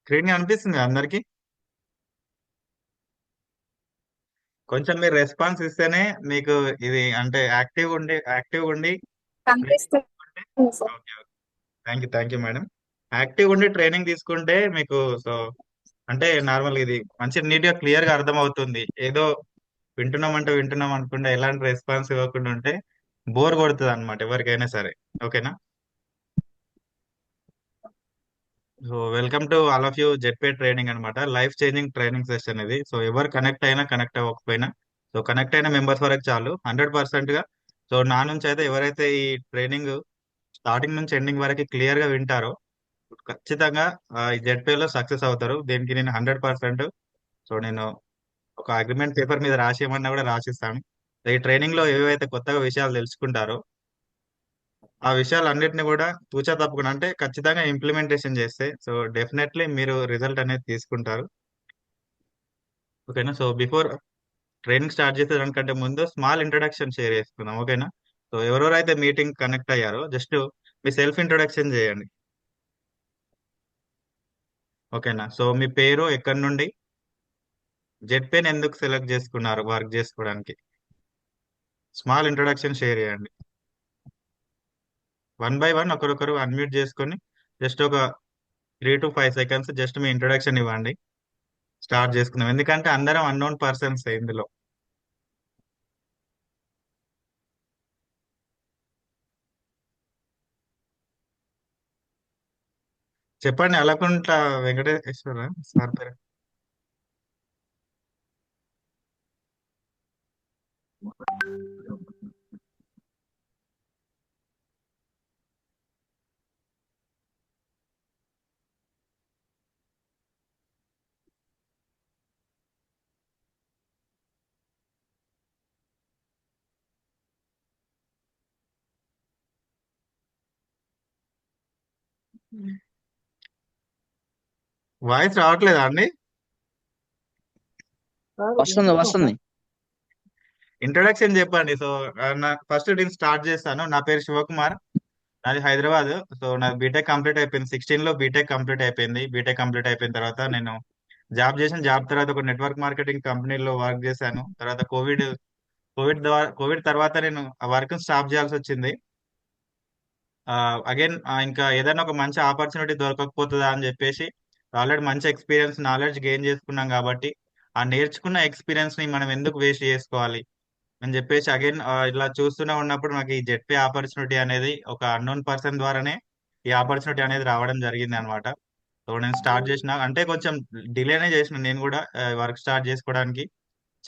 Screen అనిపిస్తుంది అందరికి. కొంచెం మీరు రెస్పాన్స్ ఇస్తేనే మీకు ఇది అంటే యాక్టివ్ ఉండి ట్రైనింగ్ కనిపిస్తుంది తీసుకుంటే. Sir. Okay, okay. Thank you madam. Active ఉండి ట్రైనింగ్ తీసుకుంటే మీకు సో అంటే నార్మల్ ఇది మంచి నీట్ గా క్లియర్ గా అర్థం అవుతుంది. ఏదో వింటున్నాం అనుకుంటే ఎలాంటి రెస్పాన్స్ ఇవ్వకుండా ఉంటే బోర్ కొడుతుంది అనమాట ఎవరికైనా సరే. ఓకేనా? So welcome to all of you Zedpay training అనమాట. లైఫ్ చేంజింగ్ ట్రైనింగ్ సెషన్ ఇది. సో ఎవరు కనెక్ట్ అయినా కనెక్ట్ అవ్వకపోయినా సో కనెక్ట్ అయిన మెంబర్స్ వరకు చాలు 100% గా. సో నా నుంచి అయితే ఎవరైతే ఈ ట్రైనింగ్ స్టార్టింగ్ నుంచి ఎండింగ్ వరకు క్లియర్ గా వింటారో ఖచ్చితంగా ఈ జెడ్పే లో సక్సెస్ అవుతారు. దీనికి నేను 100%. సో నేను ఒక అగ్రిమెంట్ పేపర్ మీద రాసేయమన్నా కూడా రాసిస్తాను. సో ఈ ట్రైనింగ్ లో ఏవైతే కొత్తగా విషయాలు తెలుసుకుంటారో ఆ విషయాలన్నిటిని కూడా తూచా తప్పకుండా అంటే ఖచ్చితంగా ఇంప్లిమెంటేషన్ చేస్తే సో డెఫినెట్లీ మీరు రిజల్ట్ అనేది తీసుకుంటారు. ఓకేనా? సో బిఫోర్ ట్రైనింగ్ స్టార్ట్ చేసే దానికంటే ముందు స్మాల్ ఇంట్రడక్షన్ షేర్ చేసుకుందాం. ఓకేనా? సో ఎవరెవరైతే మీటింగ్ కనెక్ట్ అయ్యారో జస్ట్ మీ సెల్ఫ్ ఇంట్రొడక్షన్ చేయండి. ఓకేనా? సో మీ పేరు, ఎక్కడి నుండి, జెడ్ పెన్ ఎందుకు సెలెక్ట్ చేసుకున్నారు వర్క్ చేసుకోవడానికి, స్మాల్ ఇంట్రొడక్షన్ షేర్ చేయండి. వన్ బై వన్ ఒకరొకరు అన్మ్యూట్ చేసుకొని జస్ట్ ఒక 3 to 5 seconds just me introduction ఇవ్వండి. స్టార్ట్ చేసుకుందాం, ఎందుకంటే అందరం అన్నోన్ పర్సన్స్ ఇందులో. చెప్పండి. అలకుంట్ల వెంకటేశ్వర సార్ పేరు. వాయిస్ రావట్లేదా అండి? వస్తుంది వస్తుంది. ఇంట్రొడక్షన్ చెప్పండి. సో నా ఫస్ట్ నేను స్టార్ట్ చేస్తాను. నా పేరు శివకుమార్. నాది హైదరాబాద్. సో నాది బీటెక్ కంప్లీట్ అయిపోయింది. 16 లో బీటెక్ కంప్లీట్ అయిపోయింది. బీటెక్ కంప్లీట్ అయిపోయిన తర్వాత నేను జాబ్ చేసిన. జాబ్ తర్వాత ఒక నెట్వర్క్ మార్కెటింగ్ కంపెనీలో వర్క్ చేశాను. తర్వాత కోవిడ్ తర్వాత నేను ఆ వర్క్ స్టాప్ చేయాల్సి వచ్చింది. అగైన్ ఇంకా ఏదైనా ఒక మంచి ఆపర్చునిటీ దొరకకపోతుందా అని చెప్పేసి ఆల్రెడీ మంచి ఎక్స్పీరియన్స్ నాలెడ్జ్ గెయిన్ చేసుకున్నాం కాబట్టి ఆ నేర్చుకున్న ఎక్స్పీరియన్స్ ని మనం ఎందుకు వేస్ట్ చేసుకోవాలి అని చెప్పేసి అగైన్ ఇలా చూస్తూనే ఉన్నప్పుడు నాకు ఈ జెడ్పీ ఆపర్చునిటీ అనేది ఒక అన్నోన్ పర్సన్ ద్వారానే ఈ ఆపర్చునిటీ అనేది రావడం జరిగింది అనమాట. సో నేను స్టార్ట్ చేసిన అంటే కొంచెం డిలేనే చేసిన. నేను కూడా వర్క్ స్టార్ట్ చేసుకోవడానికి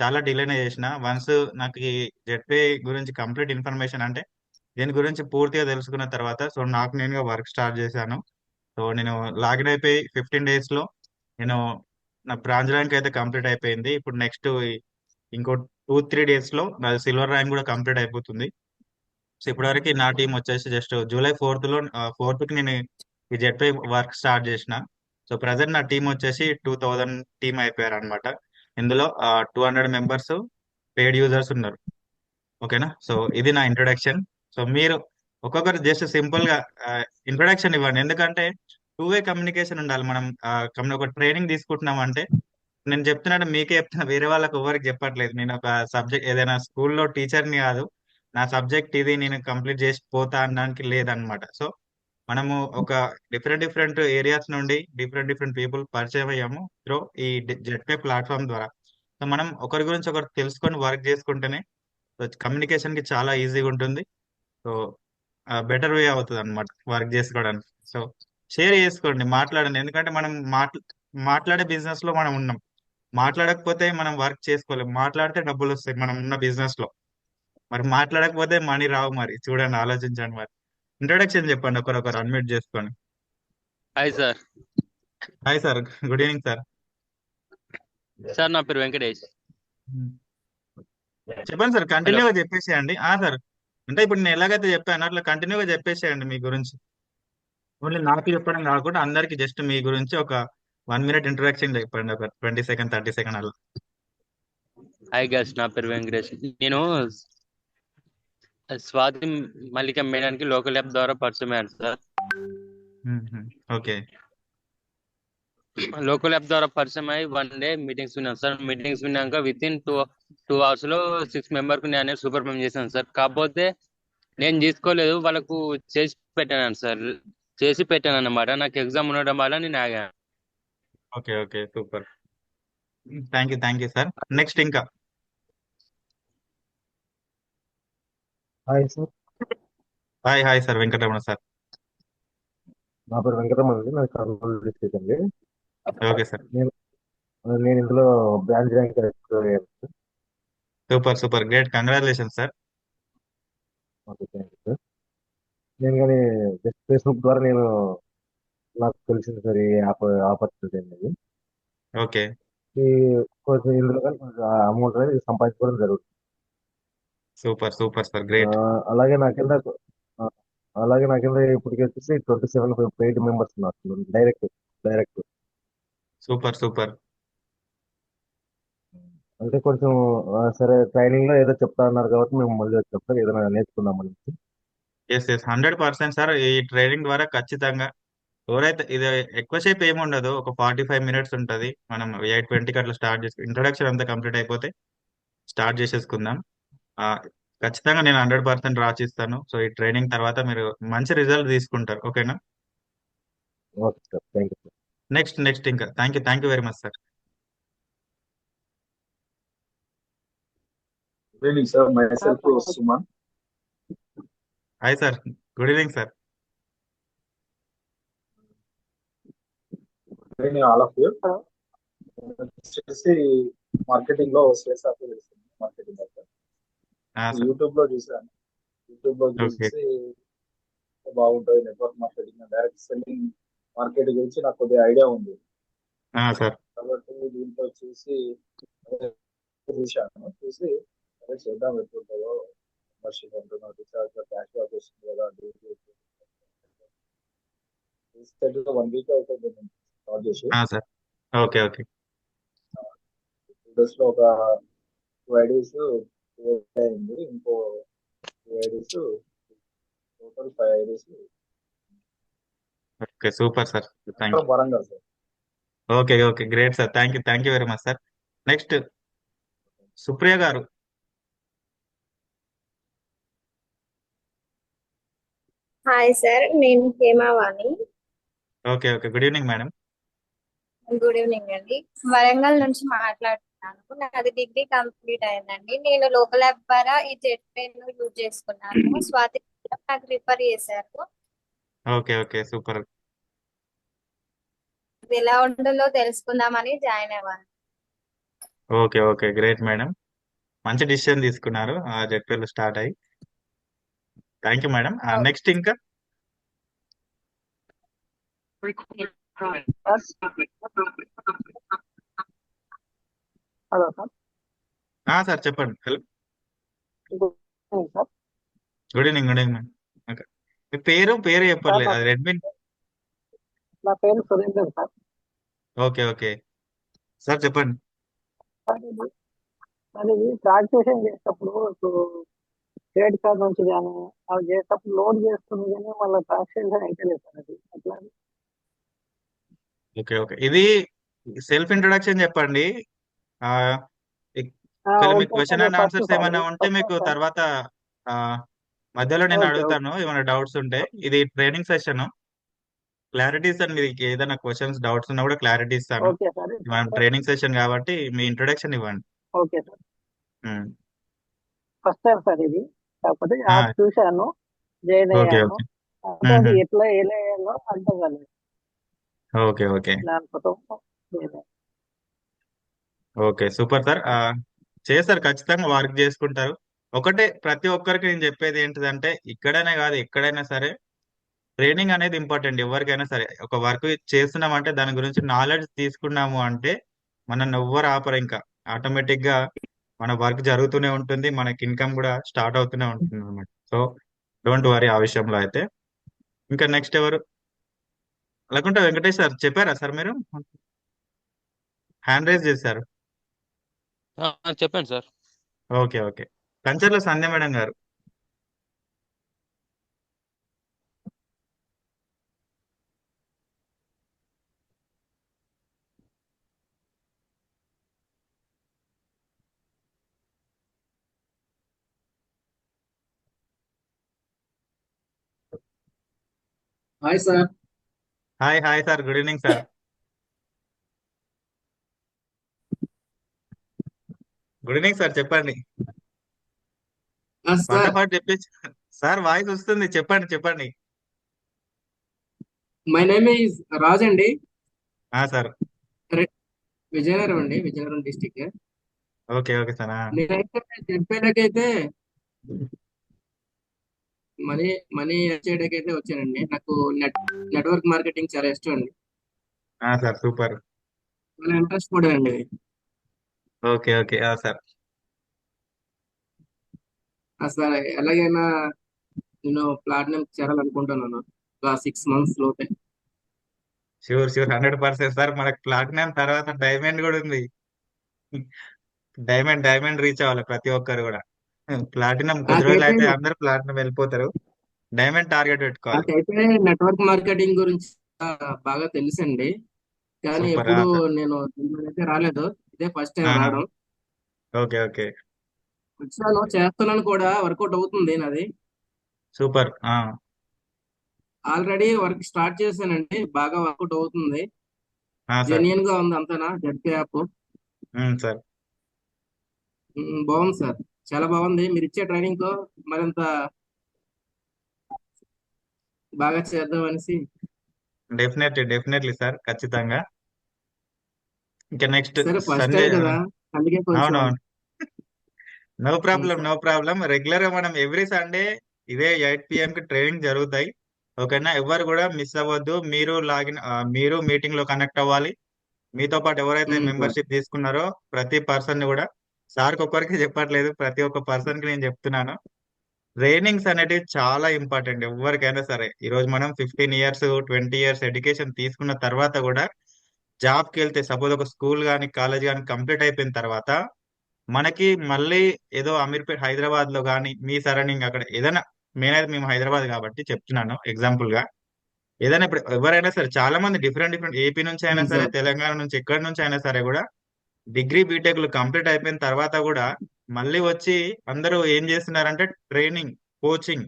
చాలా డిలేనే చేసిన. వన్స్ నాకు ఈ జెడ్పీ గురించి కంప్లీట్ ఇన్ఫర్మేషన్ అంటే దీని గురించి పూర్తిగా తెలుసుకున్న తర్వాత సో నాకు నేనుగా వర్క్ స్టార్ట్ చేశాను. సో నేను లాగిన్ అయిపోయి 15 days లో నేను నా బ్రాంచ్ ర్యాంక్ అయితే కంప్లీట్ అయిపోయింది. ఇప్పుడు నెక్స్ట్ ఇంకో 2-3 days లో నాది సిల్వర్ ర్యాంక్ కూడా కంప్లీట్ అయిపోతుంది. సో ఇప్పటివరకు నా టీం వచ్చేసి జస్ట్ జూలై 4th కి నేను ఈ జెడ్పై వర్క్ స్టార్ట్ చేసిన. సో ప్రజెంట్ నా టీం వచ్చేసి 2000 టీం అయిపోయారు అనమాట. ఇందులో 200 మెంబర్స్ పెయిడ్ యూజర్స్ ఉన్నారు. ఓకేనా? సో ఇది నా ఇంట్రొడక్షన్. సో మీరు ఒక్కొక్కరు జస్ట్ సింపుల్ గా ఇంట్రొడక్షన్ ఇవ్వండి, ఎందుకంటే టూ వే కమ్యూనికేషన్ ఉండాలి. మనం ఒక ట్రైనింగ్ తీసుకుంటున్నాం అంటే నేను చెప్తున్నాను మీకే చెప్తున్నా, వేరే వాళ్ళకి ఎవరికి చెప్పట్లేదు. నేను ఒక సబ్జెక్ట్ ఏదైనా స్కూల్లో టీచర్ని కాదు. నా సబ్జెక్ట్ ఇది, నేను కంప్లీట్ చేసి పోతా అనడానికి లేదనమాట. సో మనము ఒక డిఫరెంట్ డిఫరెంట్ ఏరియాస్ నుండి డిఫరెంట్ డిఫరెంట్ పీపుల్ పరిచయం అయ్యాము త్రో ఈ జెడ్పే ప్లాట్ఫామ్ ద్వారా. సో మనం ఒకరి గురించి ఒకరు తెలుసుకొని వర్క్ చేసుకుంటేనే కమ్యూనికేషన్ కి చాలా ఈజీగా ఉంటుంది. సో బెటర్ వే అవుతుంది అనమాట వర్క్ చేసుకోవడానికి. సో షేర్ చేసుకోండి, మాట్లాడండి, ఎందుకంటే మనం మాట్లాడే బిజినెస్ లో మనం ఉన్నాం. మాట్లాడకపోతే మనం వర్క్ చేసుకోలేం. మాట్లాడితే డబ్బులు వస్తాయి మనం ఉన్న బిజినెస్ లో. మరి మాట్లాడకపోతే మనీ రావు. మరి చూడండి, ఆలోచించండి. మరి ఇంట్రొడక్షన్ చెప్పండి ఒకరొకరు అన్మ్యూట్ చేసుకొని. Hi sir. Hi sir, good evening sir. Sir నా పేరు వెంకటేష్. చెప్పండి సార్, హలో. కంటిన్యూగా చెప్పేసేయండి. సార్ అంటే ఇప్పుడు నేను ఎలాగైతే చెప్పాను అట్లా కంటిన్యూగా చెప్పేసేయండి మీ గురించి. ఓన్లీ నాకు చెప్పడం కాకుండా అందరికి జస్ట్ మీ గురించి ఒక 1 minute ఇంట్రొడక్షన్ చెప్పండి, ఒక 20 సెకండ్ 30 సెకండ్ అలా. హాయ్ గైస్, నా పేరు వెంకటేష్. నేను స్వాతి మల్లిక మేడానికి లోకల్ యాప్ ద్వారా పరిచయం అయ్యాను సార్. ఓకే. లోకల్ యాప్ ద్వారా పరిచయం అయ్యి 1 డే మీటింగ్స్ విన్నాను సార్. మీటింగ్స్ విన్నాక విత్ ఇన్ టూ అవర్స్ లో 6 మెంబర్స్ నేను సూపర్ చేశాను సార్. కాకపోతే నేను తీసుకోలేదు, వాళ్ళకు చేసి పెట్టాను సార్. చేసి పెట్టాను అన్నమాట. నాకు ఎగ్జామ్ ఉండడం వల్ల నేను ఆగాను. Okay okay super. Thank you sir. Next ఇంకా. Hi sir. Hi sir, Venkataramana sir. నా పేరు వెంకటరమణ అండి. నాది కర్నూలు డిస్ట్రిక్ట్ అండి. Okay sir. నేను నేను ఇందులో branch rank super great, congratulation sir. Okay, thank you sir. నేను కానీ జస్ట్ ఫేస్బుక్ ద్వారా నాకు తెలిసింది సార్ ఈ ఆపర్చునిటీ అనేది. ఓకే ఈ కొంచెం ఇందులో కానీ కొంచెం అమౌంట్ అనేది సంపాదించుకోవడం జరుగుతుంది. సూపర్ సార్, ఆ, గ్రేట్. అలాగే నా కింద ఆ, అలాగే నా కింద ఇప్పటికి వచ్చేసి 27 పెయిడ్ మెంబర్స్ ఉన్నారు. Direct super. అంటే కొంచెం సరే, ట్రైనింగ్ లో ఏదో చెప్తా అన్నారు కాబట్టి మేము మళ్ళీ వచ్చాం సార్, ఏదైనా నేర్చుకుందామని. Yes 100% sir. ఈ ట్రైనింగ్ ద్వారా ఖచ్చితంగా ఎవరైతే ఇది ఎక్కువసేపు ఏమి ఉండదు, ఒక 45 మినిట్స్ ఉంటుంది. మనం 8:20కి అట్లా స్టార్ట్ చేసి ఇంట్రొడక్షన్ అంతా కంప్లీట్ అయిపోతే స్టార్ట్ చేసేసుకుందాం. ఆ, ఖచ్చితంగా నేను 100% రాసిస్తాను. సో ఈ ట్రైనింగ్ తర్వాత మీరు మంచి రిజల్ట్ తీసుకుంటారు. ఓకేనా? Okay sir, thank you sir. Next ఇంకా thank you very much sir. Good evening, sir. Myself is Suman. Hi sir, good evening sir. Good evening, all of you. వచ్చేసి మార్కెటింగ్ లో sales officer చేస్తాను. Marketing sir YouTube లో చూసాను. YouTube లో okay చూసి బాగుంటుంది network marketing, direct selling marketing గురించి నాకు కొద్దిగా ఐడియా ఉంది. సార్ కాబట్టి దీంట్లో చూసి అదే చేద్దాం, ఎట్లుంటుందో మెంబర్షిప్ ఉంటుందో, రీఛార్జ్ క్యాష్ బ్యాక్ వస్తుంది కదా, 1 వీక్ అవుతుంది స్టార్ట్ చేసి. సార్ ఓకే 2 days లో ఒక 2 IDs అయింది. ఇంకో 2 IDs, total 5 IDs okay super sir. Thank Warangal sir. Okay great sir. Thank you very much sir. Next Supriya గారు. హాయ్ సార్, నేను Hemavani. Okay good evening madam. Good evening అండి. వరంగల్ నుంచి మాట్లాడుతున్నాను. నాది డిగ్రీ కంప్లీట్ అయిందండి. నేను లోకల్ యాప్ ద్వారా ఈ జెట్ పెన్ యూజ్ చేసుకున్నాను. స్వాతి మేడం నాకు రిఫర్ చేశారు. Okay super. ఇది ఎలా ఉంటుందో తెలుసుకుందామని జాయిన్ అవ్వాను. Okay great madam. మంచి డిసిషన్ తీసుకున్నారు జెడ్పీఎల్ స్టార్ట్ అయ్యి. Thank you madam. నెక్స్ట్ ఇంకా. Hello sir. సార్ చెప్పండి. Hello, sir, good evening madam. Okay, మీ పేరు చెప్పట్లేదు. అది రెడ్మిన్. నా పేరు సురేందర్ సార్. ఓకే సార్ చెప్పండి. సార్, ఇది ట్రాన్సాక్షన్ చేసేటప్పుడు ఇప్పుడు క్రెడిట్ కార్డ్ నుంచి కానీ అవి చేసేటప్పుడు లోడ్ చేస్తుంది, కానీ మళ్ళీ ట్రాన్సాక్షన్ అయితే లేదు సార్. అది అట్లా ఓకే ఇది సెల్ఫ్ ఇంట్రొడక్షన్ చెప్పండి. ఆ, ఒకవేళ మీకు okay question sir. And first answers sir, ఏమైనా ఉంటే మీకు సార్. తర్వాత ఆ, మధ్యలో నేను ఓకే అడుగుతాను ఏమైనా డౌట్స్ ఉంటే. ఇది ట్రైనింగ్ సెషన్, క్లారిటీ ఇస్తాను. మీకు ఏదైనా క్వశ్చన్స్ డౌట్స్ ఉన్నా కూడా క్లారిటీ ఇస్తాను. Okay sir. మనం ట్రైనింగ్ సెషన్ కాబట్టి మీ ఇంట్రొడక్షన్ ఇవ్వండి. Okay sir. Um. First time sir ఇది. కాకపోతే ఆ, యాప్ చూశాను, జాయిన్ ఓకే అయ్యాను. అంటే అది ఎట్లా ఎలా అయ్యాలో అర్థం కాలేదు. ఓకే దానికోసం జాయిన్ అయ్యాను. Okay super sir. చేస్తారు, ఖచ్చితంగా వర్క్ చేసుకుంటారు. ఒకటే ప్రతి ఒక్కరికి నేను చెప్పేది ఏంటిదంటే, ఇక్కడనే కాదు ఎక్కడైనా సరే ట్రైనింగ్ అనేది ఇంపార్టెంట్. ఎవరికైనా సరే ఒక వర్క్ చేస్తున్నామంటే దాని గురించి నాలెడ్జ్ తీసుకున్నాము అంటే మనం ఎవ్వరు ఆపరు. ఇంకా ఆటోమేటిక్ గా మన వర్క్ జరుగుతూనే ఉంటుంది, మనకి ఇన్కమ్ కూడా స్టార్ట్ అవుతూనే ఉంటుంది అనమాట. సో డోంట్ వరీ ఆ విషయంలో అయితే. ఇంకా నెక్స్ట్ ఎవరు? లేకుంటే వెంకటేష్ సార్ చెప్పారా సార్? మీరు హ్యాండ్ రైజ్ చేశారు. చెప్పండి సార్. ఓకే కంచర్ల సంధ్య మేడం గారు. Hi sir. Hi hi sir, good evening sir. Good evening sir, చెప్పండి. సార్ ఫటాఫట్ చెప్పేసి. సార్ వాయిస్ వస్తుంది, చెప్పండి చెప్పండి. మై నేమ్ ఈజ్ రాజ్ అండి. సార్. రె- విజయనగరం అండి, Vizianagaram district. Okay okay sir. నేనైతే జెడ్పీలకైతే మనీ మనీ చేయడానికైతే వచ్చానండి. నాకు నెట్వర్క్ మార్కెటింగ్ చాలా ఇష్టం అండి. Sir super. చాలా ఇంట్రెస్ట్ కూడా అండి. Okay okay sir. సార్ ఎలాగైనా నేను ప్లాటినం చేరాలనుకుంటున్నాను ఒక 6 months లోపే. Sure sure 100% sir. మనకు ప్లాటినం తర్వాత డైమండ్ కూడా ఉంది. డైమండ్ డైమండ్ రీచ్ అవ్వాలి ప్రతి ఒక్కరు కూడా. ప్లాటినం కొద్ది రోజులు నాకైతే అయితే అందరూ ప్లాటినం వెళ్ళిపోతారు. డైమండ్ టార్గెట్ పెట్టుకోవాలి. నాకైతే నెట్వర్క్ మార్కెటింగ్ గురించి బాగా తెలుసండి. కానీ సూపర్ ఎప్పుడు సార్. నేను దీనిలోనైతే రాలేదు. ఇదే ఫస్ట్ టైం రావడం. ఓకే ఓకే వచ్చాను, చేస్తున్నాను కూడా, వర్కౌట్ అవుతుంది నాది. సూపర్. ఆల్రెడీ వర్క్ స్టార్ట్ చేశానండి, బాగా వర్కౌట్ అవుతుంది. సార్. జెన్యున్ గా ఉంది అంతనా జెడ్పీ యాప్. సార్. బాగుంది సార్, చాలా బాగుంది. మీరు ఇచ్చే ట్రైనింగ్ తో మరింత బాగా చేద్దాం అనేసి. డెఫినెట్లీ డెఫినెట్లీ సార్, ఖచ్చితంగా. ఇంకా నెక్స్ట్ సరే ఫస్ట్ సండే. టైం కదా, అందుకే కొంచెం. అవునవును. నో అవును problem sir. No problem. Regular గా మనం ఎవ్రీ సండే ఇదే 8 PM కి ట్రైనింగ్ జరుగుతాయి. ఓకేనా, ఎవరు కూడా మిస్ అవ్వద్దు. మీరు మీటింగ్ లో కనెక్ట్ అవ్వాలి. మీతో పాటు ఎవరైతే సార్. మెంబర్షిప్ తీసుకున్నారో ప్రతి పర్సన్ ని కూడా, సార్కి ఒక్కరికి చెప్పట్లేదు, ప్రతి ఒక్క పర్సన్ కి నేను చెప్తున్నాను. ట్రైనింగ్స్ అనేటివి చాలా ఇంపార్టెంట్ ఎవరికైనా సరే. ఈ రోజు మనం 15 years 20 years ఎడ్యుకేషన్ తీసుకున్న తర్వాత కూడా జాబ్ కి వెళ్తే, సపోజ్ ఒక స్కూల్ కానీ కాలేజ్ కానీ కంప్లీట్ అయిపోయిన తర్వాత మనకి మళ్ళీ ఏదో అమీర్పేట్ హైదరాబాద్ లో కానీ మీ సరౌండింగ్ అక్కడ ఏదైనా, నేనైతే మేము హైదరాబాద్ కాబట్టి చెప్తున్నాను ఎగ్జాంపుల్ గా, ఏదైనా ఇప్పుడు ఎవరైనా సరే చాలా మంది డిఫరెంట్ డిఫరెంట్ ఏపీ నుంచి అయినా సరే, సార్. తెలంగాణ నుంచి ఎక్కడి నుంచి అయినా సరే కూడా డిగ్రీ బీటెక్లు కంప్లీట్ అయిపోయిన తర్వాత కూడా మళ్ళీ వచ్చి అందరూ ఏం చేస్తున్నారంటే ట్రైనింగ్, కోచింగ్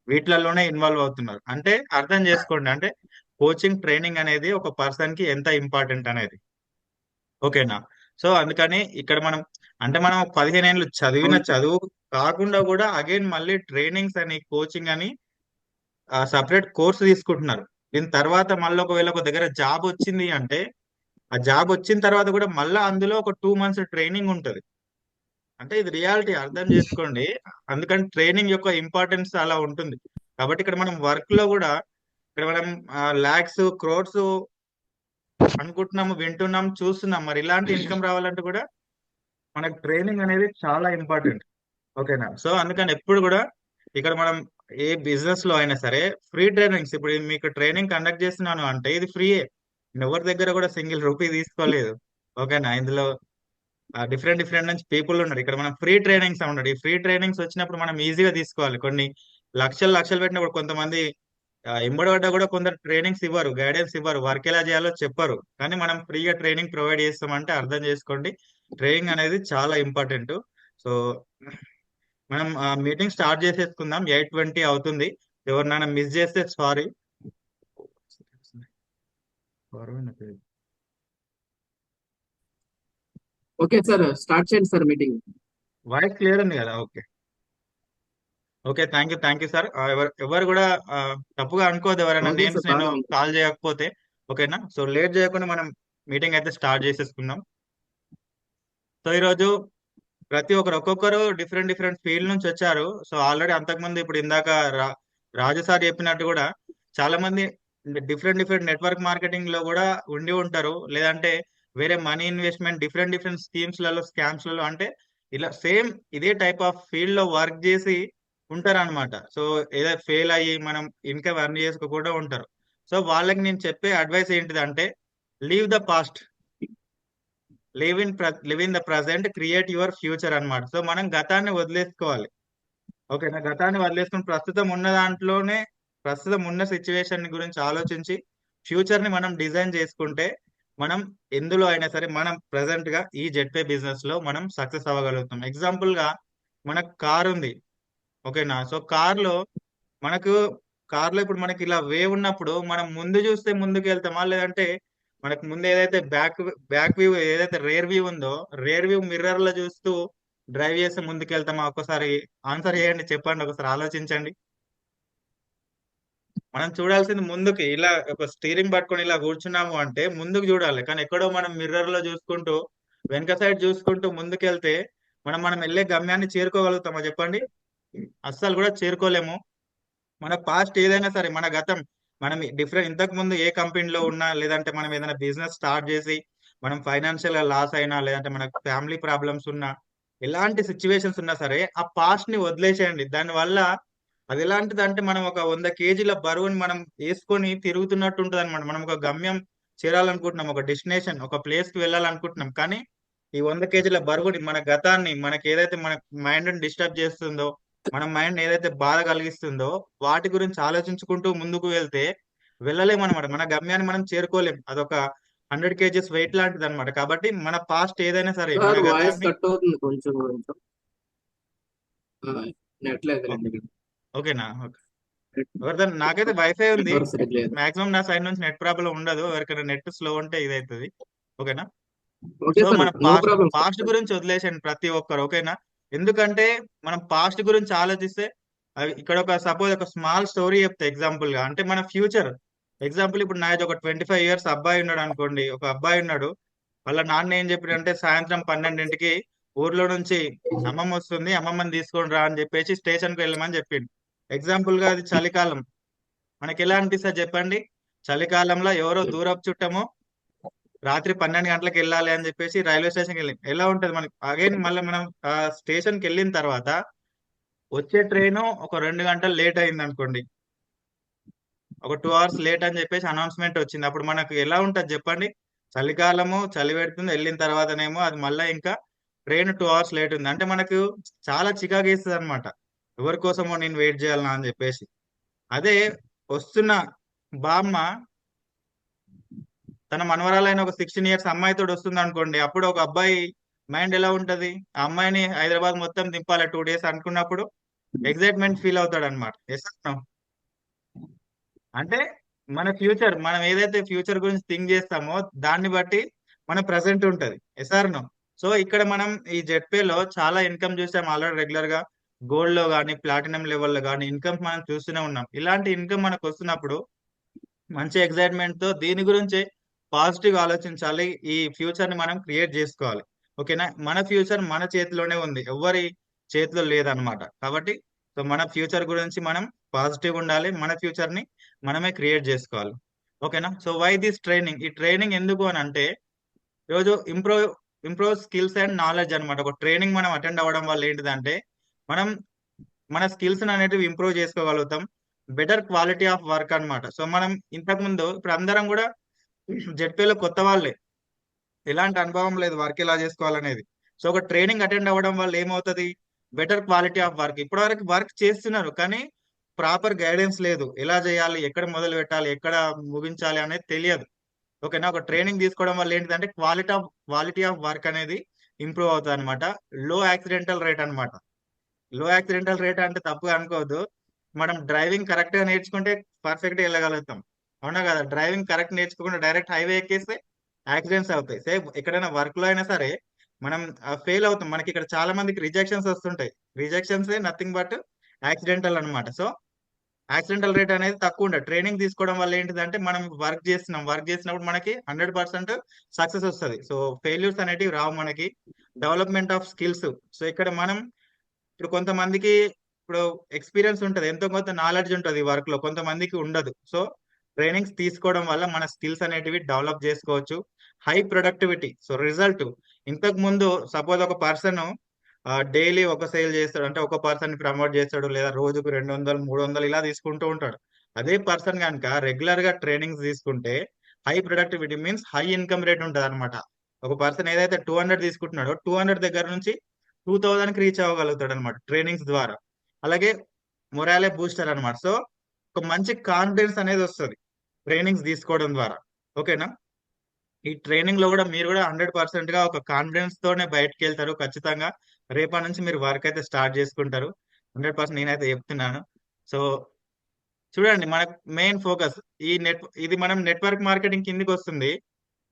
వీటిలలోనే ఇన్వాల్వ్ అవుతున్నారు. అంటే అర్థం చేసుకోండి, అంటే కోచింగ్ ట్రైనింగ్ అనేది ఒక పర్సన్ కి ఎంత ఇంపార్టెంట్ అనేది. ఓకేనా. సో అందుకని ఇక్కడ మనం, అంటే మనం 15 ఏళ్ళు చదివిన అవును సార్. చదువు కాకుండా కూడా అగైన్ మళ్ళీ ట్రైనింగ్స్ అని, కోచింగ్ అని సపరేట్ కోర్సు తీసుకుంటున్నారు. దీని తర్వాత మళ్ళీ ఒకవేళ ఒక దగ్గర జాబ్ వచ్చింది అంటే, ఆ జాబ్ వచ్చిన తర్వాత కూడా మళ్ళీ అందులో ఒక 2 months ట్రైనింగ్ ఉంటుంది. అంటే ఇది రియాలిటీ, అర్థం చేసుకోండి. అందుకని ట్రైనింగ్ యొక్క ఇంపార్టెన్స్ అలా ఉంటుంది. కాబట్టి ఇక్కడ మనం వర్క్ లో కూడా, ఇక్కడ మనం లాక్స్ క్రోర్స్ అనుకుంటున్నాము, వింటున్నాం, చూస్తున్నాం. మరి ఇలాంటి ఇన్కమ్ రావాలంటే కూడా మనకు ట్రైనింగ్ అనేది చాలా ఇంపార్టెంట్. ఓకేనా. సో అందుకని ఎప్పుడు కూడా ఇక్కడ మనం ఏ బిజినెస్ లో అయినా సరే ఫ్రీ ట్రైనింగ్స్, ఇప్పుడు మీకు ట్రైనింగ్ కండక్ట్ చేస్తున్నాను అంటే ఇది ఫ్రీయే. నేను ఎవరి దగ్గర కూడా సింగిల్ రూపీ తీసుకోలేదు. ఓకేనా. ఇందులో డిఫరెంట్ డిఫరెంట్ నుంచి పీపుల్ ఉన్నారు. ఇక్కడ మనం ఫ్రీ ట్రైనింగ్స్ ఉన్నాడు. ఈ ఫ్రీ ట్రైనింగ్స్ వచ్చినప్పుడు మనం ఈజీగా తీసుకోవాలి. కొన్ని లక్షలు లక్షలు పెట్టినప్పుడు కొంతమంది ఎంబడి పడ్డా కూడా కొందరు ట్రైనింగ్స్ ఇవ్వరు, గైడెన్స్ ఇవ్వరు, వర్క్ ఎలా చేయాలో చెప్పరు. కానీ మనం ఫ్రీగా ట్రైనింగ్ ప్రొవైడ్ చేస్తామంటే అర్థం చేసుకోండి, ట్రైనింగ్ అనేది చాలా ఇంపార్టెంట్. సో మనం మీటింగ్ స్టార్ట్ చేసేసుకుందాం. 8:20 అవుతుంది. ఎవరినైనా మిస్ చేస్తే సారీ. ఓకే సార్, స్టార్ట్ చేయండి సార్ మీటింగ్. వాయిస్ క్లియర్ ఉంది కదా? Okay okay, thank you sir. ఎవరు కూడా తప్పుగా అనుకోదు, ఎవరైనా ఓకే నేమ్స్ సార్, నేను బాగా ఉంది. కాల్ చేయకపోతే. ఓకేనా. సో లేట్ చేయకుండా మనం మీటింగ్ అయితే స్టార్ట్ చేసేసుకుందాం. సో ఈరోజు ప్రతి ఒక్కొక్కరు డిఫరెంట్ డిఫరెంట్ ఫీల్డ్ నుంచి వచ్చారు. సో ఆల్రెడీ అంతకుముందు ఇప్పుడు ఇందాక రాజు సార్ చెప్పినట్టు కూడా చాలా మంది డిఫరెంట్ డిఫరెంట్ నెట్వర్క్ మార్కెటింగ్ లో కూడా ఉండి ఉంటారు. లేదంటే వేరే money investment different different scams లలో, అంటే ఇలా సేమ్ ఇదే టైప్ ఆఫ్ ఫీల్డ్ లో వర్క్ చేసి ఉంటారు అనమాట. సో ఏదో ఫెయిల్ అయ్యి మనం ఇన్కమ్ ఎర్న్ చేసుకోకుండా ఉంటారు. సో వాళ్ళకి నేను చెప్పే అడ్వైస్ ఏంటిదంటే, leave the past, live in the present, create your future అన్నమాట. సో మనం గతాన్ని వదిలేసుకోవాలి. ఓకేనా. గతాన్ని వదిలేసుకుని ప్రస్తుతం ఉన్న సిచ్యువేషన్ గురించి ఆలోచించి ఫ్యూచర్ ని మనం డిజైన్ చేసుకుంటే మనం ఎందులో అయినా సరే మనం ప్రెసెంట్ గా ఈ జెడ్పే బిజినెస్ లో మనం సక్సెస్ అవ్వగలుగుతాం. ఎగ్జాంపుల్ గా మనకు కార్ ఉంది. ఓకేనా. సో కార్ లో మనకు కార్లో ఇప్పుడు మనకి ఇలా వేవ్ ఉన్నప్పుడు మనం ముందు చూస్తే ముందుకు వెళ్తామా, లేదంటే మనకు ముందు ఏదైతే బ్యాక్ వ్యూ ఏదైతే రేర్ వ్యూ ఉందో రేర్ వ్యూ మిర్రర్ లో చూస్తూ డ్రైవ్ చేస్తే ముందుకు వెళ్తామా? ఒకసారి ఆన్సర్ చేయండి, చెప్పండి, ఒకసారి ఆలోచించండి. మనం చూడాల్సింది ముందుకి. ఇలా ఒక స్టీరింగ్ పట్టుకొని ఇలా కూర్చున్నాము అంటే ముందుకు చూడాలి, కానీ ఎక్కడో మనం మిర్రర్ లో చూసుకుంటూ వెనక సైడ్ చూసుకుంటూ ముందుకెళ్తే మనం వెళ్ళే గమ్యాన్ని చేరుకోగలుగుతామా చెప్పండి? అస్సలు కూడా చేరుకోలేము. మన పాస్ట్ ఏదైనా సరే, మన గతం, మనం డిఫరెంట్ ఇంతకు ముందు ఏ కంపెనీలో ఉన్నా, లేదంటే మనం ఏదైనా బిజినెస్ స్టార్ట్ చేసి మనం ఫైనాన్షియల్ గా లాస్ అయినా, లేదంటే మనకు ఫ్యామిలీ ప్రాబ్లమ్స్ ఉన్నా, ఎలాంటి సిచ్యువేషన్స్ ఉన్నా సరే ఆ పాస్ట్ ని వదిలేసేయండి. దానివల్ల అది ఎలాంటిది అంటే మనం ఒక 100 కేజీల బరువుని మనం వేసుకొని తిరుగుతున్నట్టు ఉంటుంది అనమాట. మనం ఒక గమ్యం చేరాలనుకుంటున్నాం, ఒక డెస్టినేషన్, ఒక ప్లేస్ కి వెళ్ళాలనుకుంటున్నాం, కానీ ఈ 100 కేజీల బరువుని, మన గతాన్ని, మనకి ఏదైతే మన మైండ్ డిస్టర్బ్ చేస్తుందో, మన మైండ్ ఏదైతే బాధ కలిగిస్తుందో వాటి గురించి ఆలోచించుకుంటూ ముందుకు వెళ్తే వెళ్ళలేము అనమాట. మన గమ్యాన్ని మనం చేరుకోలేం. అదొక 100 కేజీస్ వెయిట్ లాంటిది అనమాట. కాబట్టి మన పాస్ట్ ఏదైనా సరే, మన సార్ వాయిస్ గతాన్ని. కట్ అవుతుంది కొంచెం కొంచెం. నెట్ లేదులేండి. ఓకేనా? ఓకే. ఎవరిదైనా, నాకైతే వైఫై ఉంది. నెట్వర్క్ సరిగ్గా లేదు. మాక్సిమం నా సైడ్ నుంచి నెట్ ప్రాబ్లం ఉండదు. ఎవరికైనా నెట్ స్లో ఉంటే ఇదవుతుంది. ఓకేనా? ఓకే సో సార్, మన no past problem past sir. గురించి వదిలేసండి ప్రతి ఒక్కరు. ఓకేనా? ఎందుకంటే మనం పాస్ట్ గురించి ఆలోచిస్తే ఇక్కడ ఒక సపోజ్ ఒక స్మాల్ స్టోరీ చెప్తే ఎగ్జాంపుల్ గా, అంటే మన ఫ్యూచర్ ఎగ్జాంపుల్. ఇప్పుడు నాది ఒక 25 years అబ్బాయి ఉన్నాడు అనుకోండి. ఒక అబ్బాయి ఉన్నాడు, వాళ్ళ నాన్న ఏం చెప్పాడంటే సాయంత్రం 12ంటికి ఊర్లో నుంచి అమ్మమ్మ వస్తుంది, అమ్మమ్మని తీసుకొని రా అని చెప్పేసి స్టేషన్కి వెళ్ళమని చెప్పిండు. ఎగ్జాంపుల్ గా అది చలికాలం. మనకి ఎలా అనిపిస్తుంది చెప్పండి? చలికాలంలో ఎవరో దూరపు చుట్టము రాత్రి 12 గంటలకు వెళ్ళాలి అని చెప్పేసి రైల్వే స్టేషన్కి వెళ్ళి ఎలా ఉంటది మనకి? అగైన్ మళ్ళీ మనం ఆ స్టేషన్కి వెళ్ళిన తర్వాత వచ్చే ట్రైన్ ఒక 2 గంటలు లేట్ అయింది అనుకోండి, ఒక 2 hours లేట్ అని చెప్పేసి అనౌన్స్మెంట్ వచ్చింది. అప్పుడు మనకు ఎలా ఉంటది చెప్పండి? చలికాలము, చలి పెడుతుంది, వెళ్ళిన తర్వాతనేమో అది మళ్ళీ ఇంకా ట్రైన్ 2 hours లేట్ ఉంది అంటే మనకు చాలా చికాకు వేస్తుంది అనమాట. ఎవరి కోసమో నేను వెయిట్ చేయాలనా అని చెప్పేసి. అదే వస్తున్న బామ్మ తన మనవరాలైన ఒక 16 years అమ్మాయితో వస్తుంది అనుకోండి, అప్పుడు ఒక అబ్బాయి మైండ్ ఎలా ఉంటది? ఆ అమ్మాయిని హైదరాబాద్ మొత్తం దింపాలి 2 days అనుకున్నప్పుడు ఎగ్జైట్మెంట్ ఫీల్ అవుతాడు అనమాట. అంటే మన ఫ్యూచర్, మనం ఏదైతే ఫ్యూచర్ గురించి థింక్ చేస్తామో దాన్ని బట్టి మన ప్రజెంట్ ఉంటది. SR no? సో ఇక్కడ మనం ఈ జెడ్పేలో చాలా ఇన్కమ్ చూసాం ఆల్రెడీ. రెగ్యులర్ గా గోల్డ్ లో కానీ ప్లాటినం లెవెల్లో కానీ ఇన్కమ్ మనం చూస్తూనే ఉన్నాం. ఇలాంటి ఇన్కమ్ మనకు వస్తున్నప్పుడు మంచి ఎక్సైట్మెంట్ తో దీని గురించి పాజిటివ్ ఆలోచించాలి. ఈ ఫ్యూచర్ ని మనం క్రియేట్ చేసుకోవాలి. ఓకేనా? మన ఫ్యూచర్ మన చేతిలోనే ఉంది, ఎవరి చేతిలో లేదనమాట. కాబట్టి సో మన ఫ్యూచర్ గురించి మనం పాజిటివ్ ఉండాలి, మన ఫ్యూచర్ ని మనమే క్రియేట్ చేసుకోవాలి. ఓకేనా? So why this training? ఈ ట్రైనింగ్ ఎందుకు అని అంటే, ఈరోజు ఇంప్రూవ్ స్కిల్స్ అండ్ నాలెడ్జ్ అనమాట. ఒక ట్రైనింగ్ మనం అటెండ్ అవ్వడం వల్ల ఏంటిదంటే మనం మన స్కిల్స్ అనేటివి ఇంప్రూవ్ చేసుకోగలుగుతాం. బెటర్ క్వాలిటీ ఆఫ్ వర్క్ అన్నమాట. సో మనం ఇంతకు ముందు, ఇప్పుడు అందరం కూడా జెడ్పీలో కొత్త వాళ్ళే, ఎలాంటి అనుభవం లేదు వర్క్ ఎలా చేసుకోవాలనేది. సో ఒక ట్రైనింగ్ అటెండ్ అవ్వడం వల్ల ఏమవుతుంది? Better quality of work. ఇప్పటివరకు వర్క్ చేస్తున్నారు, కానీ ప్రాపర్ గైడెన్స్ లేదు. ఎలా చేయాలి, ఎక్కడ మొదలు పెట్టాలి, ఎక్కడ ముగించాలి అనేది తెలియదు. ఓకేనా? ఒక ట్రైనింగ్ తీసుకోవడం వల్ల ఏంటిదంటే క్వాలిటీ ఆఫ్ వర్క్ అనేది ఇంప్రూవ్ అవుతుంది అనమాట. లో యాక్సిడెంటల్ రేట్ అనమాట. లో యాక్సిడెంటల్ రేట్ అంటే తప్పుగా అనుకోవద్దు. మనం డ్రైవింగ్ కరెక్ట్ గా నేర్చుకుంటే పర్ఫెక్ట్ గా వెళ్ళగలుగుతాం. అవునా కదా? డ్రైవింగ్ కరెక్ట్ నేర్చుకోకుండా డైరెక్ట్ హైవే ఎక్కేస్తే యాక్సిడెంట్స్ అవుతాయి. సేమ్ ఎక్కడైనా వర్క్ లో అయినా సరే మనం ఫెయిల్ అవుతాం. మనకి ఇక్కడ చాలా మందికి రిజెక్షన్స్ వస్తుంటాయి. రిజెక్షన్స్ నథింగ్ బట్ యాక్సిడెంటల్ అనమాట. సో యాక్సిడెంటల్ రేట్ అనేది తక్కువ ఉండదు. ట్రైనింగ్ తీసుకోవడం వల్ల ఏంటిదంటే మనం వర్క్ చేసినప్పుడు మనకి 100% సక్సెస్ వస్తుంది. సో ఫెయిల్యూర్స్ అనేటివి రావు మనకి. Development of skills. సో ఇక్కడ మనం ఇప్పుడు కొంతమందికి ఇప్పుడు ఎక్స్పీరియన్స్ ఉంటది, ఎంతో కొంత నాలెడ్జ్ ఉంటది వర్క్ లో, కొంతమందికి ఉండదు. సో ట్రైనింగ్స్ తీసుకోవడం వల్ల మన స్కిల్స్ అనేటివి డెవలప్ చేసుకోవచ్చు. High productivity. సో రిజల్ట్, ఇంతకు ముందు సపోజ్ ఒక పర్సన్ డైలీ ఒక సేల్ చేస్తాడు అంటే ఒక పర్సన్ ని ప్రమోట్ చేస్తాడు, లేదా రోజుకు 200 300 ఇలా తీసుకుంటూ ఉంటాడు. అదే పర్సన్ కనుక రెగ్యులర్ గా ట్రైనింగ్స్ తీసుకుంటే high productivity means high income rate ఉంటది అనమాట. ఒక పర్సన్ ఏదైతే 200 తీసుకుంటున్నాడో 200 దగ్గర నుంచి 2000 కి రీచ్ అవ్వగలుగుతాడు అనమాట ట్రైనింగ్స్ ద్వారా. అలాగే మొరాలే బూస్టర్ అనమాట. సో ఒక మంచి కాన్ఫిడెన్స్ అనేది వస్తుంది ట్రైనింగ్స్ తీసుకోవడం ద్వారా. ఓకేనా? ఈ ట్రైనింగ్ లో కూడా మీరు కూడా 100% గా ఒక కాన్ఫిడెన్స్ తోనే బయటకు వెళ్తారు ఖచ్చితంగా. రేపటి నుంచి మీరు వర్క్ అయితే స్టార్ట్ చేసుకుంటారు. 100% నేనైతే చెప్తున్నాను. సో చూడండి మనకు మెయిన్ ఫోకస్ ఇది మనం నెట్వర్క్ మార్కెటింగ్ కిందికి వస్తుంది.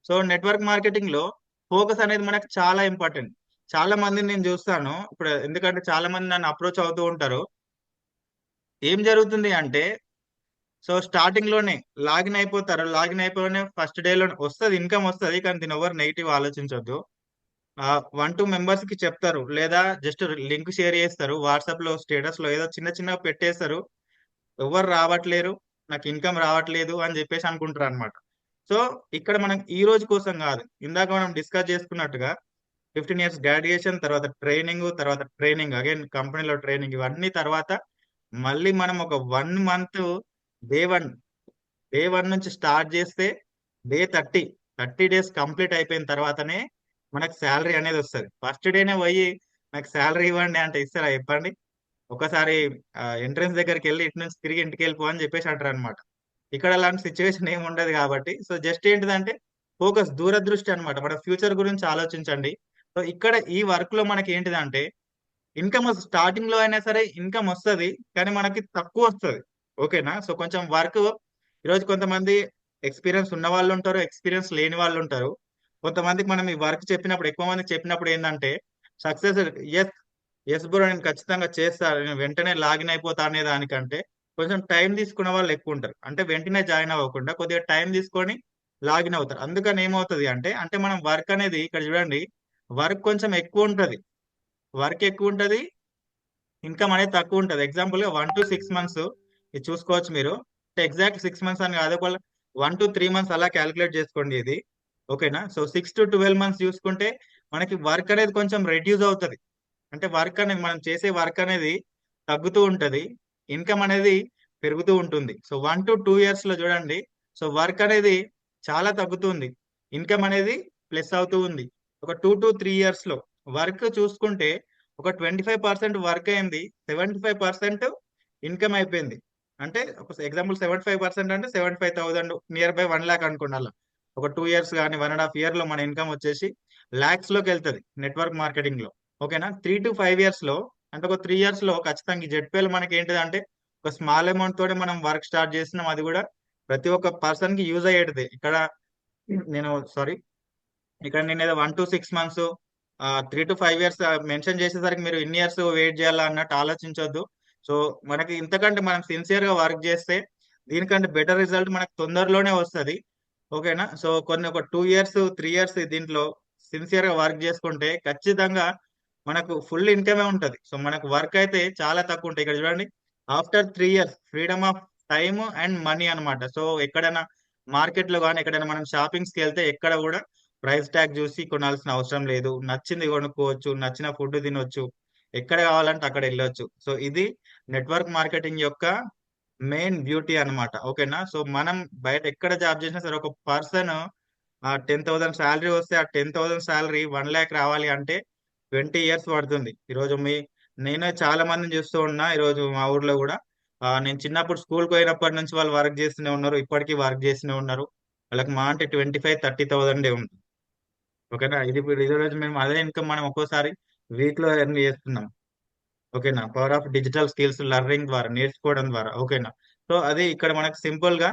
సో నెట్వర్క్ మార్కెటింగ్ లో ఫోకస్ అనేది మనకు చాలా ఇంపార్టెంట్. చాలా మందిని నేను చూస్తాను ఇప్పుడు, ఎందుకంటే చాలా మంది నన్ను అప్రోచ్ అవుతూ ఉంటారు. ఏం జరుగుతుంది అంటే, సో స్టార్టింగ్ లోనే లాగిన్ అయిపోతారు. లాగిన్ అయిపోయిన ఫస్ట్ డే లో వస్తుంది, ఇన్కమ్ వస్తుంది, కానీ దీని ఎవరు నెగిటివ్ ఆలోచించొద్దు. 1-2 మెంబర్స్ కి చెప్తారు, లేదా జస్ట్ లింక్ షేర్ చేస్తారు, వాట్సాప్ లో స్టేటస్ లో ఏదో చిన్న చిన్న పెట్టేస్తారు. ఎవరు రావట్లేరు, నాకు ఇన్కమ్ రావట్లేదు అని చెప్పేసి అనుకుంటారు అనమాట. సో ఇక్కడ మనం ఈ రోజు కోసం కాదు, ఇందాక మనం డిస్కస్ చేసుకున్నట్టుగా 15 ఇయర్స్ గ్రాడ్యుయేషన్ తర్వాత ట్రైనింగ్ అగైన్ కంపెనీలో ట్రైనింగ్, ఇవన్నీ తర్వాత మళ్ళీ మనం ఒక 1 month day one day one నుంచి స్టార్ట్ చేస్తే డే 30 డేస్ కంప్లీట్ అయిపోయిన తర్వాతనే మనకు శాలరీ అనేది వస్తుంది. ఫస్ట్ డేనే పోయి నాకు శాలరీ ఇవ్వండి అంటే ఇస్తారా చెప్పండి? ఒకసారి ఎంట్రన్స్ దగ్గరికి వెళ్ళి ఇటు నుంచి తిరిగి ఇంటికి వెళ్ళిపో అని చెప్పేసి అంటారు అనమాట. ఇక్కడ అలాంటి సిచ్యువేషన్ ఏమి ఉండదు కాబట్టి, సో జస్ట్ ఏంటిదంటే ఫోకస్, దూరదృష్టి అనమాట. మన ఫ్యూచర్ గురించి ఆలోచించండి. సో ఇక్కడ ఈ వర్క్ లో మనకి ఏంటిదంటే ఇన్కమ్ స్టార్టింగ్ లో అయినా సరే ఇన్కమ్ వస్తుంది, కానీ మనకి తక్కువ వస్తుంది. ఓకేనా? సో కొంచెం వర్క్ ఈరోజు కొంతమంది ఎక్స్పీరియన్స్ ఉన్న వాళ్ళు ఉంటారు, ఎక్స్పీరియన్స్ లేని వాళ్ళు ఉంటారు. కొంతమందికి మనం ఈ వర్క్ చెప్పినప్పుడు, ఎక్కువ మందికి చెప్పినప్పుడు ఏంటంటే సక్సెస్, ఎస్ ఎస్ బ్రో నేను ఖచ్చితంగా చేస్తాను, నేను వెంటనే లాగిన్ అయిపోతా అనే దానికంటే కొంచెం టైం తీసుకున్న వాళ్ళు ఎక్కువ ఉంటారు. అంటే వెంటనే జాయిన్ అవ్వకుండా కొద్దిగా టైం తీసుకొని లాగిన్ అవుతారు. అందుకని ఏమవుతుంది అంటే అంటే మనం వర్క్ అనేది, ఇక్కడ చూడండి, వర్క్ కొంచెం ఎక్కువ ఉంటుంది, వర్క్ ఎక్కువ ఉంటుంది, ఇన్కమ్ అనేది తక్కువ ఉంటుంది. ఎగ్జాంపుల్ గా 1 to 6 months ఇది చూసుకోవచ్చు మీరు. ఎగ్జాక్ట్ 6 months అని కాదు, ఒక 1 to 3 months అలా క్యాలిక్యులేట్ చేసుకోండి ఇది. ఓకేనా? సో 6 to 12 months చూసుకుంటే మనకి వర్క్ అనేది కొంచెం రెడ్యూస్ అవుతుంది. అంటే వర్క్ అనేది, మనం చేసే వర్క్ అనేది తగ్గుతూ ఉంటది, ఇన్కమ్ అనేది పెరుగుతూ ఉంటుంది. సో 1 to 2 years లో చూడండి, సో వర్క్ అనేది చాలా తగ్గుతుంది, ఇన్కమ్ అనేది ప్లస్ అవుతూ ఉంది. ఒక 2 to 3 years లో వర్క్ చూసుకుంటే ఒక 25% వర్క్ అయింది, 75% ఇన్కమ్ అయిపోయింది. అంటే ఒక ఎగ్జాంపుల్ 75% అంటే 75,000 నియర్ బై 1 lakh అనుకోండి. అలా ఒక 2 years కానీ 1.5 year లో మన ఇన్కమ్ వచ్చేసి లాక్స్ లోకి వెళ్తుంది నెట్వర్క్ మార్కెటింగ్ లో. ఓకేనా? 3 to 5 years లో, అంటే ఒక 3 years లో ఖచ్చితంగా జెడ్పీఎల్ మనకి ఏంటిదంటే ఒక స్మాల్ అమౌంట్ తోటి మనం వర్క్ స్టార్ట్ చేస్తున్నాం, అది కూడా ప్రతి ఒక్క పర్సన్ కి యూజ్ అయ్యేది. ఇక్కడ నేను ఏదో 1 to 6 months 3 to 5 years mention చేసేసరికి మీరు ఇన్ని ఇయర్స్ వెయిట్ చేయాలా అన్నట్టు ఆలోచించొద్దు. సో మనకి ఇంతకంటే మనం సిన్సియర్ గా వర్క్ చేస్తే దీనికంటే బెటర్ రిజల్ట్ మనకు తొందరలోనే వస్తుంది. ఓకేనా? సో కొన్ని ఒక 2 years 3 years దీంట్లో సిన్సియర్ గా వర్క్ చేసుకుంటే ఖచ్చితంగా మనకు ఫుల్ ఇన్కమే ఉంటది. సో మనకు వర్క్ అయితే చాలా తక్కువ ఉంటాయి. ఇక్కడ చూడండి, after 3 years freedom of time and money అన్నమాట. సో ఎక్కడైనా మార్కెట్ లో కానీ ఎక్కడైనా మనం షాపింగ్స్ కి వెళ్తే ఎక్కడ కూడా ప్రైస్ ట్యాగ్ చూసి కొనాల్సిన అవసరం లేదు, నచ్చింది కొనుక్కోవచ్చు, నచ్చిన ఫుడ్ తినొచ్చు, ఎక్కడ కావాలంటే అక్కడ వెళ్ళొచ్చు. సో ఇది నెట్వర్క్ మార్కెటింగ్ యొక్క మెయిన్ బ్యూటీ అన్నమాట. ఓకేనా? సో మనం బయట ఎక్కడ జాబ్ చేసినా సరే, ఒక పర్సన్ 10,000 శాలరీ వస్తే ఆ 10,000 శాలరీ 1 lakh రావాలి అంటే 20 years పడుతుంది. ఈరోజు నేను చాలా మందిని చూస్తూ ఉన్నా, ఈరోజు మా ఊర్లో కూడా నేను చిన్నప్పుడు స్కూల్కి పోయినప్పటి నుంచి వాళ్ళు వర్క్ చేస్తూనే ఉన్నారు, ఇప్పటికీ వర్క్ చేస్తూనే ఉన్నారు. వాళ్ళకి మా అంటే 25,000-30,000 ఉంటుంది. ఓకేనా? ఇది రోజు మేము అదే ఇన్కమ్ మనం ఒక్కోసారి వీక్ లో ఎర్న్ చేస్తున్నాం. ఓకేనా? Power of digital skills learning ద్వారా, నేర్చుకోవడం ద్వారా. ఓకేనా? సో అది ఇక్కడ మనకు సింపుల్ గా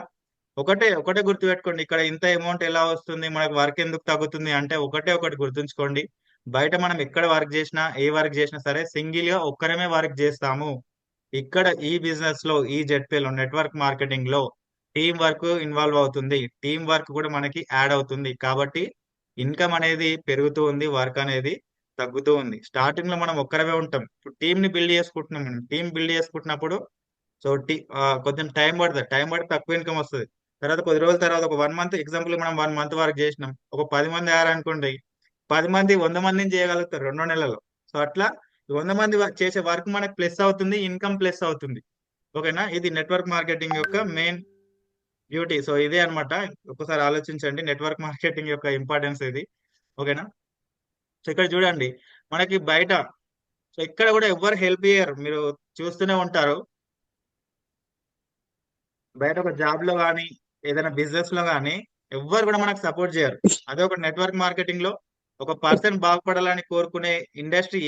ఒకటే గుర్తుపెట్టుకోండి. ఇక్కడ ఇంత అమౌంట్ ఎలా వస్తుంది, మనకు వర్క్ ఎందుకు తగ్గుతుంది అంటే ఒకటి గుర్తుంచుకోండి. బయట మనం ఎక్కడ వర్క్ చేసినా, ఏ వర్క్ చేసినా సరే సింగిల్ గా ఒక్కరమే వర్క్ చేస్తాము. ఇక్కడ ఈ బిజినెస్ లో, ఈ జెడ్పీలో నెట్వర్క్ మార్కెటింగ్ లో టీం వర్క్ ఇన్వాల్వ్ అవుతుంది, టీం వర్క్ కూడా మనకి యాడ్ అవుతుంది. కాబట్టి ఇన్కమ్ అనేది పెరుగుతూ ఉంది, వర్క్ అనేది తగ్గుతూ ఉంది. స్టార్టింగ్ లో మనం ఒక్కరమే ఉంటాం. ఇప్పుడు టీం ని బిల్డ్ చేసుకుంటున్నాం. మనం టీం బిల్డ్ చేసుకుంటున్నప్పుడు సో కొంచెం టైం పడితే తక్కువ ఇన్కమ్ వస్తుంది. తర్వాత కొద్ది రోజుల తర్వాత ఒక 1 month, ఎగ్జాంపుల్ మనం 1 month వర్క్ చేసినాం, ఒక 10 మంది అయ్యారనుకోండి, 10 మంది 100 మందిని చేయగలుగుతారు 2 నెలల్లో. సో అట్లా 100 మంది చేసే వర్క్ మనకి ప్లస్ అవుతుంది, ఇన్కమ్ ప్లస్ అవుతుంది. ఓకేనా? ఇది నెట్వర్క్ మార్కెటింగ్ యొక్క మెయిన్ బ్యూటీ. సో ఇదే అన్నమాట. ఒకసారి ఆలోచించండి నెట్వర్క్ మార్కెటింగ్ యొక్క ఇంపార్టెన్స్ ఇది. ఓకేనా? సో ఇక్కడ చూడండి, మనకి బయట సో ఇక్కడ కూడా ఎవ్వరు హెల్ప్ చేయరు, మీరు చూస్తూనే ఉంటారు. బయట ఒక జాబ్ లో కానీ ఏదైనా బిజినెస్ లో కానీ ఎవ్వరు కూడా మనకు సపోర్ట్ చేయరు. అదే ఒక నెట్వర్క్ మార్కెటింగ్ లో ఒక పర్సన్ బాగుపడాలని కోరుకునే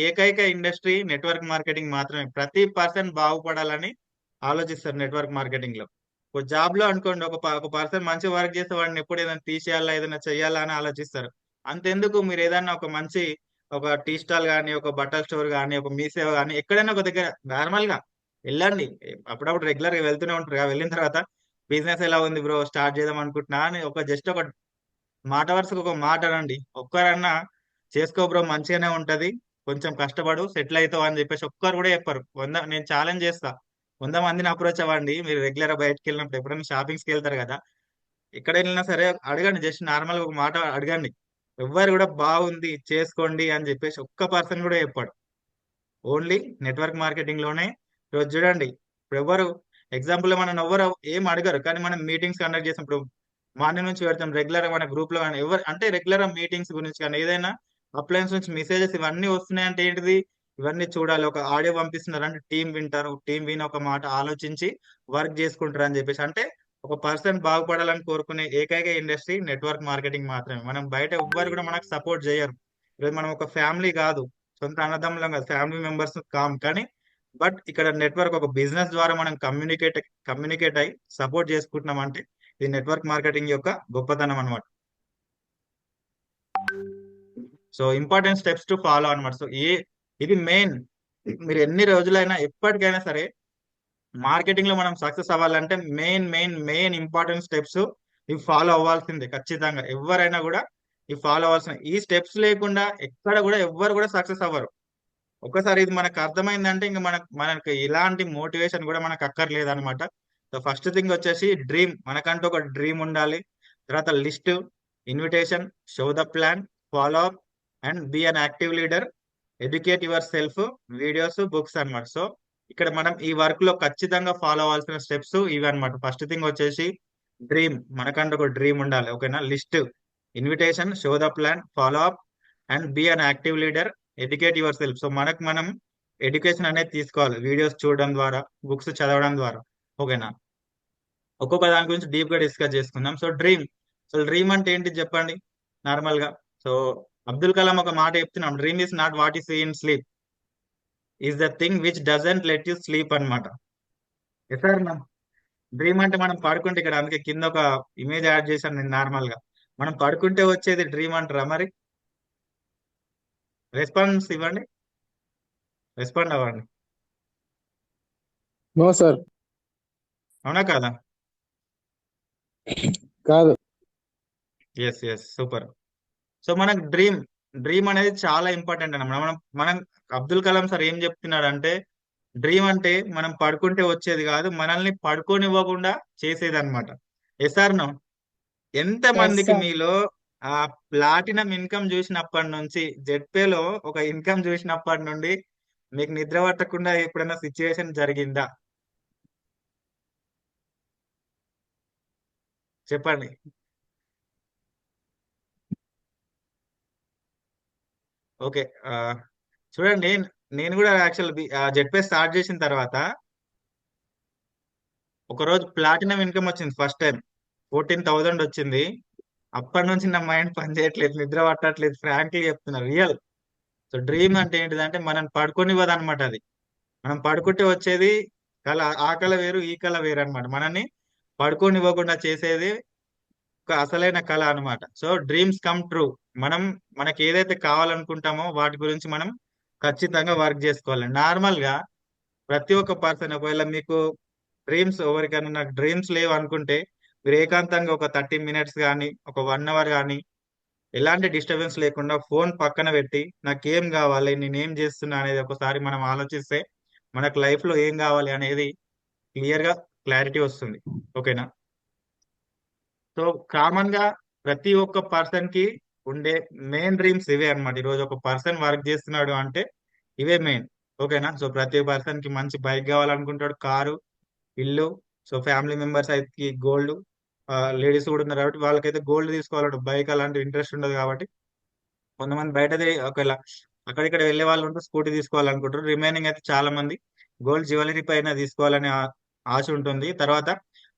ఏకైక ఇండస్ట్రీ నెట్వర్క్ మార్కెటింగ్ మాత్రమే. ప్రతి పర్సన్ బాగుపడాలని ఆలోచిస్తారు నెట్వర్క్ మార్కెటింగ్ లో. ఒక జాబ్ లో అనుకోండి, ఒక పర్సన్ మంచి వర్క్ చేస్తే వాడిని ఎప్పుడు ఏదైనా తీసేయాలా ఏదైనా చెయ్యాలా అని ఆలోచిస్తారు. అంతెందుకు, మీరు ఏదైనా ఒక టీ స్టాల్ కానీ, ఒక బట్టల స్టోర్ కానీ, ఒక మీ సేవ కానీ, ఎక్కడైనా ఒక దగ్గర నార్మల్ గా వెళ్ళండి. అప్పుడప్పుడు రెగ్యులర్ గా వెళ్తూనే ఉంటారు కదా, వెళ్ళిన తర్వాత బిజినెస్ ఎలా ఉంది బ్రో, స్టార్ట్ చేద్దాం అనుకుంటున్నా అని జస్ట్ ఒక మాట వరుసకు ఒక మాట అనండి. ఒక్కరన్నా చేసుకో బ్రో మంచిగానే ఉంటది, కొంచెం కష్టపడు సెటిల్ అవుతావు అని చెప్పేసి ఒక్కరు కూడా చెప్పారు. నేను ఛాలెంజ్ చేస్తా, 100 మందిని అప్రోచ్ అవ్వండి. మీరు రెగ్యులర్ గా బయటకు వెళ్ళినప్పుడు ఎప్పుడైనా షాపింగ్స్కి వెళ్తారు కదా, ఎక్కడ వెళ్ళినా సరే అడగండి, జస్ట్ నార్మల్ గా ఒక మాట అడగండి. ఎవ్వరు కూడా బాగుంది చేసుకోండి అని చెప్పేసి ఒక్క పర్సన్ కూడా చెప్పాడు. ఓన్లీ నెట్వర్క్ మార్కెటింగ్ లోనే. ఈరోజు చూడండి, ఇప్పుడు ఎవరు ఎగ్జాంపుల్ మనం ఎవ్వరు ఏం అడగరు, కానీ మనం మీటింగ్స్ కండక్ట్ చేసినప్పుడు మార్నింగ్ నుంచి పెడతాం రెగ్యులర్ గా మన గ్రూప్ లో కానీ, ఎవరు అంటే రెగ్యులర్ గా మీటింగ్స్ గురించి కానీ ఏదైనా అప్లయన్స్ నుంచి మెసేజెస్ ఇవన్నీ వస్తున్నాయి అంటే ఏంటిది, ఇవన్నీ చూడాలి. ఒక ఆడియో పంపిస్తున్నారు అంటే టీం వింటారు, టీం విని ఒక మాట ఆలోచించి వర్క్ చేసుకుంటారు అని చెప్పేసి. అంటే ఒక పర్సన్ బాగుపడాలని కోరుకునే ఏకైక ఇండస్ట్రీ నెట్వర్క్ మార్కెటింగ్ మాత్రమే. మనం బయట ఎవ్వరు కూడా మనకు సపోర్ట్ చేయరు. ఈరోజు మనం ఒక ఫ్యామిలీ కాదు, సొంత అన్నదమ్ములం కాదు, ఫ్యామిలీ మెంబర్స్ కామ్, కానీ బట్ ఇక్కడ నెట్వర్క్ ఒక బిజినెస్ ద్వారా మనం కమ్యూనికేట్ అయి సపోర్ట్ చేసుకుంటున్నాం అంటే ఇది నెట్వర్క్ మార్కెటింగ్ యొక్క గొప్పతనం అనమాట. So important steps to follow అనమాట. సో ఇది మెయిన్. మీరు ఎన్ని రోజులైనా ఎప్పటికైనా సరే మార్కెటింగ్ లో మనం సక్సెస్ అవ్వాలంటే మెయిన్ ఇంపార్టెంట్ స్టెప్స్ ఇవి ఫాలో అవ్వాల్సిందే ఖచ్చితంగా. ఎవరైనా కూడా ఇవి ఫాలో అవ్వాల్సిన, ఈ స్టెప్స్ లేకుండా ఎక్కడ కూడా ఎవ్వరు కూడా సక్సెస్ అవ్వరు. ఒకసారి ఇది మనకు అర్థమైందంటే ఇంకా మనకు ఇలాంటి మోటివేషన్ కూడా మనకు అక్కర్లేదు అనమాట. సో ఫస్ట్ థింగ్ వచ్చేసి డ్రీమ్, మనకంటూ ఒక డ్రీమ్ ఉండాలి. తర్వాత list, invitation, show the plan, follow up and B an active leader, educate your self, videos, books అన్నమాట. సో ఇక్కడ మనం ఈ వర్క్ లో ఖచ్చితంగా ఫాలో అవ్వాల్సిన స్టెప్స్ ఇవి అనమాట. ఫస్ట్ థింగ్ వచ్చేసి డ్రీమ్, మనకంటూ ఒక డ్రీమ్ ఉండాలి. ఓకేనా. List, invitation, show the plan, follow up and B an active leader, educate your self. So మనం ఎడ్యుకేషన్ అనేది తీసుకోవాలి, వీడియోస్ చూడడం ద్వారా, బుక్స్ చదవడం ద్వారా. ఓకేనా. ఒక్కొక్క దాని గురించి డీప్ గా డిస్కస్ చేసుకుందాం. సో డ్రీమ్ అంటే ఏంటి చెప్పండి నార్మల్ గా. సో అబ్దుల్ కలాం ఒక మాట చెప్తున్నాం, dream is not what is in sleep, is the thing which doesn't let you sleep అనమాట. సార్ డ్రీమ్ అంటే మనం పడుకుంటే, ఇక్కడ అందుకే కింద ఒక ఇమేజ్ యాడ్ చేశాను నేను. నార్మల్ గా మనం పడుకుంటే వచ్చేది డ్రీమ్ అంటారా మరి? రెస్పాన్స్ ఇవ్వండి, రెస్పాండ్ అవ్వండి. నో సార్, అవునా కాదా? కాదు. Yes super. సో మనకు డ్రీమ్ అనేది చాలా ఇంపార్టెంట్ అన్నమాట. మనం అబ్దుల్ కలాం సార్ ఏం చెప్తున్నాడు అంటే, డ్రీమ్ అంటే మనం పడుకుంటే వచ్చేది కాదు, మనల్ని పడుకోనివ్వకుండా చేసేది అనమాట. Yes or no? ఎంత ఎస్ మందికి సార్. మీలో ఆ ప్లాటినం ఇన్కమ్ చూసినప్పటి నుంచి, జెడ్పేలో ఒక ఇన్కమ్ చూసినప్పటి నుండి మీకు నిద్ర పట్టకుండా ఎప్పుడైనా సిచ్యువేషన్ జరిగిందా? చెప్పండి. ఓకే. చూడండి, నేను కూడా యాక్చువల్ జెడ్పే స్టార్ట్ చేసిన తర్వాత ఒక రోజు ప్లాటినం ఇన్కమ్ వచ్చింది ఫస్ట్ టైం, 14,000 వచ్చింది. అప్పటి నుంచి నా మైండ్ పని చేయట్లేదు, నిద్ర పట్టట్లేదు, ఫ్రాంక్లీ చెప్తున్నా, రియల్. సో డ్రీమ్ అంటే ఏంటిదంటే మనం పడుకోనివ్వదు అనమాట. అది మనం పడుకుంటే వచ్చేది కళ, ఆ కళ వేరు ఈ కళ వేరు అనమాట. మనల్ని పడుకోనివ్వకుండా చేసేది ఒక అసలైన కళ అనమాట. So dreams come true. మనకి ఏదైతే కావాలనుకుంటామో వాటి గురించి మనం ఖచ్చితంగా వర్క్ చేసుకోవాలి. నార్మల్ గా ప్రతి ఒక్క పర్సన్, ఒకవేళ మీకు ఎవరికైనా నాకు డ్రీమ్స్ లేవు అనుకుంటే, మీరు ఏకాంతంగా ఒక 30 మినిట్స్ కానీ, ఒక 1 అవర్ కానీ, ఎలాంటి డిస్టర్బెన్స్ లేకుండా ఫోన్ పక్కన పెట్టి నాకేం కావాలి, నేనేం చేస్తున్నా అనేది ఒకసారి మనం ఆలోచిస్తే మనకు లైఫ్ లో ఏం కావాలి అనేది క్లియర్ గా క్లారిటీ వస్తుంది. ఓకేనా. సో కామన్ గా ప్రతి ఒక్క పర్సన్ కి ఉండే మెయిన్ డ్రీమ్స్ ఇవే అన్నమాట. ఈరోజు ఒక పర్సన్ వర్క్ చేస్తున్నాడు అంటే ఇవే మెయిన్. ఓకేనా. సో ప్రతి పర్సన్ కి మంచి బైక్ కావాలనుకుంటాడు, కారు, ఇల్లు. సో ఫ్యామిలీ మెంబర్స్ అయితే గోల్డ్, లేడీస్ కూడా ఉన్నారు కాబట్టి వాళ్ళకైతే గోల్డ్ తీసుకోవాలంటే, బైక్ అలాంటి ఇంట్రెస్ట్ ఉండదు కాబట్టి కొంతమంది బయటదే ఒకవేళ అక్కడిక్కడ వెళ్ళే వాళ్ళు ఉంటే స్కూటీ తీసుకోవాలనుకుంటారు. రిమైనింగ్ అయితే చాలా మంది గోల్డ్ జ్యువెలరీ పైన తీసుకోవాలనే ఆశ ఉంటుంది. తర్వాత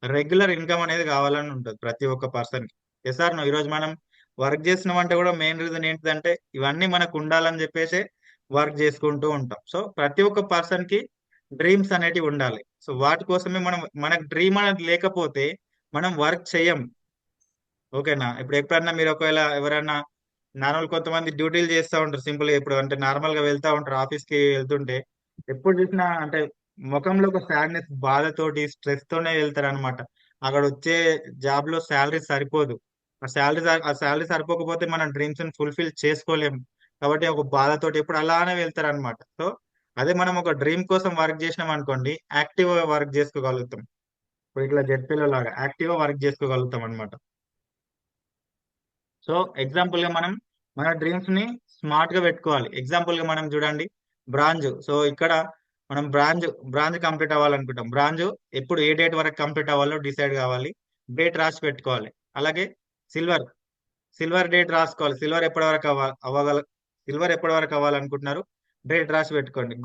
రెగ్యులర్ ఇన్కమ్ అనేది కావాలని ఉంటుంది ప్రతి ఒక్క పర్సన్ కి. సార్ ఈరోజు మనం వర్క్ చేస్తున్నామంటే కూడా మెయిన్ రీజన్ ఏంటిదంటే ఇవన్నీ మనకు ఉండాలని చెప్పేసి వర్క్ చేసుకుంటూ ఉంటాం. సో ప్రతి ఒక్క పర్సన్ కి డ్రీమ్స్ అనేటివి ఉండాలి. సో వాటి కోసమే మనం, మనకు డ్రీమ్ అనేది లేకపోతే మనం వర్క్ చేయం. ఓకేనా? ఇప్పుడు ఎప్పుడన్నా మీరు ఒకవేళ ఎవరైనా నార్మల్ కొంతమంది డ్యూటీలు చేస్తూ ఉంటారు సింపుల్ గా, ఇప్పుడు అంటే నార్మల్ గా వెళ్తా ఉంటారు ఆఫీస్ కి వెళ్తుంటే, ఎప్పుడు చూసినా అంటే ముఖంలో ఒక సాడ్నెస్, బాధతోటి, స్ట్రెస్ తోనే వెళ్తారు అనమాట. అక్కడ వచ్చే జాబ్ లో శాలరీ సరిపోదు. ఆ శాలరీ సరిపోకపోతే మన డ్రీమ్స్ ని ఫుల్ఫిల్ చేసుకోలేము. కాబట్టి ఒక బాధతోటి ఎప్పుడు అలానే వెళ్తారు అనమాట. సో అదే మనం ఒక డ్రీమ్ కోసం వర్క్ చేసినాం అనుకోండి, యాక్టివ్ గా వర్క్ చేసుకోగలుగుతాం. ఇప్పుడు ఇట్లా జెడ్పీలో లాగా యాక్టివ్ గా వర్క్ చేసుకోగలుగుతాం అనమాట. సో ఎగ్జాంపుల్ గా మనం మన డ్రీమ్స్ ని స్మార్ట్ గా పెట్టుకోవాలి. ఎగ్జాంపుల్ గా మనం చూడండి, బ్రాంజ్. సో ఇక్కడ మనం బ్రాంజ్ కంప్లీట్ అవ్వాలనుకుంటాం. బ్రాంజ్ ఎప్పుడు ఏ డేట్ వరకు కంప్లీట్ అవ్వాలో డిసైడ్ కావాలి, డేట్ రాసి పెట్టుకోవాలి. అలాగే సిల్వర్, సిల్వర్ డేట్ రాసుకోవాలి. సిల్వర్ ఎప్పటి వరకు అవ్వాలనుకుంటున్నారు, డేట్ రాసి పెట్టుకోండి.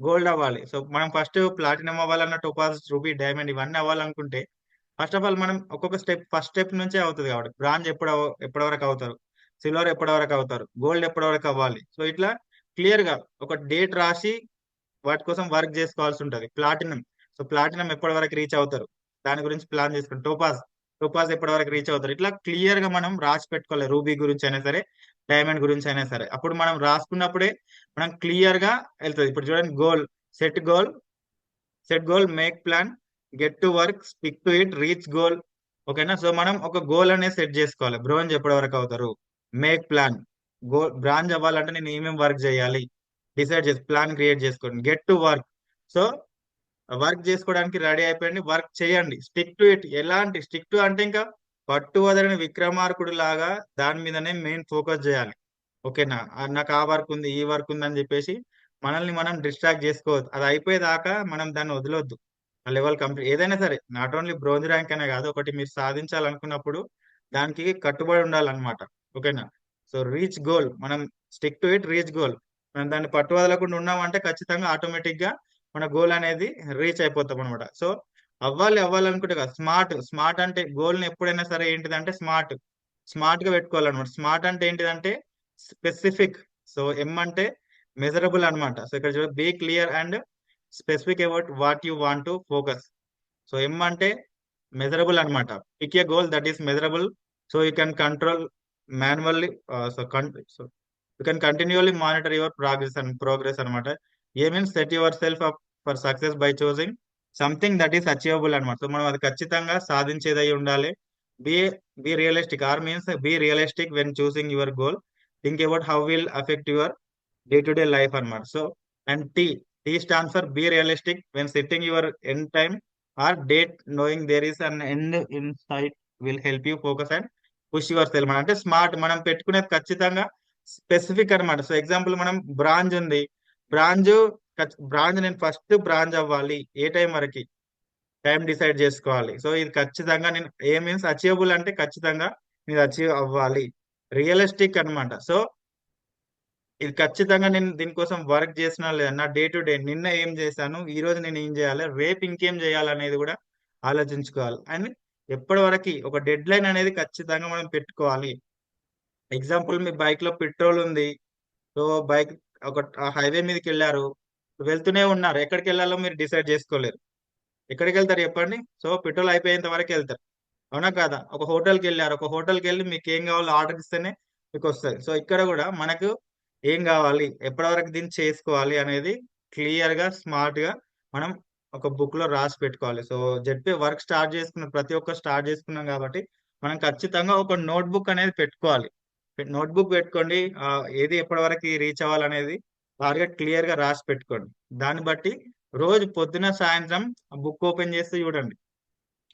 గోల్డ్ అవ్వాలి. సో మనం ఫస్ట్ ప్లాటినం అవ్వాలన్న, టోపాజ్, రూబీ, డైమండ్ ఇవన్నీ అవ్వాలనుకుంటే ఫస్ట్ ఆఫ్ ఆల్ మనం ఒక్కొక్క ఫస్ట్ స్టెప్ నుంచే అవుతుంది. కాబట్టి బ్రాంజ్ ఎప్పటి వరకు అవుతారు, సిల్వర్ ఎప్పటి వరకు అవుతారు, గోల్డ్ ఎప్పటి వరకు అవ్వాలి. సో ఇట్లా క్లియర్ గా ఒక డేట్ రాసి వాటి కోసం వర్క్ చేసుకోవాల్సి ఉంటుంది. సో ప్లాటినం ఎప్పటి వరకు రీచ్ అవుతారు, దాని గురించి ప్లాన్ చేసుకుంటాం. టోపాజ్ ఎప్పటి వరకు రీచ్ అవుతారు, ఇట్లా క్లియర్ గా మనం రాసి పెట్టుకోవాలి. రూబీ గురించి అయినా సరే, డైమండ్ గురించి అయినా సరే. అప్పుడు మనం రాసుకున్నప్పుడే మనం క్లియర్ గా వెళ్తుంది. ఇప్పుడు చూడండి, set goal, make plan, get to work, stick to it, reach goal. ఓకేనా? సో మనం ఒక గోల్ అనేది సెట్ చేసుకోవాలి. బ్రోంజ్ ఎప్పటి వరకు అవుతారు, మేక్ ప్లాన్, బ్రాంజ్ అవ్వాలంటే నేను ఏమేమి వర్క్ చేయాలి డిసైడ్ చేసి ప్లాన్ క్రియేట్ చేసుకోండి. Get to work, so work చేసుకోవడానికి రెడీ అయిపోయింది, వర్క్ చేయండి. స్టిక్ టు ఇట్, ఎలాంటి స్టిక్ టు అంటే ఇంకా పట్టు వదలని విక్రమార్కుడు లాగా దాని మీదనే మెయిన్ ఫోకస్ చేయాలి. ఓకేనా? నాకు ఆ వర్క్ ఉంది, ఈ వర్క్ ఉంది అని చెప్పేసి మనల్ని మనం డిస్ట్రాక్ట్ చేసుకోవద్దు. అది అయిపోయేదాకా మనం దాన్ని వదలొద్దు. ఆ లెవెల్ కంప్లీట్ ఏదైనా సరే, నాట్ ఓన్లీ బ్రోంజ్ ర్యాంక్ అనే కాదు, ఒకటి మీరు సాధించాలనుకున్నప్పుడు దానికి కట్టుబడి ఉండాలన్నమాట. ఓకేనా? సో రీచ్ గోల్, మనం stick to it, reach goal. మనం దాన్ని పట్టు వదలకుండా ఉన్నామంటే ఖచ్చితంగా ఆటోమేటిక్ గా మన గోల్ అనేది రీచ్ అయిపోతాం అనమాట. సో అవ్వాలనుకుంటే కదా స్మార్ట్ అంటే గోల్ ని ఎప్పుడైనా సరే ఏంటిదంటే స్మార్ట్ గా పెట్టుకోవాలన్నమాట. స్మార్ట్ అంటే ఏంటిదంటే స్పెసిఫిక్. సో ఎం అంటే మెజరబుల్ అన్నమాట. సో ఇక్కడ చూడ be clear and specific about what you want to focus. So M అంటే మెజరబుల్ అన్నమాట. Pick a goal that is measurable, so you can control manually, so you can continuously monitor your progress అనమాట. A means set yourself up for success by choosing something that is achievable అనమాట. So మనం అది ఖచ్చితంగా సాధించేదై ఉండాలి. Be be realistic, R means be realistic when choosing your goal. Think about how will affect your day to day life అనమాట. So and T stands for be realistic when setting your end time or date, knowing there is an end in sight will help you focus and push yourself. అంటే smart మనం పెట్టుకునేది ఖచ్చితంగా specific అనమాట. So example మనం bronze ఉంది, bronze నేను first bronze అవ్వాలి, ఏ టైం వరకు టైం డిసైడ్ చేసుకోవాలి. సో ఇది ఖచ్చితంగా నేను ఏ మీన్స్ అచీవబుల్ అంటే ఖచ్చితంగా నేను అచీవ్ అవ్వాలి, రియలిస్టిక్ అన్నమాట. సో ఇది ఖచ్చితంగా నేను దీనికోసం వర్క్ చేసినా లేదా, నా డే టు డే నిన్న ఏం చేశాను, ఈ రోజు నేను ఏం చేయాలి, రేపు ఇంకేం చేయాలి అనేది కూడా ఆలోచించుకోవాలి. అండ్ ఎప్పటి వరకు ఒక డెడ్ లైన్ అనేది ఖచ్చితంగా మనం పెట్టుకోవాలి. ఎగ్జాంపుల్ మీ బైక్ లో పెట్రోల్ ఉంది, సో బైక్ ఒక హైవే మీదకి వెళ్ళారు, వెళ్తూనే ఉన్నారు, ఎక్కడికి వెళ్ళాలో మీరు డిసైడ్ చేసుకోలేరు. ఎక్కడికి వెళ్తారు చెప్పండి? సో పెట్రోల్ అయిపోయేంత వరకు వెళ్తారు, అవునా కాదా? ఒక హోటల్కి వెళ్ళారు, ఒక హోటల్కి వెళ్ళి మీకు ఏం కావాలో ఆర్డర్ ఇస్తేనే మీకు వస్తుంది. సో ఇక్కడ కూడా మనకు ఏం కావాలి, ఎప్పటి వరకు దీన్ని చేసుకోవాలి అనేది క్లియర్ గా స్మార్ట్ గా మనం ఒక బుక్ లో రాసి పెట్టుకోవాలి. సో జెడ్పీ వర్క్ ప్రతి ఒక్క స్టార్ట్ చేసుకున్నాం కాబట్టి మనం ఖచ్చితంగా ఒక నోట్ బుక్ అనేది పెట్టుకోవాలి. నోట్ బుక్ పెట్టుకోండి, ఏది ఎప్పటి వరకు రీచ్ అవ్వాలనేది బాగా క్లియర్ గా రాసి పెట్టుకోండి. దాన్ని బట్టి రోజు పొద్దున సాయంత్రం బుక్ ఓపెన్ చేస్తే చూడండి.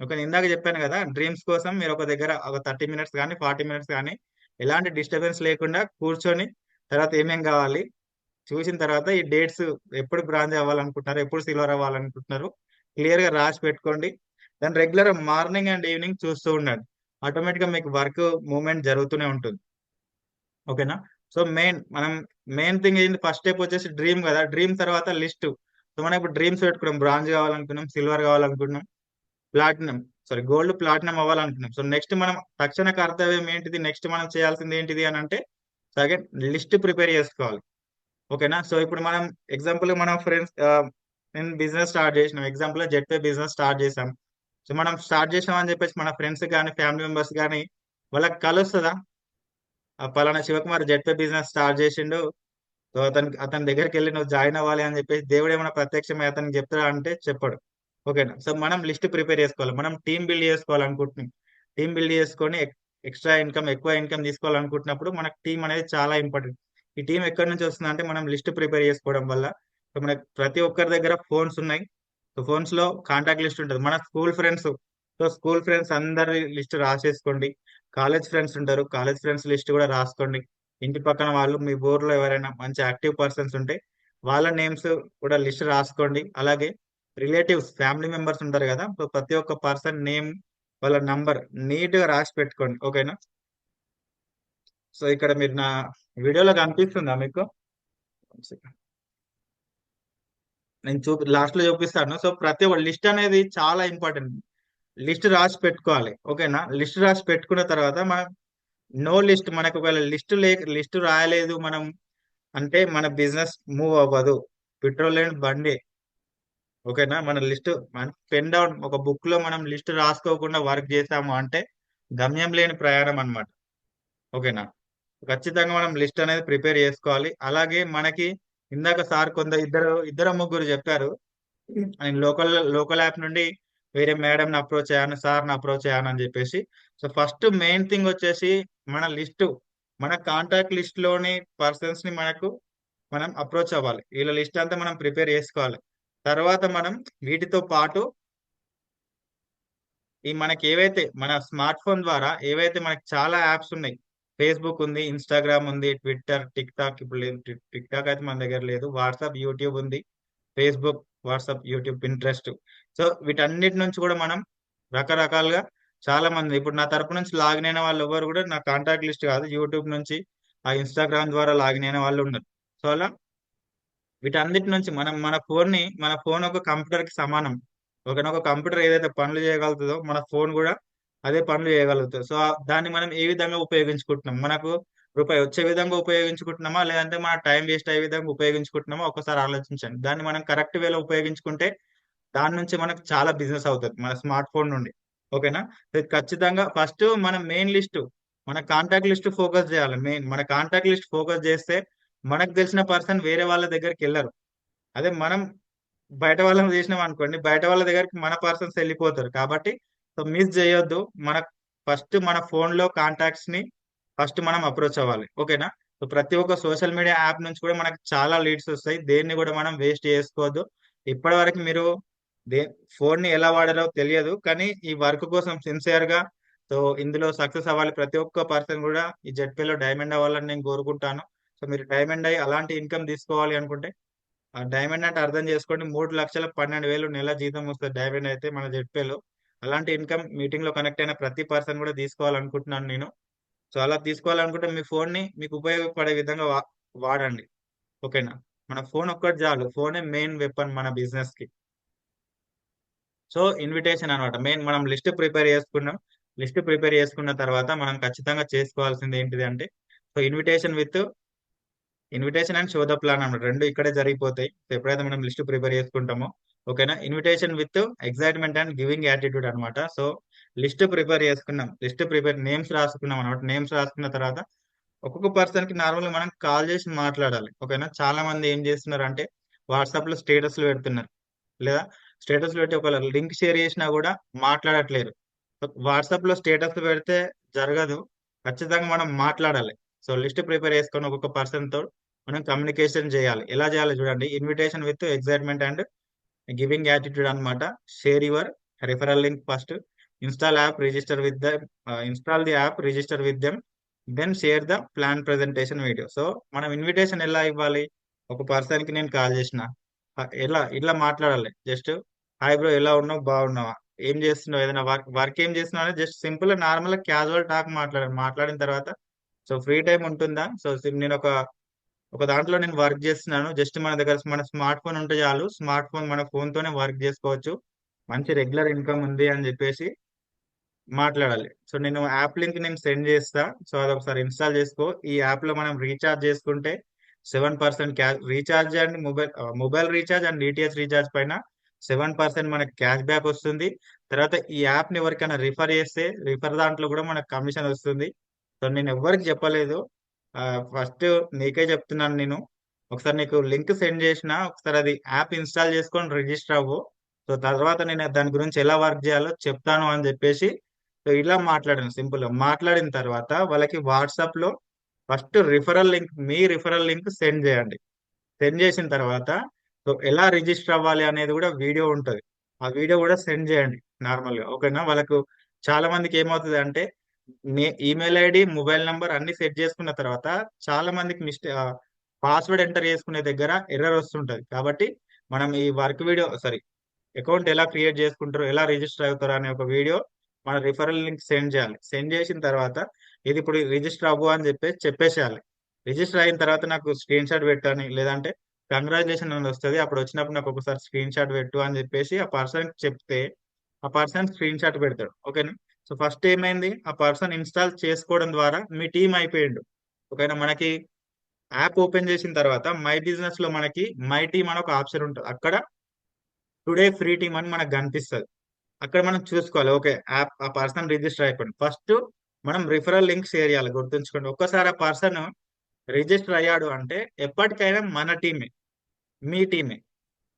ఓకే, ఇందాక చెప్పాను కదా, డ్రీమ్స్ కోసం మీరు ఒక దగ్గర ఒక 30 మినిట్స్ కానీ 40 మినిట్స్ కానీ ఎలాంటి డిస్టర్బెన్స్ లేకుండా కూర్చొని తర్వాత ఏమేం కావాలి చూసిన తర్వాత ఈ డేట్స్ ఎప్పుడు బ్రాంజ్ అవ్వాలనుకుంటున్నారు, ఎప్పుడు సిల్వర్ అవ్వాలనుకుంటున్నారు క్లియర్ గా రాసి పెట్టుకోండి. దాన్ని రెగ్యులర్ మార్నింగ్ అండ్ ఈవినింగ్ చూస్తూ ఉండండి. ఆటోమేటిక్ గా మీకు వర్క్ మూవ్మెంట్ జరుగుతూనే ఉంటుంది. ఓకేనా? సో మెయిన్ థింగ్ ఏంటి, ఫస్ట్ స్టెప్ వచ్చేసి డ్రీమ్ కదా. డ్రీమ్ తర్వాత లిస్ట్. సో మనం ఇప్పుడు డ్రీమ్స్ పెట్టుకున్నాం, బ్రాంజ్ కావాలనుకున్నాం, సిల్వర్ కావాలనుకున్నాం, గోల్డ్ ప్లాటినం అవ్వాలనుకున్నాం. సో నెక్స్ట్ మనం తక్షణ కర్తవ్యం ఏంటిది, నెక్స్ట్ మనం చేయాల్సింది ఏంటిది అని అంటే సెకండ్ లిస్ట్ ప్రిపేర్ చేసుకోవాలి. ఓకేనా? సో ఇప్పుడు మనం ఎగ్జాంపుల్ మనం ఫ్రెండ్స్ నేను బిజినెస్ స్టార్ట్ చేసినాం, ఎగ్జాంపుల్ జెట్పే బిజినెస్ స్టార్ట్ చేసాం. సో మనం స్టార్ట్ చేసాం అని చెప్పేసి మన ఫ్రెండ్స్ కానీ ఫ్యామిలీ మెంబర్స్ కానీ వాళ్ళకి కలుస్తుందా? ఆ పలానా శివకుమార్ జెట్పే బిజినెస్ స్టార్ట్ చేసిండు, సో అతని దగ్గరికి వెళ్ళి నువ్వు జాయిన్ అవ్వాలి అని చెప్పేసి దేవుడు ఏమైనా ప్రత్యక్షమై అతనికి చెప్తాడా అంటే చెప్పడు. ఓకేనా? సో మనం లిస్ట్ ప్రిపేర్ చేసుకోవాలి, మనం టీం బిల్డ్ చేసుకోవాలనుకుంటున్నాం. టీం బిల్డ్ చేసుకొని ఎక్స్ట్రా ఇన్కమ్ ఎక్కువ ఇన్కమ్ తీసుకోవాలనుకుంటున్నప్పుడు మనకు టీం అనేది చాలా ఇంపార్టెంట్. ఈ టీం ఎక్కడి నుంచి వస్తుంది అంటే మనం లిస్ట్ ప్రిపేర్ చేసుకోవడం వల్ల. సో మనకి ప్రతి ఒక్కరి దగ్గర ఫోన్స్ ఉన్నాయి. సో ఫోన్స్ లో కాంటాక్ట్ లిస్ట్ ఉంటుంది, మన school friends. So school friends అందరి లిస్ట్ రాసేసుకోండి. కాలేజ్ ఫ్రెండ్స్ ఉంటారు, కాలేజ్ ఫ్రెండ్స్ లిస్ట్ కూడా రాసుకోండి. ఇంటి పక్కన వాళ్ళు, మీ ఊర్లో ఎవరైనా మంచి యాక్టివ్ పర్సన్స్ ఉంటే వాళ్ళ నేమ్స్ కూడా లిస్ట్ రాసుకోండి. అలాగే రిలేటివ్స్ ఫ్యామిలీ మెంబర్స్ ఉంటారు కదా, సో ప్రతి ఒక్క పర్సన్ నేమ్, వాళ్ళ నంబర్ నీట్ గా రాసి పెట్టుకోండి. ఓకేనా? సో ఇక్కడ మీరు నా వీడియోలో కనిపిస్తుందా మీకు? నేను లాస్ట్ లో చూపిస్తాను. సో ప్రతి ఒక్క లిస్ట్ అనేది చాలా ఇంపార్టెంట్. లిస్ట్ రాసి పెట్టుకోవాలి. ఓకేనా? లిస్ట్ రాసి పెట్టుకున్న తర్వాత మనం నో లిస్ట్, మనకు ఒకవేళ లిస్ట్ రాయలేదు మనం అంటే మన బిజినెస్ మూవ్ అవ్వదు. పెట్రోల్ లేని బండి. ఓకేనా? మన లిస్ట్ పెన్ డౌన్ ఒక బుక్ లో మనం లిస్ట్ రాసుకోకుండా వర్క్ చేసాము అంటే గమ్యం లేని ప్రయాణం అన్నమాట. ఓకేనా? ఖచ్చితంగా మనం లిస్ట్ అనేది ప్రిపేర్ చేసుకోవాలి. అలాగే మనకి ఇందాక సార్ ఇద్దరు ముగ్గురు చెప్పారు, నేను లోకల్ యాప్ నుండి వేరే మేడంని అప్రోచ్ అయ్యాను, సార్ని అప్రోచ్ అయ్యాను అని చెప్పేసి. సో ఫస్ట్ మెయిన్ థింగ్ వచ్చేసి మన లిస్ట్, మన కాంటాక్ట్ లిస్ట్ లోని పర్సన్స్ ని మనం అప్రోచ్ అవ్వాలి. వీళ్ళ లిస్ట్ అంతా మనం ప్రిపేర్ చేసుకోవాలి. తర్వాత మనం వీటితో పాటు మనకి ఏవైతే మన స్మార్ట్ ఫోన్ ద్వారా ఏవైతే మనకి చాలా యాప్స్ ఉన్నాయి, ఫేస్బుక్ ఉంది, ఇన్స్టాగ్రామ్ ఉంది, ట్విట్టర్, టిక్ టాక్. ఇప్పుడు లేదు, టిక్ టాక్ అయితే మన దగ్గర లేదు. వాట్సాప్, యూట్యూబ్ ఉంది. Facebook, WhatsApp, YouTube, Pinterest. So వీటన్నిటి నుంచి కూడా మనం రకరకాలుగా చాలా మంది, ఇప్పుడు నా తరపు నుంచి లాగిన్ అయిన వాళ్ళు ఎవరు కూడా నా కాంటాక్ట్ లిస్ట్ కాదు, యూట్యూబ్ నుంచి ఆ ఇన్స్టాగ్రామ్ ద్వారా లాగిన్ అయిన వాళ్ళు ఉన్నారు. సో అలా వీటన్నిటి నుంచి మనం మన ఫోన్ ఒక కంప్యూటర్ కి సమానం. ఒక కంప్యూటర్ ఏదైతే పనులు చేయగలుగుతుందో మన ఫోన్ కూడా అదే పనులు చేయగలుగుతుంది. సో దాన్ని మనం ఏ విధంగా ఉపయోగించుకుంటున్నాం, మనకు రూపాయి వచ్చే విధంగా ఉపయోగించుకుంటున్నామా, లేదంటే మన టైం వేస్ట్ అయ్యే విధంగా ఉపయోగించుకుంటున్నామా, ఒకసారి ఆలోచించండి. దాన్ని మనం కరెక్ట్ వేలో ఉపయోగించుకుంటే దాని నుంచి మనకు చాలా బిజినెస్ అవుతుంది మన స్మార్ట్ ఫోన్ నుండి. ఓకేనా? సో ఖచ్చితంగా ఫస్ట్ మన మెయిన్ లిస్ట్, మన కాంటాక్ట్ లిస్ట్ ఫోకస్ చేయాలి. మన కాంటాక్ట్ లిస్ట్ ఫోకస్ చేస్తే మనకు తెలిసిన పర్సన్ వేరే వాళ్ళ దగ్గరికి వెళ్ళరు. అదే మనం బయట వాళ్ళని చేసినాం అనుకోండి, బయట వాళ్ళ దగ్గరికి మన పర్సన్స్ వెళ్ళిపోతారు. కాబట్టి సో మిస్ చేయొద్దు. మన ఫస్ట్ మన ఫోన్ లో కాంటాక్ట్స్ ని ఫస్ట్ మనం అప్రోచ్ అవ్వాలి. ఓకేనా? సో ప్రతి ఒక్క సోషల్ మీడియా యాప్ నుంచి కూడా మనకు చాలా లీడ్స్ వస్తాయి. దేన్ని కూడా మనం వేస్ట్ చేసుకోవద్దు. ఇప్పటి వరకు మీరు దే ఫోన్ ని ఎలా వాడారో తెలియదు, కానీ ఈ వర్క్ కోసం సిన్సియర్ గా సో ఇందులో సక్సెస్ అవ్వాలి. ప్రతి ఒక్క పర్సన్ కూడా ఈ జెడ్పీలో డైమండ్ అవ్వాలని నేను కోరుకుంటాను. సో మీరు డైమండ్ అయ్యి అలాంటి ఇన్కమ్ తీసుకోవాలి అనుకుంటే, ఆ డైమండ్ అంటే అర్థం చేసుకోండి, 3,12,000 నెల జీతం వస్తుంది డైమండ్ అయితే మన జెడ్పీలో. అలాంటి ఇన్కమ్ మీటింగ్ లో కనెక్ట్ అయిన ప్రతి పర్సన్ కూడా తీసుకోవాలనుకుంటున్నాను నేను. సో అలా తీసుకోవాలనుకుంటే మీ ఫోన్ ని మీకు ఉపయోగపడే విధంగా వాడండి. ఓకేనా? మన ఫోన్ ఒక్కటి చాలు, ఫోనే మెయిన్ వెపన్ మన బిజినెస్ కి. సో ఇన్విటేషన్ అనమాట మెయిన్. మనం లిస్ట్ ప్రిపేర్ చేసుకున్నాం. లిస్ట్ ప్రిపేర్ చేసుకున్న తర్వాత మనం ఖచ్చితంగా చేసుకోవాల్సింది ఏంటిది అంటే, so invitation and show the plan అన్నమాట, రెండు ఇక్కడే జరిగిపోతాయి. సో ఎప్పుడైతే మనం లిస్ట్ ప్రిపేర్ చేసుకుంటామో. ఓకేనా? Invitation with excitement and giving attitude అనమాట. సో లిస్ట్ ప్రిపేర్ చేసుకున్నాం, నేమ్స్ రాసుకున్నాం అనమాట. నేమ్స్ రాసుకున్న తర్వాత ఒక్కొక్క పర్సన్ కి నార్మల్ గా మనం కాల్ చేసి మాట్లాడాలి. ఓకేనా? చాలా మంది ఏం చేస్తున్నారు అంటే వాట్సాప్ లో స్టేటస్లు పెడుతున్నారు, లేదా స్టేటస్ పెట్టి ఒక లింక్ షేర్ చేసినా కూడా మాట్లాడట్లేరు. వాట్సాప్ లో స్టేటస్ పెడితే జరగదు, ఖచ్చితంగా మనం మాట్లాడాలి. సో లిస్ట్ ప్రిపేర్ చేసుకొని ఒక్కొక్క పర్సన్ తో మనం కమ్యూనికేషన్ చేయాలి. ఎలా చేయాలి చూడండి, invitation with excitement and giving attitude అన్నమాట. Share your referral link first, install the app, register with them, then share the plan presentation video. So మనం ఇన్విటేషన్ ఎలా ఇవ్వాలి, ఒక పర్సన్ కి నేను కాల్ చేసిన ఇట్లా మాట్లాడాలి. జస్ట్ హాయ్ బ్రో, ఎలా ఉన్నావు, బాగున్నావా, ఏం చేస్తున్నావు, ఏదైనా వర్క్ ఏం చేస్తున్నావు అనేది just simple normal casual talk మాట్లాడిన తర్వాత సో ఫ్రీ టైం ఉంటుందా, సో నేను ఒక దాంట్లో నేను వర్క్ చేస్తున్నాను, జస్ట్ మన దగ్గర మన స్మార్ట్ ఫోన్ ఉంటే చాలు, మన ఫోన్ తోనే వర్క్ చేసుకోవచ్చు, మంచి రెగ్యులర్ ఇన్కమ్ ఉంది అని చెప్పేసి మాట్లాడాలి. సో నేను యాప్ లింక్ నేను సెండ్ చేస్తా, సో అది ఒకసారి ఇన్స్టాల్ చేసుకో. ఈ యాప్ లో మనం రీఛార్జ్ చేసుకుంటే 7% cash recharge and mobile recharge and DTH recharge పైన 7% మనకి క్యాష్ బ్యాక్ వస్తుంది. తర్వాత ఈ యాప్ ని ఎవరికైనా రిఫర్ చేస్తే రిఫర్ దాంట్లో కూడా మనకు కమిషన్ వస్తుంది. సో నేను ఎవరికి చెప్పలేదు, ఫస్ట్ నీకే చెప్తున్నాను. నేను ఒకసారి నీకు లింక్ సెండ్ చేసిన, ఒకసారి అది యాప్ ఇన్స్టాల్ చేసుకొని రిజిస్టర్ అవ్వు. సో తర్వాత నేను దాని గురించి ఎలా వర్క్ చేయాలో చెప్తాను అని చెప్పేసి సో ఇలా మాట్లాడాను. సింపుల్ గా మాట్లాడిన తర్వాత వాళ్ళకి వాట్సాప్ లో ఫస్ట్ మీ రిఫరల్ లింక్ సెండ్ చేయండి. సెండ్ చేసిన తర్వాత సో ఎలా రిజిస్టర్ అవ్వాలి అనేది కూడా వీడియో ఉంటుంది. ఆ వీడియో కూడా సెండ్ చేయండి నార్మల్ గా. ఓకేనా? వాళ్ళకు చాలా మందికి ఏమవుతుంది అంటే ఈమెయిల్ ఐడి, మొబైల్ నంబర్ అన్ని సెట్ చేసుకున్న తర్వాత చాలా మందికి పాస్వర్డ్ ఎంటర్ చేసుకునే దగ్గర ఎర్రర్ వస్తుంటది. కాబట్టి మనం ఈ వర్క్ వీడియో అకౌంట్ ఎలా క్రియేట్ చేసుకుంటారో, ఎలా రిజిస్టర్ అవుతారో అనే ఒక వీడియో మన రిఫరల్ లింక్ సెండ్ చేయాలి. సెండ్ చేసిన తర్వాత ఇది ఇప్పుడు రిజిస్టర్ అవ్వు అని చెప్పేసేయాలి. రిజిస్టర్ అయిన తర్వాత నాకు స్క్రీన్ షాట్ పెట్టని, లేదంటే కంగ్రాచులేషన్ అని వస్తుంది. అప్పుడు వచ్చినప్పుడు నాకు ఒకసారి స్క్రీన్ షాట్ పెట్టు అని చెప్పేసి ఆ పర్సన్ చెప్తే ఆ పర్సన్ స్క్రీన్ షాట్ పెడతాడు. ఓకేనా? సో ఫస్ట్ ఏమైంది, ఆ పర్సన్ ఇన్స్టాల్ చేసుకోవడం ద్వారా మీ టీం అయిపోయిండు. ఓకేనా? మనకి యాప్ ఓపెన్ చేసిన తర్వాత మై బిజినెస్ లో మనకి మై టీమ్ అని ఒక ఆప్షన్ ఉంటుంది. అక్కడ టుడే ఫ్రీ టీమ్ అని మనకు కనిపిస్తుంది. అక్కడ మనం చూసుకోవాలి. ఓకే, యాప్ ఆ పర్సన్ రిజిస్టర్ అయిపోయింది. ఫస్ట్ మనం రిఫరల్ లింక్ షేర్ చేయాలి. గుర్తుంచుకోండి, ఒక్కసారి ఆ పర్సన్ రిజిస్టర్ అయ్యాడు అంటే ఎప్పటికైనా మన టీమే, మీ టీమే.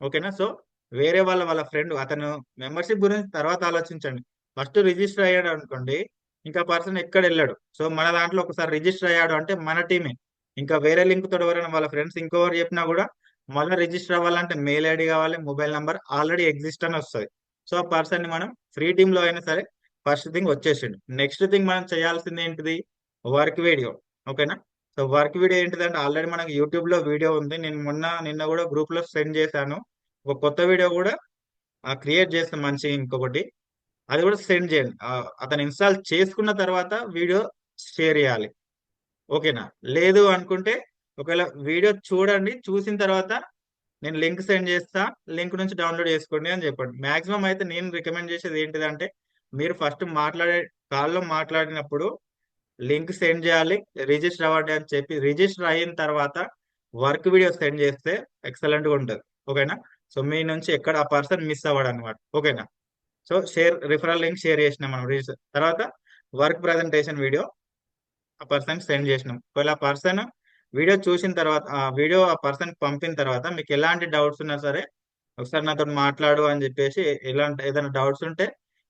ఓకేనా? సో వేరే వాళ్ళ ఫ్రెండ్ అతను మెంబర్షిప్ గురించి తర్వాత ఆలోచించండి. ఫస్ట్ రిజిస్టర్ అయ్యాడు అనుకోండి, ఇంకా పర్సన్ ఎక్కడ వెళ్ళాడు. సో మన దాంట్లో ఒకసారి రిజిస్టర్ అయ్యాడు అంటే మన టీమే. ఇంకా వేరే లింక్ తోటి ఎవరైనా వాళ్ళ ఫ్రెండ్స్ ఇంకోవరు చెప్పినా కూడా మళ్ళీ రిజిస్టర్ అవ్వాలంటే మెయిల్ ఐడి కావాలి, మొబైల్ నంబర్ ఆల్రెడీ ఎగ్జిస్ట్ అని వస్తుంది. సో ఆ పర్సన్ ని మనం ఫ్రీ టీమ్ లో అయినా సరే ఫస్ట్ థింగ్ వచ్చేసిండు. నెక్స్ట్ థింగ్ మనం చేయాల్సింది ఏంటిది, వర్క్ వీడియో. ఓకేనా? సో వర్క్ వీడియో ఏంటిదంటే ఆల్రెడీ మనకి యూట్యూబ్ లో వీడియో ఉంది. నేను నిన్న కూడా గ్రూప్ లో సెండ్ చేశాను. ఒక కొత్త వీడియో కూడా క్రియేట్ చేస్తాం మంచిగా. ఇంకొకటి అది కూడా సెండ్ చేయండి. అతను ఇన్స్టాల్ చేసుకున్న తర్వాత వీడియో షేర్ చేయాలి. ఓకేనా? లేదు అనుకుంటే ఒకవేళ వీడియో చూడండి, చూసిన తర్వాత నేను లింక్ సెండ్ చేస్తా, లింక్ నుంచి డౌన్లోడ్ చేసుకోండి అని చెప్పండి. మాక్సిమం అయితే నేను రికమెండ్ చేసేది ఏంటిదంటే మీరు ఫస్ట్ కాల్లో మాట్లాడినప్పుడు లింక్ సెండ్ చేయాలి, రిజిస్టర్ అవ్వండి అని చెప్పి రిజిస్టర్ అయిన తర్వాత వర్క్ వీడియో సెండ్ చేస్తే ఎక్సలెంట్ గా ఉంటుంది. ఓకేనా? సో మీ నుంచి ఎక్కడ ఆ పర్సన్ మిస్ అవ్వడు అనమాట. ఓకేనా? సో రిఫరల్ లింక్ షేర్ చేసినాం మనం. రిజిస్టర్ తర్వాత వర్క్ ప్రజెంటేషన్ వీడియో ఆ పర్సన్ సెండ్ చేసినాం. ఒకవేళ ఆ పర్సన్ వీడియో చూసిన తర్వాత ఆ పర్సన్ పంపిన తర్వాత మీకు ఎలాంటి డౌట్స్ ఉన్నా సరే ఒకసారి నాతో మాట్లాడు అని చెప్పేసి, ఏదైనా డౌట్స్ ఉంటే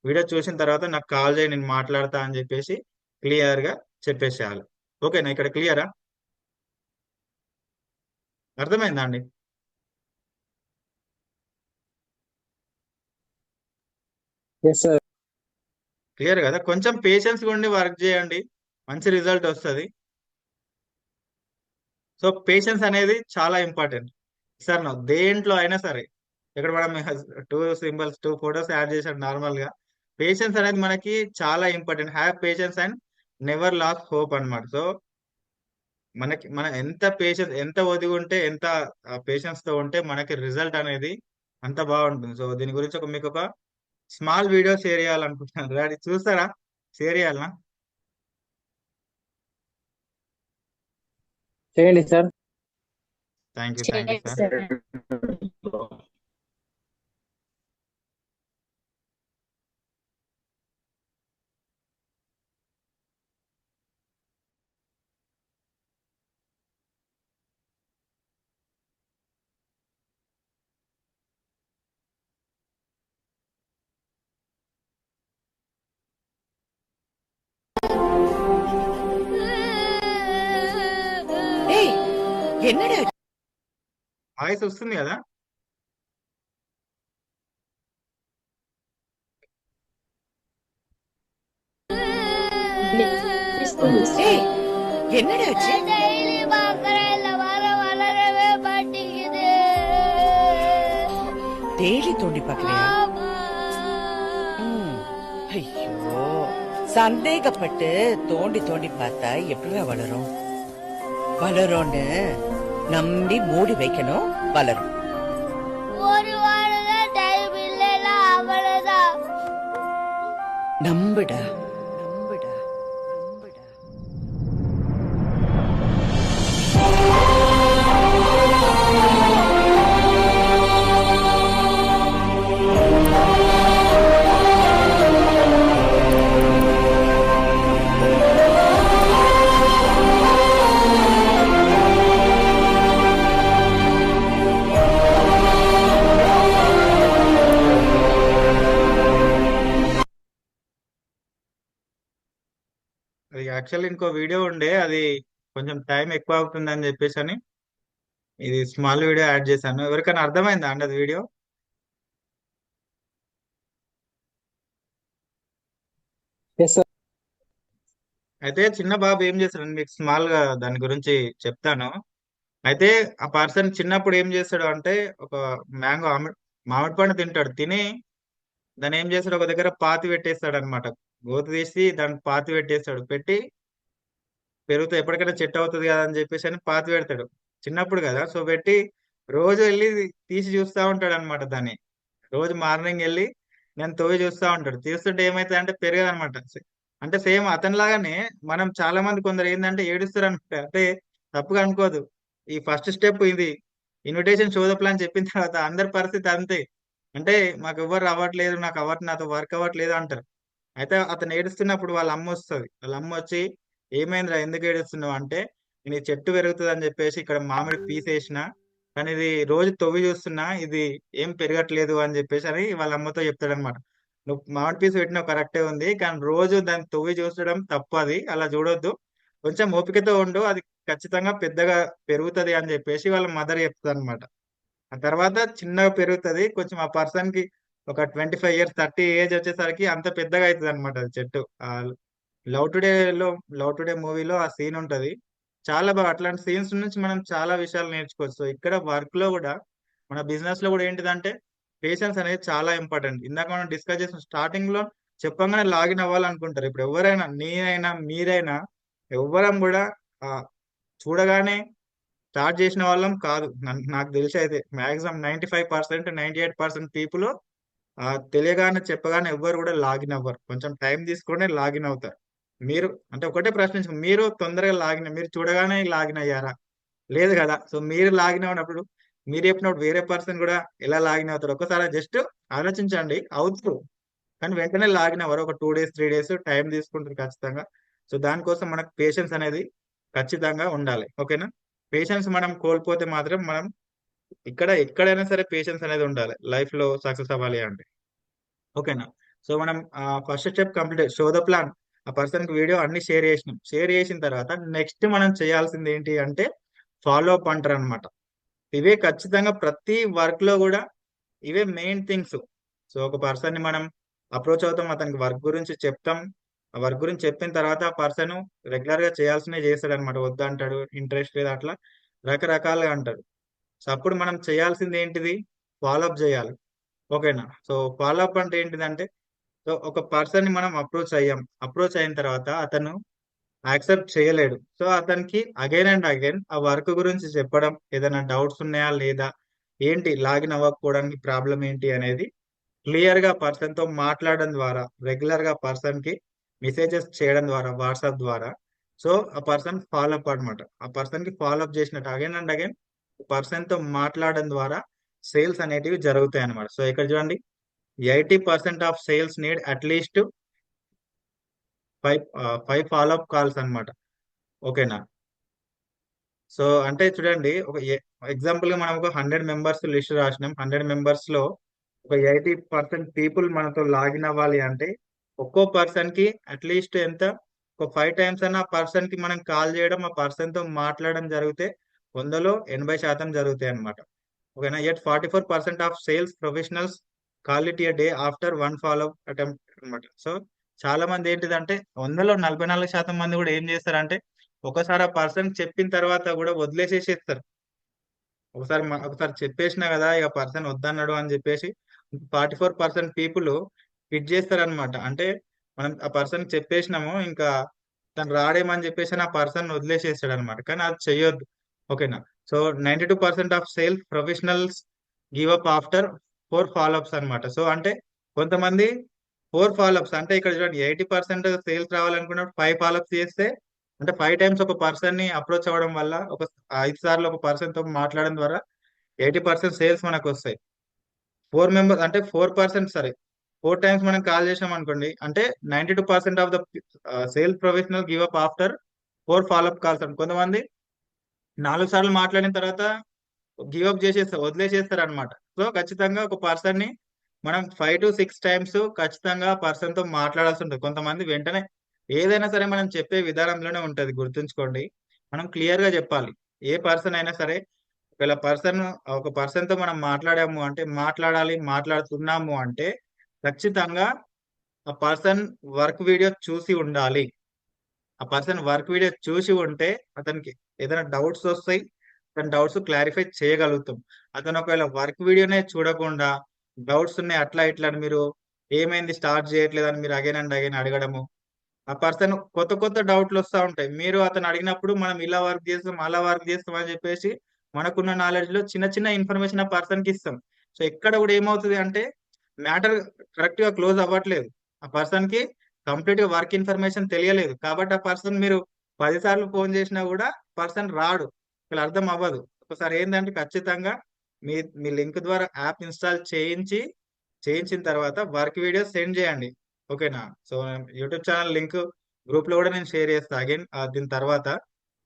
వీడియో చూసిన తర్వాత నాకు కాల్ చేయి, నేను మాట్లాడతా అని చెప్పేసి క్లియర్ గా చెప్పేసేయాలి. ఓకేనా? ఇక్కడ క్లియరా? అర్థమైందా అండి? క్లియర్ కదా? కొంచెం పేషెన్స్ ఉండి వర్క్ చేయండి, మంచి రిజల్ట్ వస్తుంది. సో పేషెన్స్ అనేది చాలా ఇంపార్టెంట్. సార్ దేంట్లో అయినా సరే, ఇక్కడ మనం 2 ఫొటోస్ యాడ్ చేసాడు నార్మల్ గా. పేషెన్స్ అనేది మనకి చాలా important. Have patience and never lose hope అన్నమాట. సో మనం ఎంత ఒదిగి ఉంటే, ఎంత పేషెన్స్ తో ఉంటే మనకి రిజల్ట్ అనేది అంత బాగుంటుంది. సో దీని గురించి మీకు ఒక స్మాల్ వీడియో షేర్ చేయాలనుకుంటున్నాను. రెడీ? చూస్తారా? షేర్ చేయాలనా? చేయండి sir. Thank you sir. Voice వస్తుంది కదా? டெய்லி தோண்டி பாக்குறியா? ஐயோ, சந்தேகப்பட்டு தோண்டி தோண்டி பார்த்தா எப்படியா வளரும்? வளரும்னு நம்பி மூடி வைக்கணும், வளரும். ஒரு வாரம் டைம் இல்லல, அவ்வளவுதான். நம்புடா. యాక్చువల్ ఇంకో వీడియో ఉండే, అది కొంచెం టైం ఎక్కువ అవుతుంది అని చెప్పేసి అని ఇది స్మాల్ వీడియో యాడ్ చేశాను. ఎవరికైనా అర్థమైందా అండి అది వీడియో? Yes sir. అయితే చిన్న బాబు ఏం చేస్తాడు మీకు స్మాల్ గా దాని గురించి చెప్తాను. అయితే ఆ పర్సన్ చిన్నప్పుడు ఏం చేస్తాడు అంటే ఒక మ్యాంగో మామిడి పండు తింటాడు. తిని దాన్ని ఏం చేస్తాడు, ఒక దగ్గర పాతి పెట్టేస్తాడు అనమాట. గోతి తీసి దాన్ని పాతి పెట్టేస్తాడు. పెట్టి పెరుగుతో ఎప్పటికైనా చెట్టు అవుతుంది కదా అని చెప్పేసి అని పాతి పెడతాడు. చిన్నప్పుడు కదా, సో పెట్టి రోజు వెళ్ళి తీసి చూస్తా ఉంటాడు అనమాట. దాన్ని రోజు మార్నింగ్ వెళ్ళి నేను తవ్వి చూస్తా ఉంటాడు. తీస్తుంటే ఏమైతుంది అంటే పెరగదు అనమాట. అంటే సేమ్ అతనిలాగానే మనం చాలా మంది కొందరు ఏంటంటే ఏడుస్తారు అనమాట. అంటే తప్పుగా అనుకోదు. ఈ ఫస్ట్ స్టెప్ ఇది, ఇన్విటేషన్ షో ద ప్లాన్ చెప్పిన తర్వాత అందరి పరిస్థితి అంతే. అంటే మాకు ఎవరు అవ్వట్లేదు, నాతో వర్క్ అవ్వట్లేదు అంటారు. అయితే అతను ఏడుస్తున్నప్పుడు వాళ్ళ అమ్మ వస్తుంది. వాళ్ళ అమ్మ వచ్చి ఏమైందిరా ఎందుకు ఏడుస్తున్నావు అంటే, నేను ఈ చెట్టు పెరుగుతుంది అని చెప్పేసి ఇక్కడ మామిడి పీస్ వేసిన, కానీ ఇది రోజు తవ్వి చూస్తున్నా ఇది ఏం పెరగట్లేదు అని చెప్పేసి అని వాళ్ళ అమ్మతో చెప్తాడనమాట. నువ్వు మామిడి పీస్ పెట్టినావు కరెక్టే ఉంది, కానీ రోజు దాన్ని తవ్వి చూసడం తప్పు, అది అలా చూడొద్దు, కొంచెం ఓపికతో ఉండు, అది ఖచ్చితంగా పెద్దగా పెరుగుతుంది అని చెప్పేసి వాళ్ళ మదర్ చెప్తుంది అనమాట. ఆ తర్వాత చిన్నగా పెరుగుతుంది కొంచెం. ఆ పర్సన్ కి ఒక 25 years 30 ఏజ్ వచ్చేసరికి అంత పెద్దగా అవుతుంది అనమాట అది చెట్టు. ఆ లవ్ టుడే లో లవ్ టుడే మూవీలో ఆ సీన్ ఉంటది. చాలా బాగా అట్లాంటి సీన్స్ నుంచి మనం చాలా విషయాలు నేర్చుకోవచ్చు. సో ఇక్కడ వర్క్ లో కూడా, మన బిజినెస్ లో కూడా ఏంటిదంటే పేషెన్స్ అనేది చాలా ఇంపార్టెంట్. ఇందాక మనం డిస్కస్ చేసిన స్టార్టింగ్ లో చెప్పంగానే లాగిన్ అవ్వాలనుకుంటారు. ఇప్పుడు ఎవరైనా, నేనైనా మీరైనా, ఎవ్వరం కూడా ఆ చూడగానే స్టార్ట్ చేసిన వాళ్ళం కాదు. నాకు తెలిసి అయితే మాక్సిమం 95% 98% పీపుల్ తెలియగానే చెప్పగానే ఎవ్వరు కూడా లాగిన్ అవ్వరు. కొంచెం టైం తీసుకొని లాగిన్ అవుతారు. మీరు అంటే ఒకటే ప్రశ్నించు, మీరు తొందరగా మీరు చూడగానే లాగిన్ అయ్యారా? లేదు కదా. సో మీరు లాగిన్ అయినప్పుడు, మీరు చెప్పినప్పుడు వేరే పర్సన్ కూడా ఎలా లాగిన్ అవుతారు ఒకసారి జస్ట్ ఆలోచించండి. అవుతారు, కానీ వెంటనే లాగిన్ అవ్వరు. ఒక 2 days 3 days టైం తీసుకుంటారు ఖచ్చితంగా. సో దానికోసం మనకు పేషెన్స్ అనేది ఖచ్చితంగా ఉండాలి. ఓకేనా? పేషెన్స్ మనం కోల్పోతే మాత్రం మనం ఎక్కడైనా సరే పేషెన్స్ అనేది ఉండాలి లైఫ్ లో సక్సెస్ అవ్వాలి అంటే. ఓకేనా? సో మనం first step complete, show the plan. ఆ పర్సన్ కి వీడియో అన్ని షేర్ చేసినాం. షేర్ చేసిన తర్వాత నెక్స్ట్ మనం చేయాల్సింది ఏంటి అంటే ఫాలో అప్ అంటారు అనమాట. ఇవే ఖచ్చితంగా ప్రతి వర్క్ లో కూడా ఇవే మెయిన్ థింగ్స్. సో ఒక పర్సన్ ని మనం అప్రోచ్ అవుతాం, అతనికి వర్క్ గురించి చెప్తాం. ఆ వర్క్ గురించి చెప్పిన తర్వాత ఆ పర్సన్ రెగ్యులర్ గా చేయాల్సినవి చేస్తాడు అనమాట. వద్దంటాడు, ఇంట్రెస్ట్ లేదు, అట్లా రకరకాలుగా అంటాడు. సో అప్పుడు మనం చేయాల్సింది ఏంటిది? ఫాలోఅప్ చేయాలి. ఓకేనా? సో ఫాలోఅప్ అంటే ఏంటిదంటే, సో ఒక పర్సన్ ని మనం అప్రోచ్ అయిన తర్వాత అతను యాక్సెప్ట్ చేయలేడు. సో అతనికి అగైన్ అండ్ అగైన్ ఆ వర్క్ గురించి చెప్పడం, ఏదైనా డౌట్స్ ఉన్నాయా లేదా, ఏంటి లాగిన్ అవ్వకపోవడానికి ప్రాబ్లం ఏంటి అనేది క్లియర్ గా పర్సన్ తో మాట్లాడడం ద్వారా, రెగ్యులర్ గా పర్సన్ కి మెసేజెస్ చేయడం ద్వారా, వాట్సాప్ ద్వారా, సో ఆ పర్సన్ ఫాలోఅప్ అనమాట. ఆ పర్సన్ కి ఫాలోఅప్ చేసినట్టు అగైన్ అండ్ అగైన్ పర్సన్ తో మాట్లాడడం ద్వారా సేల్స్ అనేటివి జరుగుతాయి అనమాట. సో ఇక్కడ చూడండి, 80% of sales need at least 5 follow up calls అన్నమాట. ఓకేనా? సో అంటే చూడండి, ఒక ఎగ్జాంపుల్ గా మనం ఒక 100 మెంబర్స్ లిస్ట్ రాసినాం. 100 మెంబర్స్ లో ఒక 80% పీపుల్ మనతో లాగిన్ అవ్వాలి అంటే ఒక్కో పర్సన్ కి అట్లీస్ట్ ఎంత, ఒక 5 times అన్న ఆ పర్సన్ కి మనం కాల్ చేయడం, ఆ పర్సన్ తో మాట్లాడడం జరిగితే 100లో 80% జరుగుతాయి అనమాట. ఓకేనా? Yet 44% of sales professionals call it a day after 1 follow attempt అనమాట. సో చాలా మంది ఏంటిదంటే 100లో 44% మంది కూడా ఏం చేస్తారంటే ఒకసారి ఆ పర్సన్ చెప్పిన తర్వాత కూడా వదిలేసేసేస్తారు. ఒకసారి చెప్పేసినా కదా ఇక పర్సన్ వద్దన్నాడు అని చెప్పేసి 44% పీపుల్ ఫిట్ చేస్తారనమాట. అంటే మనం ఆ పర్సన్ చెప్పేసినాము, ఇంకా తను రాడేమని చెప్పేసి ఆ పర్సన్ వదిలేసేస్తాడు అనమాట. కానీ అది చెయ్యొద్దు. ఓకేనా? So 92% of sales professionals give up after 4 follow-ups అనమాట. సో అంటే కొంతమంది 4 ఫాలోఅప్స్ అంటే ఇక్కడ చూడండి, 80% సేల్స్ రావాలనుకున్నప్పుడు 5 ఫాలోఅప్స్ చేస్తే, అంటే 5 times ఒక పర్సన్ ని అప్రోచ్ అవ్వడం వల్ల, ఒక 5 సార్లు ఒక పర్సన్ తో మాట్లాడడం ద్వారా 80% సేల్స్ మనకు వస్తాయి. 4 మెంబర్స్ అంటే 4%, సరే 4 times మనం కాల్ చేసాం అనుకోండి, అంటే 92% of the sales professional give up after 4 follow up calls. కొంతమంది 4 సార్లు మాట్లాడిన తర్వాత గివ్ అప్ వదిలేసేస్తారు అనమాట. సో ఖచ్చితంగా ఒక పర్సన్ ని మనం 5 to 6 times ఖచ్చితంగా పర్సన్ తో మాట్లాడాల్సి ఉంటుంది. కొంతమంది వెంటనే ఏదైనా సరే మనం చెప్పే విధానంలోనే ఉంటది, గుర్తుంచుకోండి. మనం క్లియర్ గా చెప్పాలి. ఏ పర్సన్ అయినా సరే, ఒకవేళ ఒక పర్సన్ తో మనం మాట్లాడాము అంటే, మాట్లాడుతున్నాము అంటే ఖచ్చితంగా ఆ పర్సన్ వర్క్ వీడియో చూసి ఉండాలి. ఆ పర్సన్ వర్క్ వీడియో చూసి ఉంటే అతనికి ఏదైనా డౌట్స్ వస్తాయి, అతని డౌట్స్ క్లారిఫై చేయగలుగుతాం. అతను ఒకవేళ వర్క్ వీడియోనే చూడకుండా డౌట్స్ ఉన్నాయి అట్లా ఇట్లా అని మీరు ఏమైంది స్టార్ట్ చేయట్లేదని మీరు అగైన్ అండ్ అగైన్ అడగడము, ఆ పర్సన్ కొత్త కొత్త డౌట్లు వస్తూ ఉంటాయి. మీరు అతను అడిగినప్పుడు మనం ఇలా వర్క్ చేస్తాం అలా వర్క్ చేస్తాం అని చెప్పేసి మనకున్న నాలెడ్జ్ లో చిన్న చిన్న ఇన్ఫర్మేషన్ ఆ పర్సన్ కి ఇస్తాం. సో ఇక్కడ కూడా ఏమవుతుంది అంటే మ్యాటర్ కరెక్ట్ గా క్లోజ్ అవ్వట్లేదు. ఆ పర్సన్ కి కంప్లీట్ గా వర్క్ ఇన్ఫర్మేషన్ తెలియలేదు కాబట్టి ఆ పర్సన్ మీరు 10 సార్లు ఫోన్ చేసినా కూడా పర్సన్ రాడు, ఇక్కడ అర్థం అవ్వదు. ఒకసారి ఏంటంటే ఖచ్చితంగా మీ మీ లింక్ ద్వారా యాప్ ఇన్స్టాల్ చేయించిన తర్వాత వర్క్ వీడియో సెండ్ చేయండి. ఓకేనా? So YouTube channel link group లో కూడా నేను షేర్ చేస్తా అగైన్ దీని తర్వాత.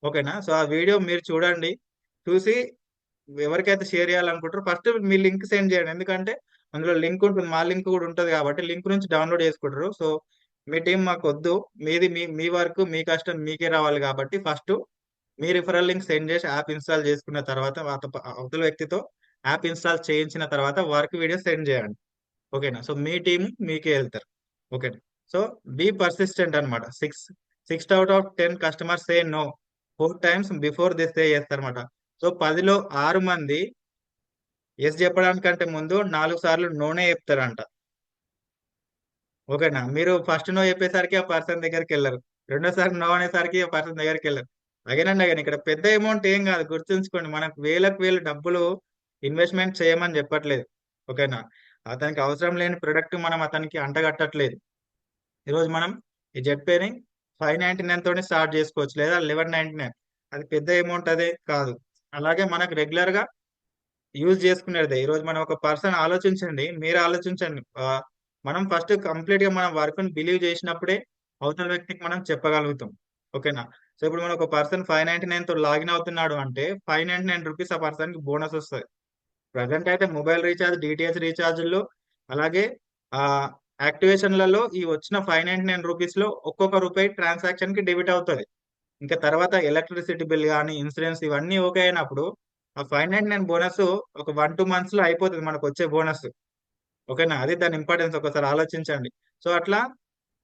ఓకేనా? సో ఆ వీడియో మీరు చూడండి, చూసి ఎవరికైతే షేర్ చేయాలనుకుంటారో ఫస్ట్ మీ లింక్ సెండ్ చేయండి. ఎందుకంటే అందులో లింక్ ఉంటుంది, మా లింక్ కూడా ఉంటుంది కాబట్టి లింక్ నుంచి డౌన్లోడ్ చేసుకుంటారు. సో మీ టీం మాకు వద్దు, మీది మీ వర్క్ మీ కష్టం మీకే రావాలి కాబట్టి ఫస్ట్ మీ రిఫరల్ లింక్ సెండ్ చేసి యాప్ ఇన్స్టాల్ చేసుకున్న తర్వాత అవతల వ్యక్తితో యాప్ ఇన్స్టాల్ చేయించిన తర్వాత వర్క్ వీడియో సెండ్ చేయండి. ఓకేనా? సో మీ టీం మీకే వెళ్తారు. ఓకేనా? సో బీ పర్సిస్టెంట్ అనమాట. 6 out of 10 customers say no 4 times before this say చేస్తారనమాట. సో 10లో 6 మంది ఎస్ చెప్పడానికంటే ముందు 4 సార్లు నోనే చెప్తారంట. ఓకేనా? మీరు ఫస్ట్ నో చెప్పేసరికి ఆ పర్సన్ దగ్గరికి వెళ్ళరు, రెండోసారి నో అనేసరికి ఆ పర్సన్ దగ్గరికి వెళ్ళరు. అగైన్ అండ్ అగైన్ ఇక్కడ పెద్ద అమౌంట్ ఏం కాదు, గుర్తుంచుకోండి. మనకు వేలకు వేలు డబ్బులు ఇన్వెస్ట్మెంట్ చేయమని చెప్పట్లేదు. ఓకేనా? అతనికి అవసరం లేని ప్రొడక్ట్ మనం అతనికి అంటగట్టట్లేదు. ఈరోజు మనం ఈ జెట్పేని 599 తోనే స్టార్ట్ చేసుకోవచ్చు, లేదా 1199. అది పెద్ద అమౌంట్ అదే కాదు. అలాగే మనకు రెగ్యులర్ గా యూజ్ చేసుకునేదే. ఈరోజు మనం ఒక పర్సన్ ఆలోచించండి, మీరు ఆలోచించండి. మనం ఫస్ట్ కంప్లీట్ గా మనం వర్క్ ని బిలీవ్ చేసినప్పుడే అవతల వ్యక్తికి మనం చెప్పగలుగుతాం. ఓకేనా? సో ఇప్పుడు మనం ఒక పర్సన్ 599 తో లాగిన్ అవుతున్నాడు అంటే 599 రూపీస్ ఆ పర్సన్ కి బోనస్ వస్తుంది. ప్రజెంట్ అయితే మొబైల్ రీఛార్జ్, డిటిహెచ్ రీఛార్జ్లు, అలాగే ఆ యాక్టివేషన్లలో ఈ వచ్చిన 599 రూపీస్ లో ఒక్కొక్క రూపాయి ట్రాన్సాక్షన్ కి డెబిట్ అవుతుంది. ఇంకా తర్వాత ఎలక్ట్రిసిటీ బిల్ కానీ ఇన్సూరెన్స్ ఇవన్నీ ఓకే అయినప్పుడు ఆ 599 బోనస్ ఒక 1-2 months లో అయిపోతుంది మనకు వచ్చే బోనస్. ఓకేనా? అది దాని ఇంపార్టెన్స్, ఒకసారి ఆలోచించండి. సో అట్లా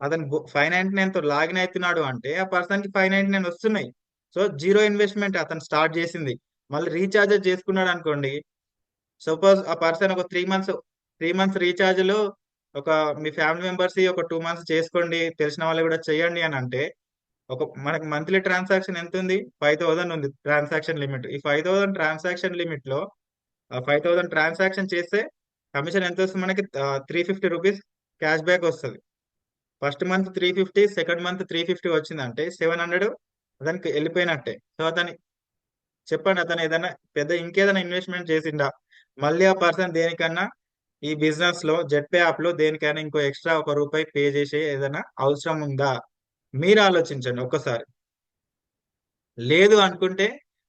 అతను 599 తో లాగిన్ అవుతున్నాడు అంటే ఆ పర్సన్ కి 599 వస్తున్నాయి. సో జీరో ఇన్వెస్ట్మెంట్ అతను స్టార్ట్ చేసింది. మళ్ళీ రీఛార్జెస్ చేసుకున్నాడు అనుకోండి, సపోజ్ ఆ పర్సన్ ఒక 3 months రీఛార్జ్లు ఒక మీ ఫ్యామిలీ మెంబర్స్ ఒక 2 months చేసుకోండి, తెలిసిన వాళ్ళు కూడా చేయండి అని అంటే మనకి మంత్లీ ట్రాన్సాక్షన్ ఎంత ఉంది? 5,000 ఉంది ట్రాన్సాక్షన్ లిమిట్. ఈ 5,000 ట్రాన్సాక్షన్ లిమిట్ లో 5,000 ట్రాన్సాక్షన్ చేస్తే కమిషన్ ఎంత వస్తుంది మనకి? 350 రూపీస్ క్యాష్ బ్యాక్ వస్తుంది. ఫస్ట్ మంత్ 350, సెకండ్ మంత్ 350 వచ్చిందంటే 700 అతనికి వెళ్ళిపోయినట్టే. సో చెప్పండి, అతను ఏదైనా ఇంకేదైనా ఇన్వెస్ట్మెంట్ చేసిండా? మళ్ళీ ఆ పర్సన్ దేనికన్నా ఈ బిజినెస్ లో జెట్పే యాప్ లో దేనికైనా ఇంకో ఎక్స్ట్రా ₹1 పే చేసే ఏదైనా అవసరం ఉందా? మీరు ఆలోచించండి ఒక్కసారి. లేదు అనుకుంటే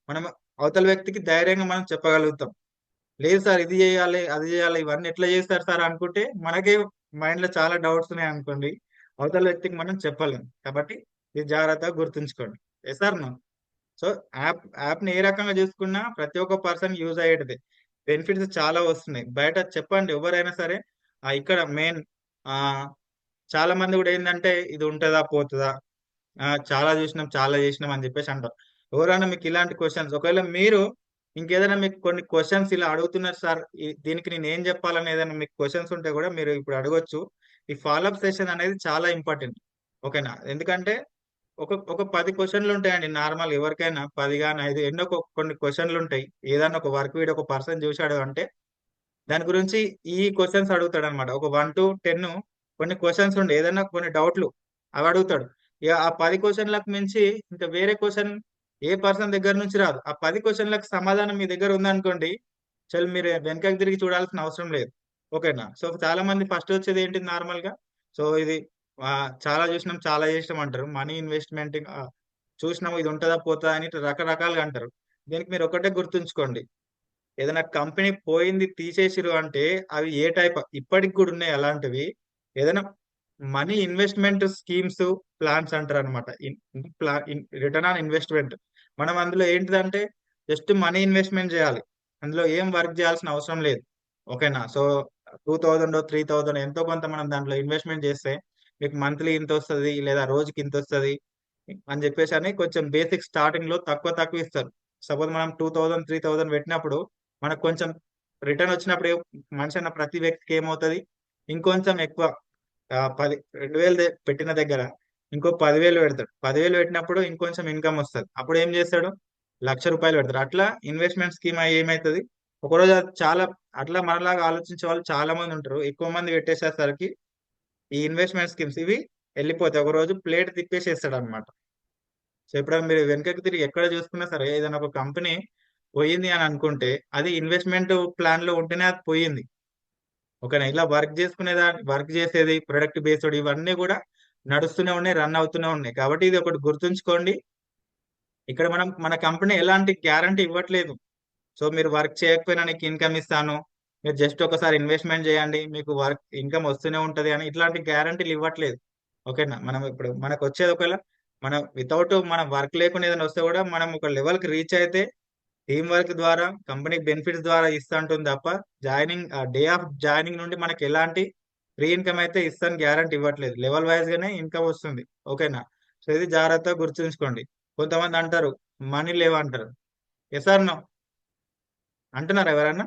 మనం అవతల వ్యక్తికి ధైర్యంగా మనం చెప్పగలుగుతాం. లేదు సార్ ఇది చేయాలి అది చేయాలి ఇవన్నీ ఎట్లా చేస్తారు సార్ అనుకుంటే మనకే మైండ్ లో చాలా డౌట్స్ ఉన్నాయి అనుకోండి, అవతల వ్యక్తికి మనం చెప్పలేం. కాబట్టి ఇది జాగ్రత్తగా గుర్తుంచుకోండి. Yes sir no? So app ని ఏ రకంగా చూసుకున్నా ప్రతి ఒక్క పర్సన్ యూజ్ అయ్యేది. బెనిఫిట్స్ చాలా వస్తున్నాయి. బయట చెప్పండి ఎవరైనా సరే, ఇక్కడ మెయిన్ చాలా మంది కూడా ఏంటంటే ఇది ఉంటుందా పోతుందా, చాలా చేసినాం అని చెప్పేసి అంటారు. ఎవరైనా మీకు ఇలాంటి క్వశ్చన్స్, ఒకవేళ మీరు ఇంకేదైనా మీకు కొన్ని క్వశ్చన్స్ ఇలా అడుగుతున్నారు సార్ దీనికి నేను ఏం చెప్పాలని ఏదైనా మీకు క్వశ్చన్స్ ఉంటే కూడా మీరు ఇప్పుడు అడగొచ్చు. ఈ ఫాలోఅప్ సెషన్ అనేది చాలా ఇంపార్టెంట్. ఓకేనా? ఎందుకంటే ఒక 10 క్వశ్చన్లు ఉంటాయండి నార్మల్ ఎవరికైనా, 10 కానీ 5 ఎన్నో కొన్ని క్వశ్చన్లు ఉంటాయి. ఏదైనా ఒక వర్క్ వీడియో ఒక పర్సన్ చూశాడు అంటే దాని గురించి ఈ క్వశ్చన్స్ అడుగుతాడు అనమాట. ఒక 1 to 10 కొన్ని క్వశ్చన్స్ ఉండే ఏదైనా కొన్ని డౌట్లు అవి అడుగుతాడు. ఇక ఆ 10 క్వశ్చన్లకు మించి ఇంకా వేరే క్వశ్చన్ ఏ పర్సన్ దగ్గర నుంచి రాదు. ఆ 10 క్వశ్చన్లకు సమాధానం మీ దగ్గర ఉందనుకోండి, చల్ మీరు వెనకకి తిరిగి చూడాల్సిన అవసరం లేదు. ఓకేనా? సో చాలా మంది ఫస్ట్ వచ్చేది ఏంటి నార్మల్ గా, సో ఇది చాలా చూసినాం చాలా చేసినాం అంటారు. మనీ ఇన్వెస్ట్మెంట్ చూసినాము ఇది ఉంటుందా పోతుందా అని రకరకాలుగా అంటారు. దీనికి మీరు ఒకటే గుర్తుంచుకోండి, ఏదైనా కంపెనీ పోయింది తీసేసిరు అంటే అవి ఏ టైప్ ఇప్పటికి కూడా ఉన్నాయి అలాంటివి. ఏదైనా మనీ ఇన్వెస్ట్మెంట్ స్కీమ్స్ ప్లాన్స్ అంటారు అనమాట. Return on investment. మనం అందులో ఏంటిదంటే జస్ట్ మనీ ఇన్వెస్ట్మెంట్ చేయాలి. అందులో ఏం వర్క్ చేయాల్సిన అవసరం లేదు. ఓకేనా? సో 2000 3000 ఎంతో కొంత మనం దాంట్లో ఇన్వెస్ట్మెంట్ చేస్తే మీకు మంత్లీ ఇంత వస్తుంది లేదా రోజుకి ఇంత వస్తుంది అని చెప్పేసి అని కొంచెం బేసిక్ స్టార్టింగ్ లో తక్కువ తక్కువ ఇస్తారు. సపోజ్ మనం 2000 3000 పెట్టినప్పుడు మనకు కొంచెం రిటర్న్ వచ్చినప్పుడు మనిషి అన్న ప్రతి వ్యక్తికి ఏమవుతుంది, ఇంకొంచెం ఎక్కువ 2000 పెట్టిన దగ్గర ఇంకో 10,000 పెడతాడు. 10,000 పెట్టినప్పుడు ఇంకొంచెం ఇన్కమ్ వస్తుంది. అప్పుడు ఏం చేస్తాడు, ₹1,00,000 పెడతాడు. అట్లా ఇన్వెస్ట్మెంట్ స్కీమ్ ఏమవుతుంది, ఒకరోజు అది చాలా అట్లా మనలాగా ఆలోచించే వాళ్ళు చాలా మంది ఉంటారు. ఎక్కువ మంది పెట్టేసేసరికి ఈ ఇన్వెస్ట్మెంట్ స్కీమ్స్ ఇవి వెళ్ళిపోతాయి. ఒక రోజు ప్లేట్ తిప్పేసేస్తాడు అనమాట. సో ఎప్పుడైనా మీరు వెనకకి తిరిగి ఎక్కడ చూసుకున్నా సరే ఏదైనా ఒక కంపెనీ పోయింది అని అనుకుంటే అది ఇన్వెస్ట్మెంట్ ప్లాన్ లో ఉంటేనే అది పోయింది. ఓకేనా? ఇలా వర్క్ చేసేది ప్రొడక్ట్ బేస్డ్ ఇవన్నీ కూడా నడుస్తూనే ఉన్నాయి, రన్ అవుతూనే ఉన్నాయి. కాబట్టి ఇది ఒకటి గుర్తుంచుకోండి. ఇక్కడ మనం మన కంపెనీ ఎలాంటి గ్యారంటీ ఇవ్వట్లేదు. సో మీరు వర్క్ చేయకపోయినా నీకు ఇన్కమ్ ఇస్తాను, మీరు జస్ట్ ఒకసారి ఇన్వెస్ట్మెంట్ చేయండి మీకు వర్క్ ఇన్కమ్ వస్తూనే ఉంటది అని ఇట్లాంటి గ్యారంటీలు ఇవ్వట్లేదు. ఓకేనా? మనం ఇప్పుడు మనకు వచ్చేది ఒకవేళ మనం వితౌట్ మనం వర్క్ లేకుండా ఏదైనా వస్తే కూడా మనం ఒక లెవెల్ కి రీచ్ అయితే టీం వర్క్ ద్వారా కంపెనీ బెనిఫిట్స్ ద్వారా ఇస్తా ఉంటుంది తప్ప డే ఆఫ్ జాయినింగ్ నుండి మనకి ఎలాంటి ఫ్రీ ఇన్కమ్ అయితే ఇస్తాను గ్యారంటీ ఇవ్వట్లేదు. లెవెల్ వైజ్ గానే ఇన్కమ్ వస్తుంది. ఓకేనా? సో ఇది జాగ్రత్తగా గుర్తుంచుకోండి. కొంతమంది అంటారు మనీ లేవంటారు. ఎస్ ఆర్ నో అంటున్నారు ఎవరన్నా?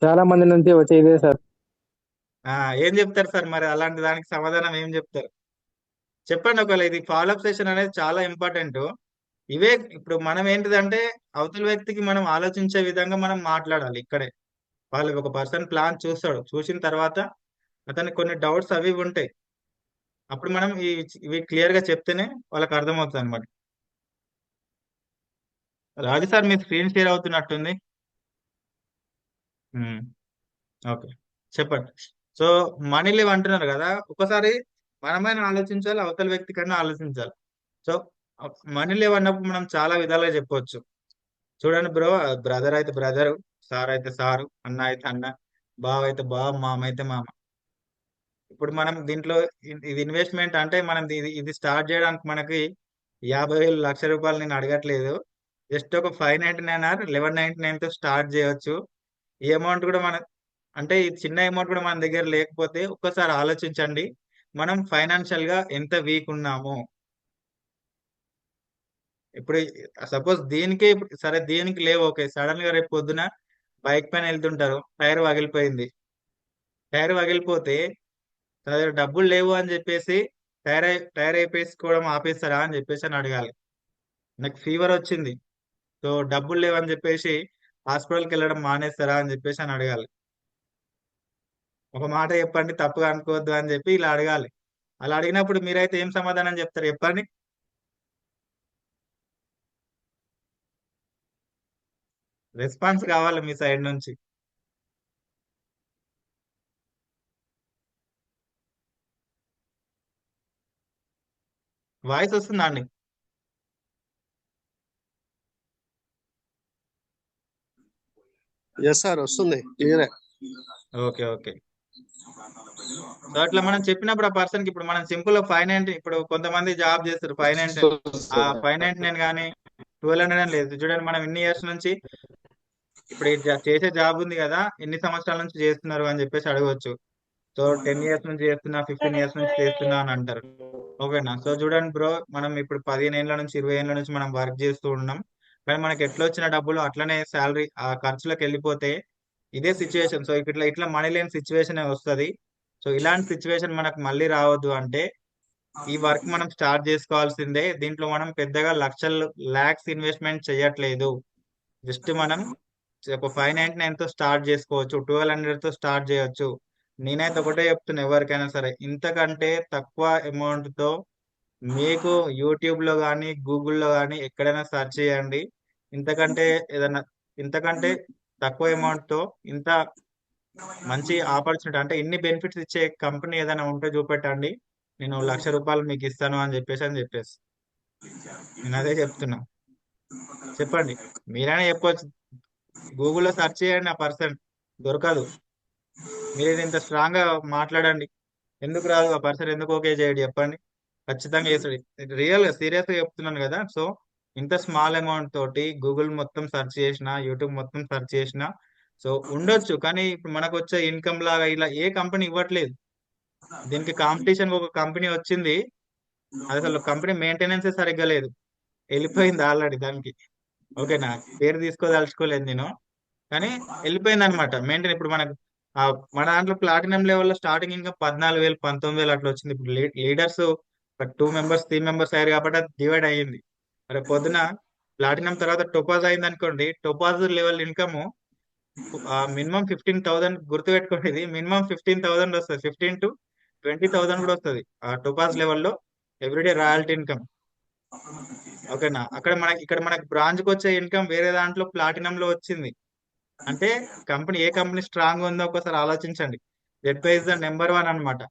చాలా మంది నుంచి వచ్చే ఇదే సార్. ఏం చెప్తారు సార్ మరి అలాంటి దానికి సమాధానం ఏం చెప్తారు చెప్పండి. ఒకవేళ ఇది ఫాలోఅప్ సెషన్ అనేది చాలా ఇంపార్టెంట్. ఇవే ఇప్పుడు మనం ఏంటిదంటే అవతల వ్యక్తికి మనం ఆలోచించే విధంగా మనం మాట్లాడాలి. ఇక్కడే వాళ్ళు ఒక పర్సన్ ప్లాన్ చూస్తాడు, చూసిన తర్వాత అతనికి కొన్ని డౌట్స్ అవి ఇవి ఉంటాయి. అప్పుడు మనం ఇవి క్లియర్ గా చెప్తేనే వాళ్ళకి అర్థమవుతుంది అనమాట. రాజు సార్ మీ స్క్రీన్ షేర్ అవుతున్నట్టుంది. ఓకే చెప్పండి. సో మనీ లేవ్ అంటున్నారు కదా, ఒకసారి మనమైనా ఆలోచించాలి, అవతల వ్యక్తి కన్నా ఆలోచించాలి. సో మనీ లేవ్ అన్నప్పుడు మనం చాలా విధాలుగా చెప్పవచ్చు. చూడండి బ్రో, బ్రదర్ అయితే బ్రదరు, సార్ అయితే సారు, అన్న అయితే అన్న, బావ అయితే బావ, మామ అయితే మామ. ఇప్పుడు మనం దీంట్లో ఇది ఇన్వెస్ట్మెంట్ అంటే మనం ఇది స్టార్ట్ చేయడానికి మనకి 50,000 ₹1,00,000 నేను అడగట్లేదు. జస్ట్ ఒక 599 ఆర్ 1199 తో స్టార్ట్ చేయొచ్చు. ఈ అమౌంట్ కూడా మన అంటే ఈ చిన్న అమౌంట్ కూడా మన దగ్గర లేకపోతే ఒక్కసారి ఆలోచించండి, మనం ఫైనాన్షియల్ గా ఎంత వీక్ ఉన్నాము. ఇప్పుడు సపోజ్ దీనికే సరే దీనికి లేవు, ఓకే. సడన్ గా రేపు పొద్దున బైక్ పైన వెళ్తుంటారు, టైర్ పగిలిపోయింది. టైర్ పగిలిపోతే తన దగ్గర డబ్బులు లేవు అని చెప్పేసి టైర్ వేపేసుకోవడం ఆపేస్తారా అని చెప్పేసి అని అడగాలి. నాకు ఫీవర్ వచ్చింది, సో డబ్బులు లేవని చెప్పేసి హాస్పిటల్కి వెళ్ళడం మానేస్తారా అని చెప్పేసి అని అడగాలి. ఒక మాట చెప్పండి, తప్పుగా అనుకోవద్దు అని చెప్పి ఇలా అడగాలి. అలా అడిగినప్పుడు మీరైతే ఏం సమాధానం చెప్తారు చెప్పండి? రెస్పాన్స్ కావాలి మీ సైడ్ నుంచి. వాయిస్ వస్తుందా అండి? ఎస్ సార్ వస్తుంది, క్లియర్. Okay okay. సో అట్లా మనం చెప్పినప్పుడు ఆ పర్సన్ కి ఇప్పుడు మనం సింపుల్ 590, ఇప్పుడు కొంతమంది జాబ్ చేస్తారు 599 కానీ 1200 అని లేదు. చూడండి మనం ఇన్ని ఇయర్స్ నుంచి ఇప్పుడు చేసే జాబ్ ఉంది కదా, ఎన్ని సంవత్సరాల నుంచి చేస్తున్నారు అని చెప్పేసి అడగవచ్చు. సో 10 ఇయర్స్ నుంచి చేస్తున్నా, 15 ఇయర్స్ నుంచి చేస్తున్నా అని అంటారు. ఓకేనా? సో చూడండి బ్రో, మనం ఇప్పుడు 15 ఏళ్ళ నుంచి 20 ఏళ్ళ నుంచి మనం వర్క్ చేస్తూ ఉన్నాం. కానీ మనకి ఎట్లా వచ్చిన డబ్బులు అట్లనే శాలరీ ఆ ఖర్చులకు వెళ్ళిపోతే ఇదే సిచ్యువేషన్. సో ఇట్లా ఇట్లా మనీ లేని సిచ్యువేషన్ వస్తుంది. సో ఇలాంటి సిచ్యువేషన్ మనకు మళ్ళీ రావద్దు అంటే ఈ వర్క్ మనం స్టార్ట్ చేసుకోవాల్సిందే. దీంట్లో మనం పెద్దగా లక్షలు లాక్స్ ఇన్వెస్ట్మెంట్ చేయట్లేదు. జస్ట్ మనం ఒక 599 తో స్టార్ట్ చేసుకోవచ్చు, 1200 తో స్టార్ట్ చేయొచ్చు. నేనైతే ఒకటే చెప్తున్నా, ఎవరికైనా సరే ఇంతకంటే తక్కువ అమౌంట్ తో మీకు యూట్యూబ్ లో కానీ గూగుల్లో కానీ ఎక్కడైనా సెర్చ్ చేయండి. ఇంతకంటే ఏదైనా ఇంతకంటే తక్కువ అమౌంట్ తో ఇంత మంచి ఆపర్చునిటీ అంటే ఇన్ని బెనిఫిట్స్ ఇచ్చే కంపెనీ ఏదైనా ఉంటే చూపెట్టండి, నేను ₹1,00,000 మీకు ఇస్తాను అని చెప్పేసి నేను అదే చెప్తున్నా. చెప్పండి, మీరైనా చెప్పొచ్చు. గూగుల్లో సెర్చ్ చేయండి, ఆ పర్సన్ దొరకదు. మీరు ఇంత స్ట్రాంగ్ గా మాట్లాడండి. ఎందుకు రాదు? ఆ పర్సన్ ఎందుకు ఓకే చేయడు చెప్పండి? ఖచ్చితంగా చేస్తాడు. రియల్ సీరియస్ గా చెప్తున్నాను కదా. సో ఇంత స్మాల్ అమౌంట్ తోటి గూగుల్ మొత్తం సెర్చ్ చేసిన, యూట్యూబ్ మొత్తం సెర్చ్ చేసిన, సో ఉండొచ్చు. కానీ ఇప్పుడు మనకు వచ్చే ఇన్కమ్ లాగా ఇలా ఏ కంపెనీ ఇవ్వట్లేదు. దీనికి కాంపిటీషన్ ఒక కంపెనీ వచ్చింది. అది అసలు కంపెనీ మెయింటెనెన్స్ సరిగ్గా లేదు, వెళ్ళిపోయింది ఆల్రెడీ దానికి. ఓకేనా? పేరు తీసుకోదలుచుకోలేదు నేను, కానీ వెళ్ళిపోయింది అనమాట మెయింటైన్. ఇప్పుడు మనకు ఆ, మన దాంట్లో ప్లాటినం లెవెల్లో స్టార్టింగ్ ఇంకా 14,000 19,000 అట్లా వచ్చింది. ఇప్పుడు లీడర్స్ 2 మెంబర్స్ 3 మెంబర్స్ అయ్యారు కాబట్టి అది డివైడ్ అయ్యింది. మరి పొద్దున ప్లాటినం తర్వాత టోపాజ్ అయింది అనుకోండి, టోపాజ్ లెవెల్ ఇన్కమ్ మినిమం 15,000. గుర్తుపెట్టుకోండి, ఇది మినిమం 15,000 వస్తుంది. 15 to 20,000 కూడా వస్తుంది ఆ టోపాజ్ లెవెల్లో ఎవ్రీడే రాయల్టీ ఇన్కమ్. ఓకేనా? ఇక్కడ మనకి బ్రాంచ్కి వచ్చే ఇన్కమ్ వేరే దాంట్లో ప్లాటినం లో వచ్చింది అంటే కంపెనీ ఏ కంపెనీ స్ట్రాంగ్ ఉందో ఒకసారి ఆలోచించండి. జెడ్పై ఇస్ ద నెంబర్ 1 అన్నమాట.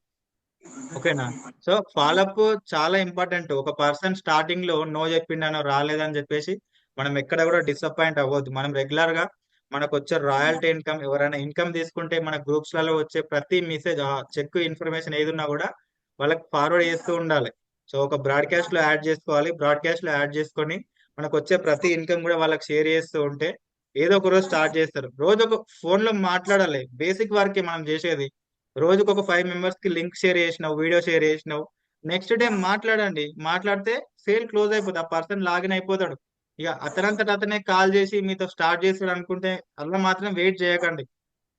ఓకేనా? సో ఫాలోఅప్ చాలా ఇంపార్టెంట్. ఒక పర్సన్ స్టార్టింగ్ లో నో చెప్పిండనో రాలేదని చెప్పేసి మనం ఎక్కడ కూడా డిసప్పాయింట్ అవ్వద్దు. మనం రెగ్యులర్ గా మనకు వచ్చే రాయల్టీ ఇన్కమ్, ఎవరైనా ఇన్కమ్ తీసుకుంటే మన గ్రూప్స్ లలో వచ్చే ప్రతి మెసేజ్, చెక్ ఇన్ఫర్మేషన్ ఏది ఉన్నా కూడా వాళ్ళకి ఫార్వర్డ్ చేస్తూ ఉండాలి. సో ఒక బ్రాడ్కాస్ట్ లో యాడ్ చేసుకోవాలి. బ్రాడ్కాస్ట్ లో యాడ్ చేసుకొని మనకు వచ్చే ప్రతి ఇన్కమ్ కూడా వాళ్ళకి షేర్ చేస్తూ ఉంటే ఏదో ఒక రోజు స్టార్ట్ చేస్తారు. రోజు ఒక ఫోన్ లో మాట్లాడాలి. బేసిక్ వర్కే మనం చేసేది. రోజుకు ఒక 5 మెంబర్స్ కి లింక్ షేర్ చేసినావు, వీడియో షేర్ చేసినావు, నెక్స్ట్ డే మాట్లాడండి. మాట్లాడితే సేల్ క్లోజ్ అయిపోతుంది, ఆ పర్సన్ లాగిన్ అయిపోతాడు. ఇక అతనంతట అతనే కాల్ చేసి మీతో స్టార్ట్ చేస్తాడు అనుకుంటే అలా మాత్రం వెయిట్ చేయకండి.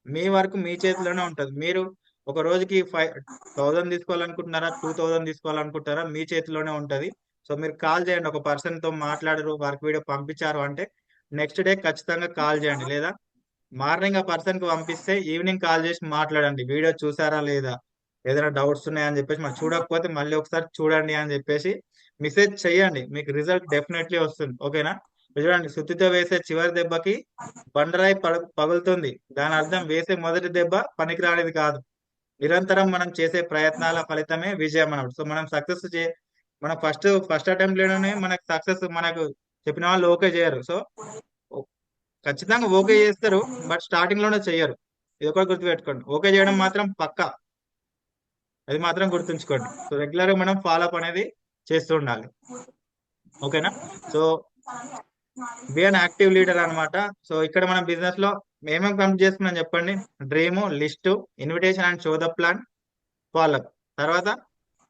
మీ వరకు మీ చేతిలోనే ఉంటది. మీరు ఒక రోజుకి 5,000 తీసుకోవాలనుకుంటున్నారా, 2,000 తీసుకోవాలనుకుంటారా, మీ చేతిలోనే ఉంటది. సో మీరు కాల్ చేయండి. ఒక పర్సన్ తో మాట్లాడరు, వర్క్ వీడియో పంపించారు అంటే నెక్స్ట్ డే ఖచ్చితంగా కాల్ చేయండి. లేదా మార్నింగ్ ఆ పర్సన్ కి పంపిస్తే ఈవినింగ్ కాల్ చేసి మాట్లాడండి. వీడియో చూసారా లేదా, ఏదైనా డౌట్స్ ఉన్నాయని చెప్పేసి, మరి చూడకపోతే మళ్ళీ ఒకసారి చూడండి అని చెప్పేసి మెసేజ్ చేయండి. మీకు రిజల్ట్ డెఫినెట్లీ వస్తుంది. ఓకేనా? చూడండి, సుత్తితో వేసే చివరి దెబ్బకి బండరాయి పగులుతుంది. దాని అర్థం వేసే మొదటి దెబ్బ పనికిరానిది కాదు. నిరంతరం మనం చేసే ప్రయత్నాల ఫలితమే విజయం అన్నమాట. సో మనం సక్సెస్ మనం ఫస్ట్ అటెంప్ట్ లోనే మనకు సక్సెస్ మనకు చెప్పిన వాళ్ళు ఓకే చేయరు. సో ఖచ్చితంగా ఓకే చేస్తారు, బట్ స్టార్టింగ్ లోనే చెయ్యరు. ఇది ఒకటి గుర్తుపెట్టుకోండి. ఓకే చేయడం మాత్రం పక్కా, అది మాత్రం గుర్తుంచుకోండి. సో రెగ్యులర్ గా మనం ఫాలోఅప్ అనేది చేస్తూ ఉండాలి. ఓకేనా? So be an active leader అన్నమాట. సో ఇక్కడ మనం బిజినెస్ లో ఏమేమి కంప్లీట్ చేసుకున్నాం చెప్పండి? Dream, list, invitation and show the plan, follow up. తర్వాత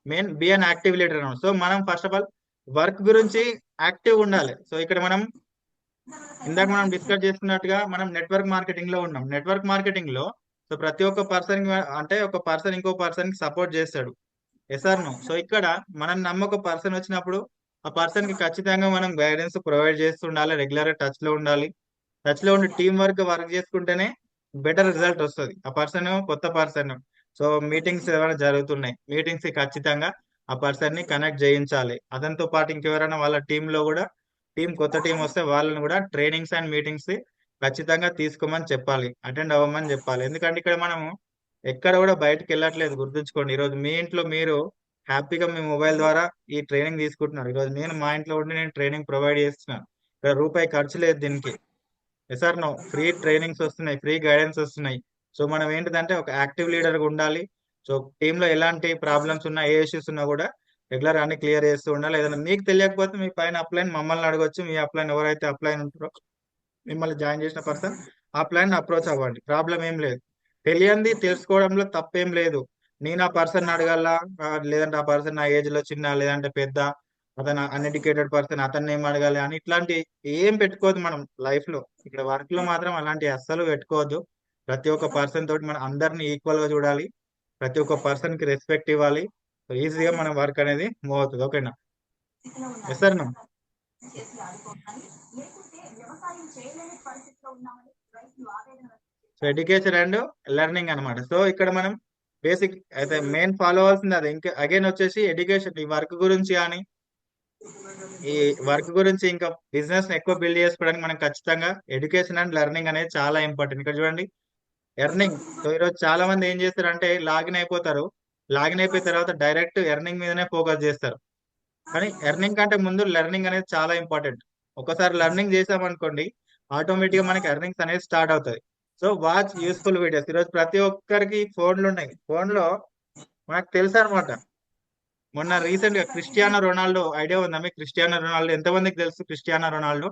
main be an active leader అన్నమాట. సో మనం ఫస్ట్ ఆఫ్ ఆల్ వర్క్ గురించి యాక్టివ్ ఉండాలి. సో ఇక్కడ మనం ఇందాక మనం డిస్కస్ చేసుకున్నట్టుగా మనం నెట్వర్క్ మార్కెటింగ్ లో ఉన్నాం. నెట్వర్క్ మార్కెటింగ్ లో సో ప్రతి ఒక్క పర్సన్ అంటే ఒక పర్సన్ ఇంకో పర్సన్ కి సపోర్ట్ చేస్తాడు. Yes or no? సో ఇక్కడ మనం నమ్మక పర్సన్ వచ్చినప్పుడు ఆ పర్సన్ కి ఖచ్చితంగా మనం గైడెన్స్ ప్రొవైడ్ చేస్తూ ఉండాలి. రెగ్యులర్ గా టచ్ లో ఉండాలి. టచ్ లో ఉండి టీం వర్క్ చేసుకుంటేనే బెటర్ రిజల్ట్ వస్తుంది. ఆ పర్సన్ కొత్త పర్సన్, సో మీటింగ్స్ ఏమైనా జరుగుతున్నాయి, మీటింగ్స్ కి ఖచ్చితంగా ఆ పర్సన్ ని కనెక్ట్ చేయించాలి. అతనితో పాటు ఇంకెవరైనా వాళ్ళ టీమ్ లో కూడా కొత్త టీం వస్తే వాళ్ళని కూడా ట్రైనింగ్స్ అండ్ మీటింగ్స్ ఖచ్చితంగా తీసుకోమని చెప్పాలి, అటెండ్ అవ్వమని చెప్పాలి. ఎందుకంటే ఇక్కడ మనము ఎక్కడ కూడా బయటకు వెళ్ళట్లేదు. గుర్తుంచుకోండి, ఈరోజు మీ ఇంట్లో మీరు హ్యాపీగా మీ మొబైల్ ద్వారా ఈ ట్రైనింగ్ తీసుకుంటున్నారు. ఈరోజు నేను మా ఇంట్లో ఉండి నేను ట్రైనింగ్ ప్రొవైడ్ చేస్తున్నాను. ఇక్కడ రూపాయి ఖర్చు లేదు దీనికి. Yes or no? Free trainings వస్తున్నాయి, ఫ్రీ గైడెన్స్ వస్తున్నాయి. సో మనం ఏంటిదంటే ఒక యాక్టివ్ లీడర్ గా ఉండాలి. సో టీంలో ఎలాంటి ప్రాబ్లమ్స్ ఉన్నా, ఏ ఇష్యూస్ ఉన్నా కూడా రెగ్యులర్ అన్ని క్లియర్ చేస్తూ ఉండాలి. ఏదైనా మీకు తెలియకపోతే మీ పైన అప్లైన్ మమ్మల్ని అడగొచ్చు. మీ అప్లైన్ ఎవరైతే అప్లైన్ ఉంటారో మిమ్మల్ని జాయిన్ చేసిన పర్సన్ ఆ ప్లాన్ అప్రోచ్ అవ్వండి. ప్రాబ్లం ఏం లేదు. తెలియంది తెలుసుకోవడంలో తప్పేం లేదు. నేను ఆ పర్సన్ అడగాల, లేదంటే ఆ పర్సన్ నా ఏజ్ లో చిన్న లేదంటే పెద్ద, అతను అన్ఎడ్యుకేటెడ్ పర్సన్, అతన్ని ఏం అడగాలి అని ఇట్లాంటి ఏం పెట్టుకోవద్దు మనం లైఫ్ లో. ఇక్కడ వర్క్ లో మాత్రం అలాంటి అస్సలు పెట్టుకోవద్దు. ప్రతి ఒక్క పర్సన్ తోటి మనం అందరిని ఈక్వల్ గా చూడాలి. ప్రతి ఒక్క పర్సన్ కి రెస్పెక్ట్ ఇవ్వాలి. ఈజీగా మన వర్క్ అనేది మూవ్ అవుతుంది. ఓకేనా? Yes sir no? So education and learning అన్నమాట. సో ఇక్కడ మనం బేసిక్ అయితే మెయిన్ ఫాలో అవ్వాల్సింది అది. ఇంకా అగైన్ వచ్చేసి ఎడ్యుకేషన్, ఈ వర్క్ గురించి కానీ ఈ వర్క్ గురించి ఇంకా బిజినెస్ ఎక్కువ బిల్డ్ చేసుకోవడానికి మనం ఖచ్చితంగా ఎడ్యుకేషన్ అండ్ లెర్నింగ్ అనేది చాలా ఇంపార్టెంట్. ఇక్కడ చూడండి, ఎర్నింగ్. సో ఈరోజు చాలా మంది ఏం చేస్తారంటే లాగిన్ అయిపోతారు. లాగిన్ అయిపోయిన తర్వాత డైరెక్ట్ ఎర్నింగ్ మీదనే ఫోకస్ చేస్తారు. కానీ ఎర్నింగ్ కంటే ముందు లెర్నింగ్ అనేది చాలా ఇంపార్టెంట్. ఒకసారి లెర్నింగ్ చేసామనుకోండి, ఆటోమేటిక్ గా మనకి ఎర్నింగ్స్ అనేది స్టార్ట్ అవుతాయి. So watch useful videos. ఈరోజు ప్రతి ఒక్కరికి ఫోన్లు ఉన్నాయి. ఫోన్ లో మనకు తెలుసు అనమాట. మొన్న రీసెంట్ గా క్రిస్టియానో రొనాల్డో ఐడియా ఉందా మీకు? క్రిస్టియానో రొనాల్డో ఎంతమందికి తెలుసు? క్రిస్టియానో రొనాల్డో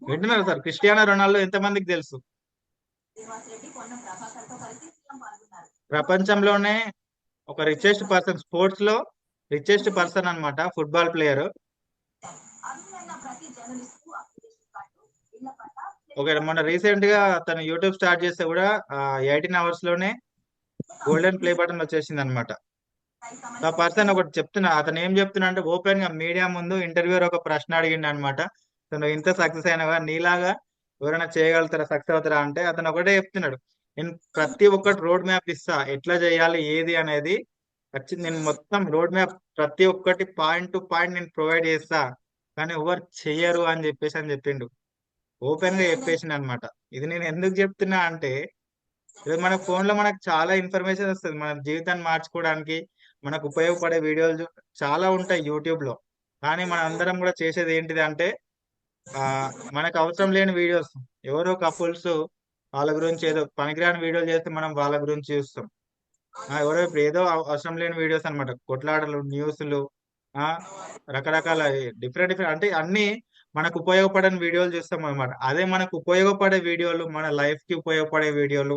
వింటున్నారు సార్? క్రిస్టియానో రొనాల్డో ఎంతమందికి తెలుసు? ప్రపంచంలోనే ఒక రిచెస్ట్ పర్సన్, స్పోర్ట్స్ లో రిచెస్ట్ పర్సన్ అన్నమాట, ఫుట్బాల్ ప్లేయర్. ఓకే, మొన్న రీసెంట్ గా తను యూట్యూబ్ స్టార్ట్ చేస్తే కూడా 18 అవర్స్ లోనే గోల్డెన్ ప్లే బటన్ వచ్చేసింది అనమాట. ఆ పర్సన్ ఒకటి చెప్తున్నా, అతను ఏం చెప్తున్నా అంటే ఓపెన్ గా మీడియా ముందు ఇంటర్వ్యూర్ ఒక ప్రశ్న అడిగిండు అనమాట. తను ఇంత సక్సెస్ అయినవా, నీలాగా ఎవరైనా చేయగలుగుతారా, సక్సెస్ అవుతారా అంటే అతను ఒకటే చెప్తున్నాడు, నేను ప్రతి ఒక్కటి రోడ్ మ్యాప్ ఇస్తా, ఎట్లా చేయాలి ఏది అనేది నేను మొత్తం రోడ్ మ్యాప్ ప్రతి ఒక్కటి పాయింట్ టు పాయింట్ నేను ప్రొవైడ్ చేస్తా, కానీ ఎవరు చెయ్యరు అని చెప్పిండు. ఓపెన్ గా చెప్పేసిండు అనమాట. ఇది నేను ఎందుకు చెప్తున్నా అంటే, ఈరోజు మన ఫోన్ లో మనకు చాలా ఇన్ఫర్మేషన్ వస్తుంది, మన జీవితాన్ని మార్చుకోవడానికి మనకు ఉపయోగపడే వీడియోలు చాలా ఉంటాయి యూట్యూబ్ లో. కానీ మన అందరం కూడా చేసేది ఏంటిది అంటే ఆ మనకు అవసరం లేని వీడియోస్, ఎవరో కపుల్స్ వాళ్ళ గురించి ఏదో పనికిరాని వీడియోలు చేస్తే మనం వాళ్ళ గురించి చూస్తాం. ఎవరో ఇప్పుడు ఏదో అవసరం లేని వీడియోస్ అన్నమాట, కొట్లాటలు, న్యూస్లు, ఆ రకరకాల డిఫరెంట్ అంటే అన్ని మనకు ఉపయోగపడని వీడియోలు చూస్తాం అనమాట. అదే మనకు ఉపయోగపడే వీడియోలు, మన లైఫ్ కి ఉపయోగపడే వీడియోలు,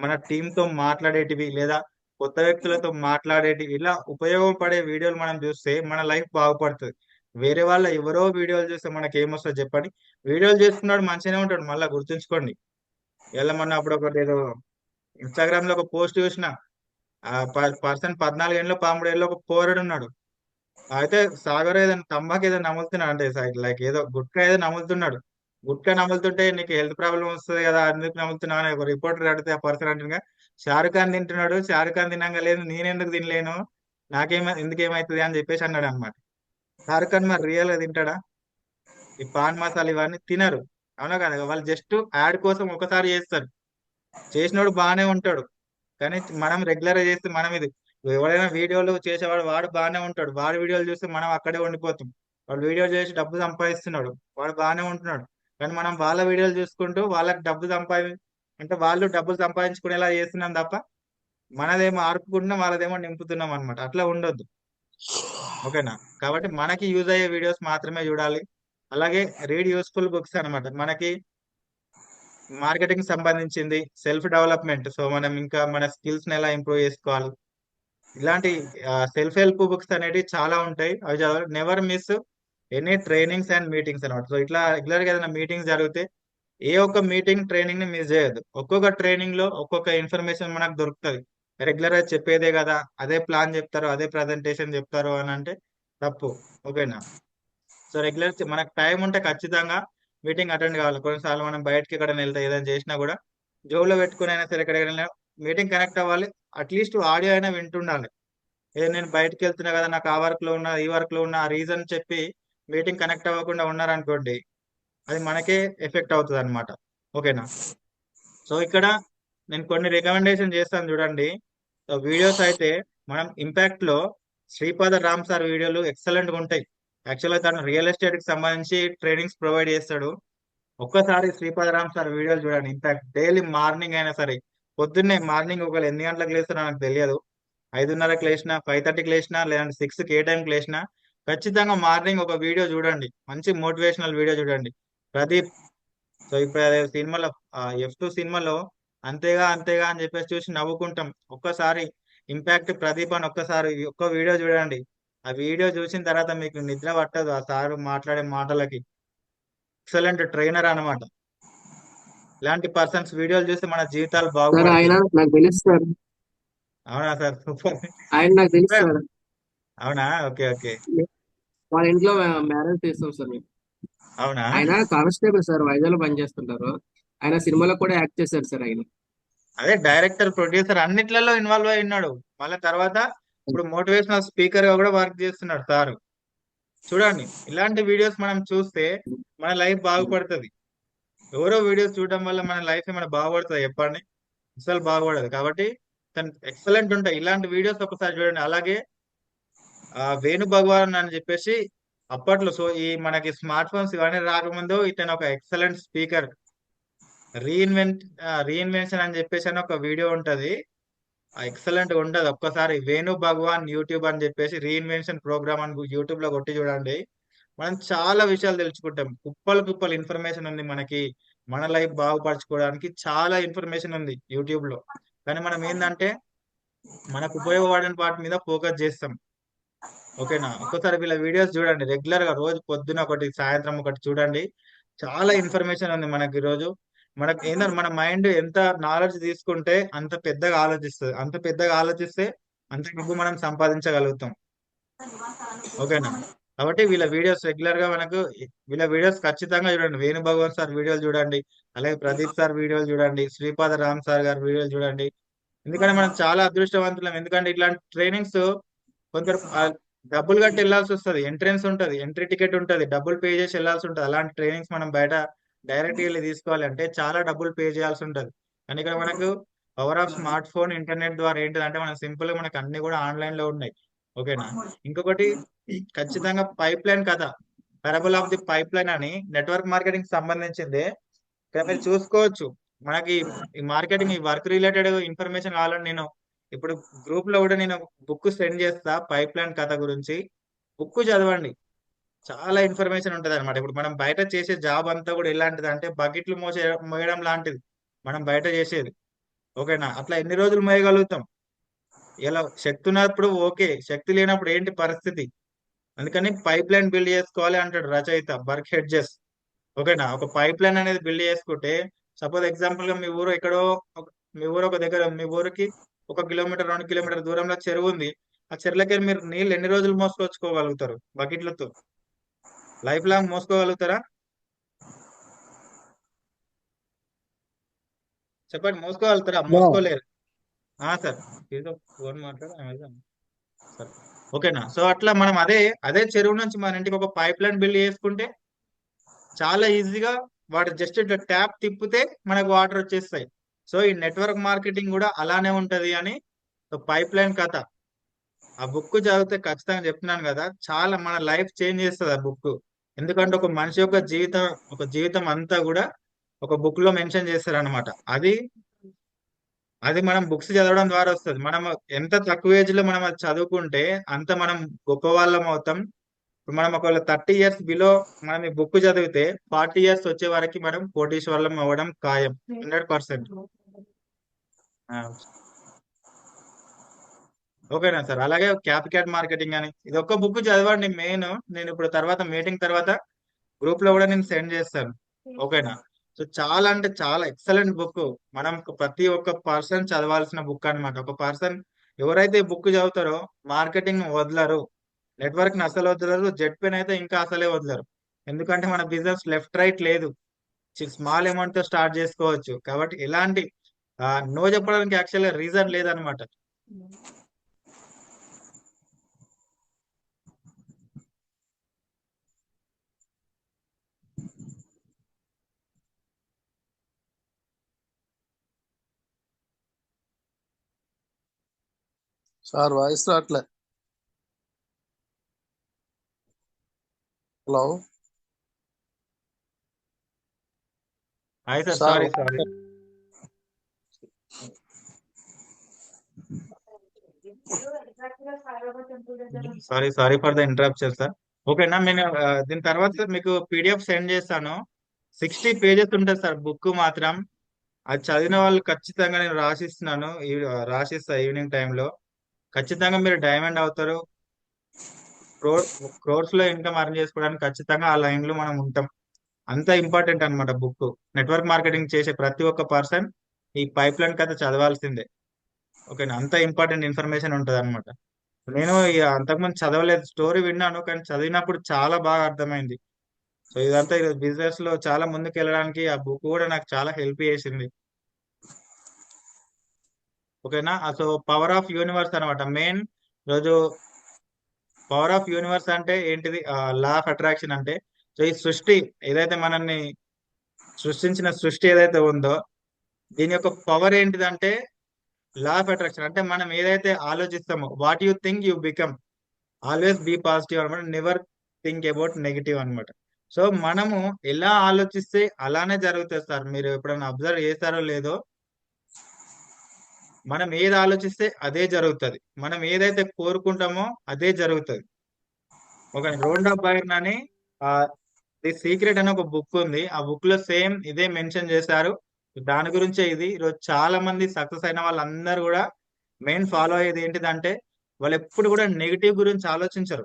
మన టీమ్ తో మాట్లాడేటివి లేదా కొత్త వ్యక్తులతో మాట్లాడేటివి, ఇలా ఉపయోగపడే వీడియోలు మనం చూస్తే మన లైఫ్ బాగుపడుతుంది. వేరే వాళ్ళ ఎవరో వీడియోలు చూస్తే మనకి ఏమొస్తుంది చెప్పండి? వీడియోలు చేసుకున్నాడు మంచిగానే ఉంటాడు, మళ్ళీ గుర్తుంచుకోండి. ఎలా మొన్న అప్పుడు ఒకటి ఏదో ఇన్స్టాగ్రామ్ లో ఒక పోస్ట్ చూసిన, ఆ పర్సన్ 14 ఏళ్ళు 13 ఏళ్ళు ఒక పోరడు ఉన్నాడు. అయితే సాగర్ ఏదైనా తంబాకు ఏదో నములుతున్నాడు, అంటే లైక్ ఏదో గుట్కా ఏదో నములుతున్నాడు. గుట్కా నములుతుంటే నీకు హెల్త్ ప్రాబ్లం వస్తుంది కదా, అందుకు నములుతున్నావు అని ఒక రిపోర్టర్ అడిగితే ఆ పర్సన్ అంటున్నా, షారుఖ్ ఖాన్ తింటున్నాడు, షారుఖ్ ఖాన్ తినంగా లేదు, నేనెందుకు తినలేను, ఎందుకేమైతుంది అని చెప్పేసి అన్నాడు అనమాట. షారుఖ్ ఖాన్ మరి రియల్ గా తింటాడా? ఈ పాన్ మసాలా ఇవన్నీ తినరు, అవునా కదా? వాళ్ళు జస్ట్ యాడ్ కోసం ఒకసారి చేస్తారు, చేసినోడు బాగానే ఉంటాడు. కానీ మనం రెగ్యులర్ గా చేస్తే మనం ఇది, ఎవరైనా వీడియోలు చేసేవాడు వాడు బాగానే ఉంటాడు, వాడి వీడియోలు చూస్తే మనం అక్కడే ఉండిపోతాం. వాడు వీడియో చేసి డబ్బు సంపాదిస్తున్నాడు, వాడు బాగానే ఉంటున్నాడు. కానీ మనం వాళ్ళ వీడియోలు చూసుకుంటూ వాళ్ళకి అంటే వాళ్ళు డబ్బులు సంపాదించుకునేలా చేస్తున్నాం తప్ప మనదేమో ఆర్పుకుంటున్నాం, వాళ్ళదేమో నింపుతున్నాం అనమాట. అట్లా ఉండొద్దు, ఓకేనా? కాబట్టి మనకి యూజ్ అయ్యే వీడియోస్ మాత్రమే చూడాలి. అలాగే రీడ్ యూస్ఫుల్ బుక్స్ అనమాట, మనకి మార్కెటింగ్ సంబంధించింది, సెల్ఫ్ డెవలప్మెంట్, సో మనం ఇంకా మన స్కిల్స్ ని ఎలా ఇంప్రూవ్ చేసుకోవాలి, ఇలాంటి సెల్ఫ్ హెల్ప్ బుక్స్ అనేవి చాలా ఉంటాయి. అవి చదవాలి. Never miss any trainings and meetings అనమాట. సో ఇట్లా రెగ్యులర్ గా ఏదైనా మీటింగ్స్ జరిగితే ఏ ఒక్క మీటింగ్ ట్రైనింగ్ ని మిస్ చేయొద్దు. ఒక్కొక్క ట్రైనింగ్ లో ఒక్కొక్క ఇన్ఫర్మేషన్ మనకు దొరుకుతుంది. రెగ్యులర్ గా చెప్పేదే కదా, అదే ప్లాన్ చెప్తారు, అదే ప్రజెంటేషన్ చెప్తారు అని అంటే తప్పు, ఓకేనా? సో రెగ్యులర్ మనకు టైం ఉంటే ఖచ్చితంగా మీటింగ్ అటెండ్ కావాలి. కొన్నిసార్లు మనం బయటకి ఎక్కడైనా వెళ్తే ఏదైనా చేసినా కూడా జోబులో పెట్టుకుని అయినా సరే ఎక్కడికైనా మీటింగ్ కనెక్ట్ అవ్వాలి. అట్లీస్ట్ ఆడియో అయినా వింటుండాలి. నేను బయటకు వెళ్తున్నా కదా, నాకు ఆ వర్క్ లో ఉన్నా ఈ వర్క్ లో ఉన్నా ఆ రీజన్ చెప్పి మీటింగ్ కనెక్ట్ అవ్వకుండా ఉన్నారనుకోండి, అది మనకే ఎఫెక్ట్ అవుతుంది అనమాట, ఓకేనా? సో ఇక్కడ నేను కొన్ని రికమెండేషన్ చేస్తాను చూడండి. సో వీడియోస్ అయితే మనం ఇంపాక్ట్ లో శ్రీపాద రామ్ సార్ వీడియోలు ఎక్సలెంట్ గా ఉంటాయి. యాక్చువల్గా తను రియల్ ఎస్టేట్ కి సంబంధించి ట్రైనింగ్స్ ప్రొవైడ్ చేస్తాడు. ఒక్కసారి శ్రీపాద రామ్ సార్ వీడియోలు చూడండి. ఇంపాక్ట్ డైలీ మార్నింగ్ అయినా సరే, పొద్దున్నే మార్నింగ్ ఒకవేళ ఎన్ని గంటలకు లేస్తారో నాకు తెలియదు, 5:30కి లేచినా 5:30కి లేచినా లేదంటే 6కి ఏ టైంకి లేచినా ఖచ్చితంగా మార్నింగ్ ఒక వీడియో చూడండి, మంచి మోటివేషనల్ వీడియో చూడండి. ప్రదీప్, సో ఇప్పుడు అదే సినిమాలో F2 సినిమాలో అంతేగా అంతేగా అని చెప్పేసి చూసి నవ్వుకుంటాం. ఒక్కసారి ఇంపాక్ట్ ప్రదీప్ అని ఒక్కసారి ఒక్క వీడియో చూడండి. ఆ వీడియో చూసిన తర్వాత మీకు నిద్ర పట్టదు ఆ సారు మాట్లాడే మాటలకి. ఎక్సలెంట్ ట్రైనర్ అన్నమాట. ఇలాంటి పర్సన్స్ వీడియోలు చూస్తే మన జీవితాలు సార్ బాగుపడతాయి. ఆయన నాకు తెలుసు సార్, అవునా సార్? సూపర్. ఆయన నాకు తెలుసు సూపర్. సార్. అవునా? Okay okay. వాళ్ళ ఇంట్లో మ్యారేజ్ చేస్తాం సార్ మేము. అవునా? ఆయన కానిస్టేబుల్ సార్, వైజాగ్ లో పనిచేస్తుంటారు. ఆయన సినిమాలో కూడా యాక్ట్ చేశారు సార్ ఆయన. అదే డైరెక్టర్, ప్రొడ్యూసర్ అన్నిట్లలో ఇన్వాల్వ్ అయి ఉన్నాడు. మళ్ళీ తర్వాత ఇప్పుడు మోటివేషనల్ స్పీకర్ గా కూడా వర్క్ చేస్తున్నాడు సార్. చూడండి, ఇలాంటి వీడియోస్ మనం చూస్తే మన లైఫ్ బాగుపడుతుంది. ఎవరో వీడియోస్ చూడడం వల్ల మన లైఫ్ ఏమైనా బాగుపడుతుంది చెప్పండి? అసలు బాగుపడదు. కాబట్టి ఎక్సలెంట్ ఉంటాయి ఇలాంటి వీడియోస్, ఒకసారి చూడండి. అలాగే వేణు భగవాన్ అని చెప్పేసి అప్పట్లో. సో ఈ మనకి స్మార్ట్ ఫోన్స్ ఇవన్నీ రాకముందు ఇతను ఒక ఎక్సలెంట్ స్పీకర్. రీఇన్వెంట్ రీఇన్వెన్షన్ అని చెప్పేసి అని ఒక వీడియో ఉంటది, ఎక్సలెంట్ ఉంటది. ఒక్కసారి వేణు భగవాన్ యూట్యూబ్ అని చెప్పేసి రీఇన్వెన్షన్ ప్రోగ్రామ్ అని యూట్యూబ్ లో కొట్టి చూడండి. మనం చాలా విషయాలు తెలుసుకుంటాం. కుప్పలు కుప్పలు ఇన్ఫర్మేషన్ ఉంది మనకి. మన లైఫ్ బాగుపరచుకోవడానికి చాలా ఇన్ఫర్మేషన్ ఉంది యూట్యూబ్ లో. కానీ మనం ఏంటంటే మనకు ఉపయోగపడిన వాటి మీద ఫోకస్ చేస్తాం. ఓకేనా? ఒక్కసారి వీళ్ళ వీడియోస్ చూడండి రెగ్యులర్ గా, రోజు పొద్దున ఒకటి సాయంత్రం ఒకటి చూడండి. చాలా ఇన్ఫర్మేషన్ ఉంది మనకి ఈ రోజు. మనకి ఏంటంటే మన మైండ్ ఎంత నాలెడ్జ్ తీసుకుంటే అంత పెద్దగా ఆలోచిస్తుంది, అంత పెద్దగా ఆలోచిస్తే అంత డబ్బు మనం సంపాదించగలుగుతాం. ఓకేనా? కాబట్టి వీళ్ళ వీడియోస్ రెగ్యులర్ గా మనకు, వీళ్ళ వీడియోస్ ఖచ్చితంగా చూడండి. వేణు భగవాన్ సార్ వీడియోలు చూడండి, అలాగే ప్రదీప్ సార్ వీడియోలు చూడండి, శ్రీపాద రామ్ సార్ గారి వీడియోలు చూడండి. ఎందుకంటే మనం చాలా అదృష్టవంతులం. ఎందుకంటే ఇట్లాంటి ట్రైనింగ్స్ కొందరు డబ్బులు కట్టి వెళ్ళాల్సి వస్తుంది, ఎంట్రెన్స్ ఉంటుంది, ఎంట్రీ టికెట్ ఉంటుంది, డబ్బులు పే చేసి వెళ్ళాల్సి ఉంటుంది. అలాంటి ట్రైనింగ్స్ మనం బయట డైరెక్ట్ వెళ్ళి తీసుకోవాలి అంటే చాలా డబ్బులు పే చేయాల్సి ఉంటుంది. కానీ ఇక్కడ మనకు power of smart phone, internet ద్వారా ఏంటిదంటే మనం సింపుల్ గా మనకు అన్ని కూడా ఆన్లైన్ లో ఉన్నాయి. ఓకేనా? ఇంకొకటి ఖచ్చితంగా పైప్ లైన్ కథ, parable of the pipe line అని నెట్వర్క్ మార్కెటింగ్ సంబంధించింది. ఇక్కడ మీరు చూసుకోవచ్చు. మనకి ఈ మార్కెటింగ్, ఈ వర్క్ రిలేటెడ్ ఇన్ఫర్మేషన్ కావాలని నేను ఇప్పుడు గ్రూప్ లో కూడా నేను బుక్ సెండ్ చేస్తా పైప్ లైన్ కథ గురించి. బుక్ చదవండి, చాలా ఇన్ఫర్మేషన్ ఉంటది అనమాట. ఇప్పుడు మనం బయట చేసే జాబ్ అంతా కూడా ఎలాంటిది అంటే బకెట్లు మోయడం లాంటిది మనం బయట చేసేది. ఓకేనా? అట్లా ఎన్ని రోజులు మోయగలుగుతాం? ఇలా శక్తి ఉన్నప్పుడు ఓకే, శక్తి లేనప్పుడు ఏంటి పరిస్థితి? అందుకని పైప్ లైన్ బిల్డ్ చేసుకోవాలి అంటాడు రచయిత బర్క్ హెడ్జెస్. ఓకేనా? ఒక పైప్ లైన్ అనేది బిల్డ్ చేసుకుంటే, సపోజ్ ఎగ్జాంపుల్ గా మీ ఊరు ఎక్కడో మీ ఊరు ఒక దగ్గర, మీ ఊరికి 1 కిలోమీటర్ 2 కిలోమీటర్ దూరంలో చెరువు ఉంది. ఆ చెరువులకి మీరు నీళ్ళు ఎన్ని రోజులు మోసుకొచ్చుకోగలుగుతారు బకెట్లతో? లైఫ్ లాంగ్ మోసుకోగలుగుతారా? చెప్పండి, మోసుకోగలుగుతారా? మోసుకోలేరు. సార్ ఏదో ఫోన్ మాట్లాడారు సార్. ఓకేనా? సో అట్లా మనం అదే చెరువు నుంచి మన ఇంటికి ఒక పైప్ లైన్ బిల్డ్ చేసుకుంటే చాలా ఈజీగా వాడు జస్ట్ ఇట్లా ట్యాప్ తిప్పితే మనకు వాటర్ వచ్చేస్తాయి. సో ఈ నెట్వర్క్ మార్కెటింగ్ కూడా అలానే ఉంటది అని పైప్ లైన్ కథ. ఆ బుక్ చదివితే ఖచ్చితంగా చెప్తున్నాను కదా, చాలా మన లైఫ్ చేంజ్ చేస్తుంది ఆ బుక్. ఎందుకంటే ఒక మనిషి యొక్క జీవితం అంతా కూడా ఒక బుక్ లో మెన్షన్ చేస్తారనమాట. అది మనం బుక్స్ చదవడం ద్వారా వస్తుంది. మనం ఎంత తక్కువ ఏజ్ లో మనం అది చదువుకుంటే అంత మనం గొప్ప వాళ్ళం అవుతాం. ఇప్పుడు మనం ఒకవేళ 30 years బిలో మనం ఈ బుక్ చదివితే 40 years వచ్చే వరకు మనం కోటీశ్వరులం అవ్వడం ఖాయం, 100%. ఓకేనా సార్? అలాగే క్యాపిటల్ మార్కెటింగ్ అని ఇది ఒక్క బుక్ చదవండి మెయిన్. నేను ఇప్పుడు తర్వాత మీటింగ్ తర్వాత గ్రూప్ లో కూడా నేను సెండ్ చేస్తాను. ఓకేనా? సో చాలా అంటే చాలా ఎక్సలెంట్ బుక్. మనం ప్రతి ఒక్క పర్సన్ చదవాల్సిన బుక్ అన్నమాట. ఒక పర్సన్ ఎవరైతే బుక్ చదువుతారో మార్కెటింగ్ వదలరు, నెట్వర్క్ ని అసలు వదలరు, జెట్ పెన్ అయితే ఇంకా అసలే వదలరు. ఎందుకంటే మన బిజినెస్ లెఫ్ట్ రైట్ లేదు, స్మాల్ అమౌంట్ తో స్టార్ట్ చేసుకోవచ్చు. కాబట్టి ఎలాంటి నో చెప్పడానికి యాక్చువల్గా రీజన్ లేదనమాట. సార్ వాయిస్ రావట్లే. Hello hi sir, sir sorry for the interruption sir. ఓకేనా? నేను దీని తర్వాత మీకు పీడిఎఫ్ సెండ్ చేస్తాను. 60 pages ఉంటుంది సార్ బుక్ మాత్రం. అది చదివిన వాళ్ళు ఖచ్చితంగా నేను రాసిస్తా ఈవినింగ్ టైంలో. ఖచ్చితంగా మీరు డైమండ్ అవుతారు. క్రోర్స్ లో ఇన్కమ్ అర్న్ చేసుకోవడానికి ఖచ్చితంగా ఆ లైన్ లో మనం ఉంటాం. అంత ఇంపార్టెంట్ అనమాట బుక్. నెట్వర్క్ మార్కెటింగ్ చేసే ప్రతి ఒక్క పర్సన్ ఈ పైప్ లైన్ కథ చదవాల్సిందే. ఓకేనా? అంత ఇంపార్టెంట్ ఇన్ఫర్మేషన్ ఉంటుంది అనమాట. నేను అంతకుముందు చదవలేదు, స్టోరీ విన్నాను, కానీ చదివినప్పుడు చాలా బాగా అర్థమైంది. సో ఇదంతా బిజినెస్ లో చాలా ముందుకు వెళ్ళడానికి ఆ బుక్ కూడా నాకు చాలా హెల్ప్ చేసింది. ఓకేనా? సో పవర్ ఆఫ్ యూనివర్స్ అనమాట మెయిన్. రోజు పవర్ ఆఫ్ యూనివర్స్ అంటే ఏంటిది? లా ఆఫ్ అట్రాక్షన్ అంటే, సో ఈ సృష్టి ఏదైతే మనల్ని సృష్టించిన సృష్టి ఏదైతే ఉందో దీని యొక్క పవర్ ఏంటిదంటే లా ఆఫ్ అట్రాక్షన్. అంటే మనం ఏదైతే ఆలోచిస్తామో, what you think you become, always be positive అనమాట. నెవర్ థింక్ అబౌట్ నెగిటివ్ అన్నమాట. సో మనము ఎలా ఆలోచిస్తే అలానే జరుగుతుంది సార్. మీరు ఎప్పుడైనా అబ్జర్వ్ చేస్తారో లేదో, మనం ఏది ఆలోచిస్తే అదే జరుగుతుంది. మనం ఏదైతే కోరుకుంటామో అదే జరుగుతుంది. ఒక రోండా బైర్న్ అని ది సీక్రెట్ అని ఒక బుక్ ఉంది. ఆ బుక్ లో సేమ్ ఇదే మెన్షన్ చేశారు. దాని గురించే ఇది. ఈరోజు చాలా మంది సక్సెస్ అయిన వాళ్ళందరూ కూడా మెయిన్ ఫాలో అయ్యేది ఏంటిదంటే, వాళ్ళు ఎప్పుడు కూడా నెగిటివ్ గురించి ఆలోచించరు.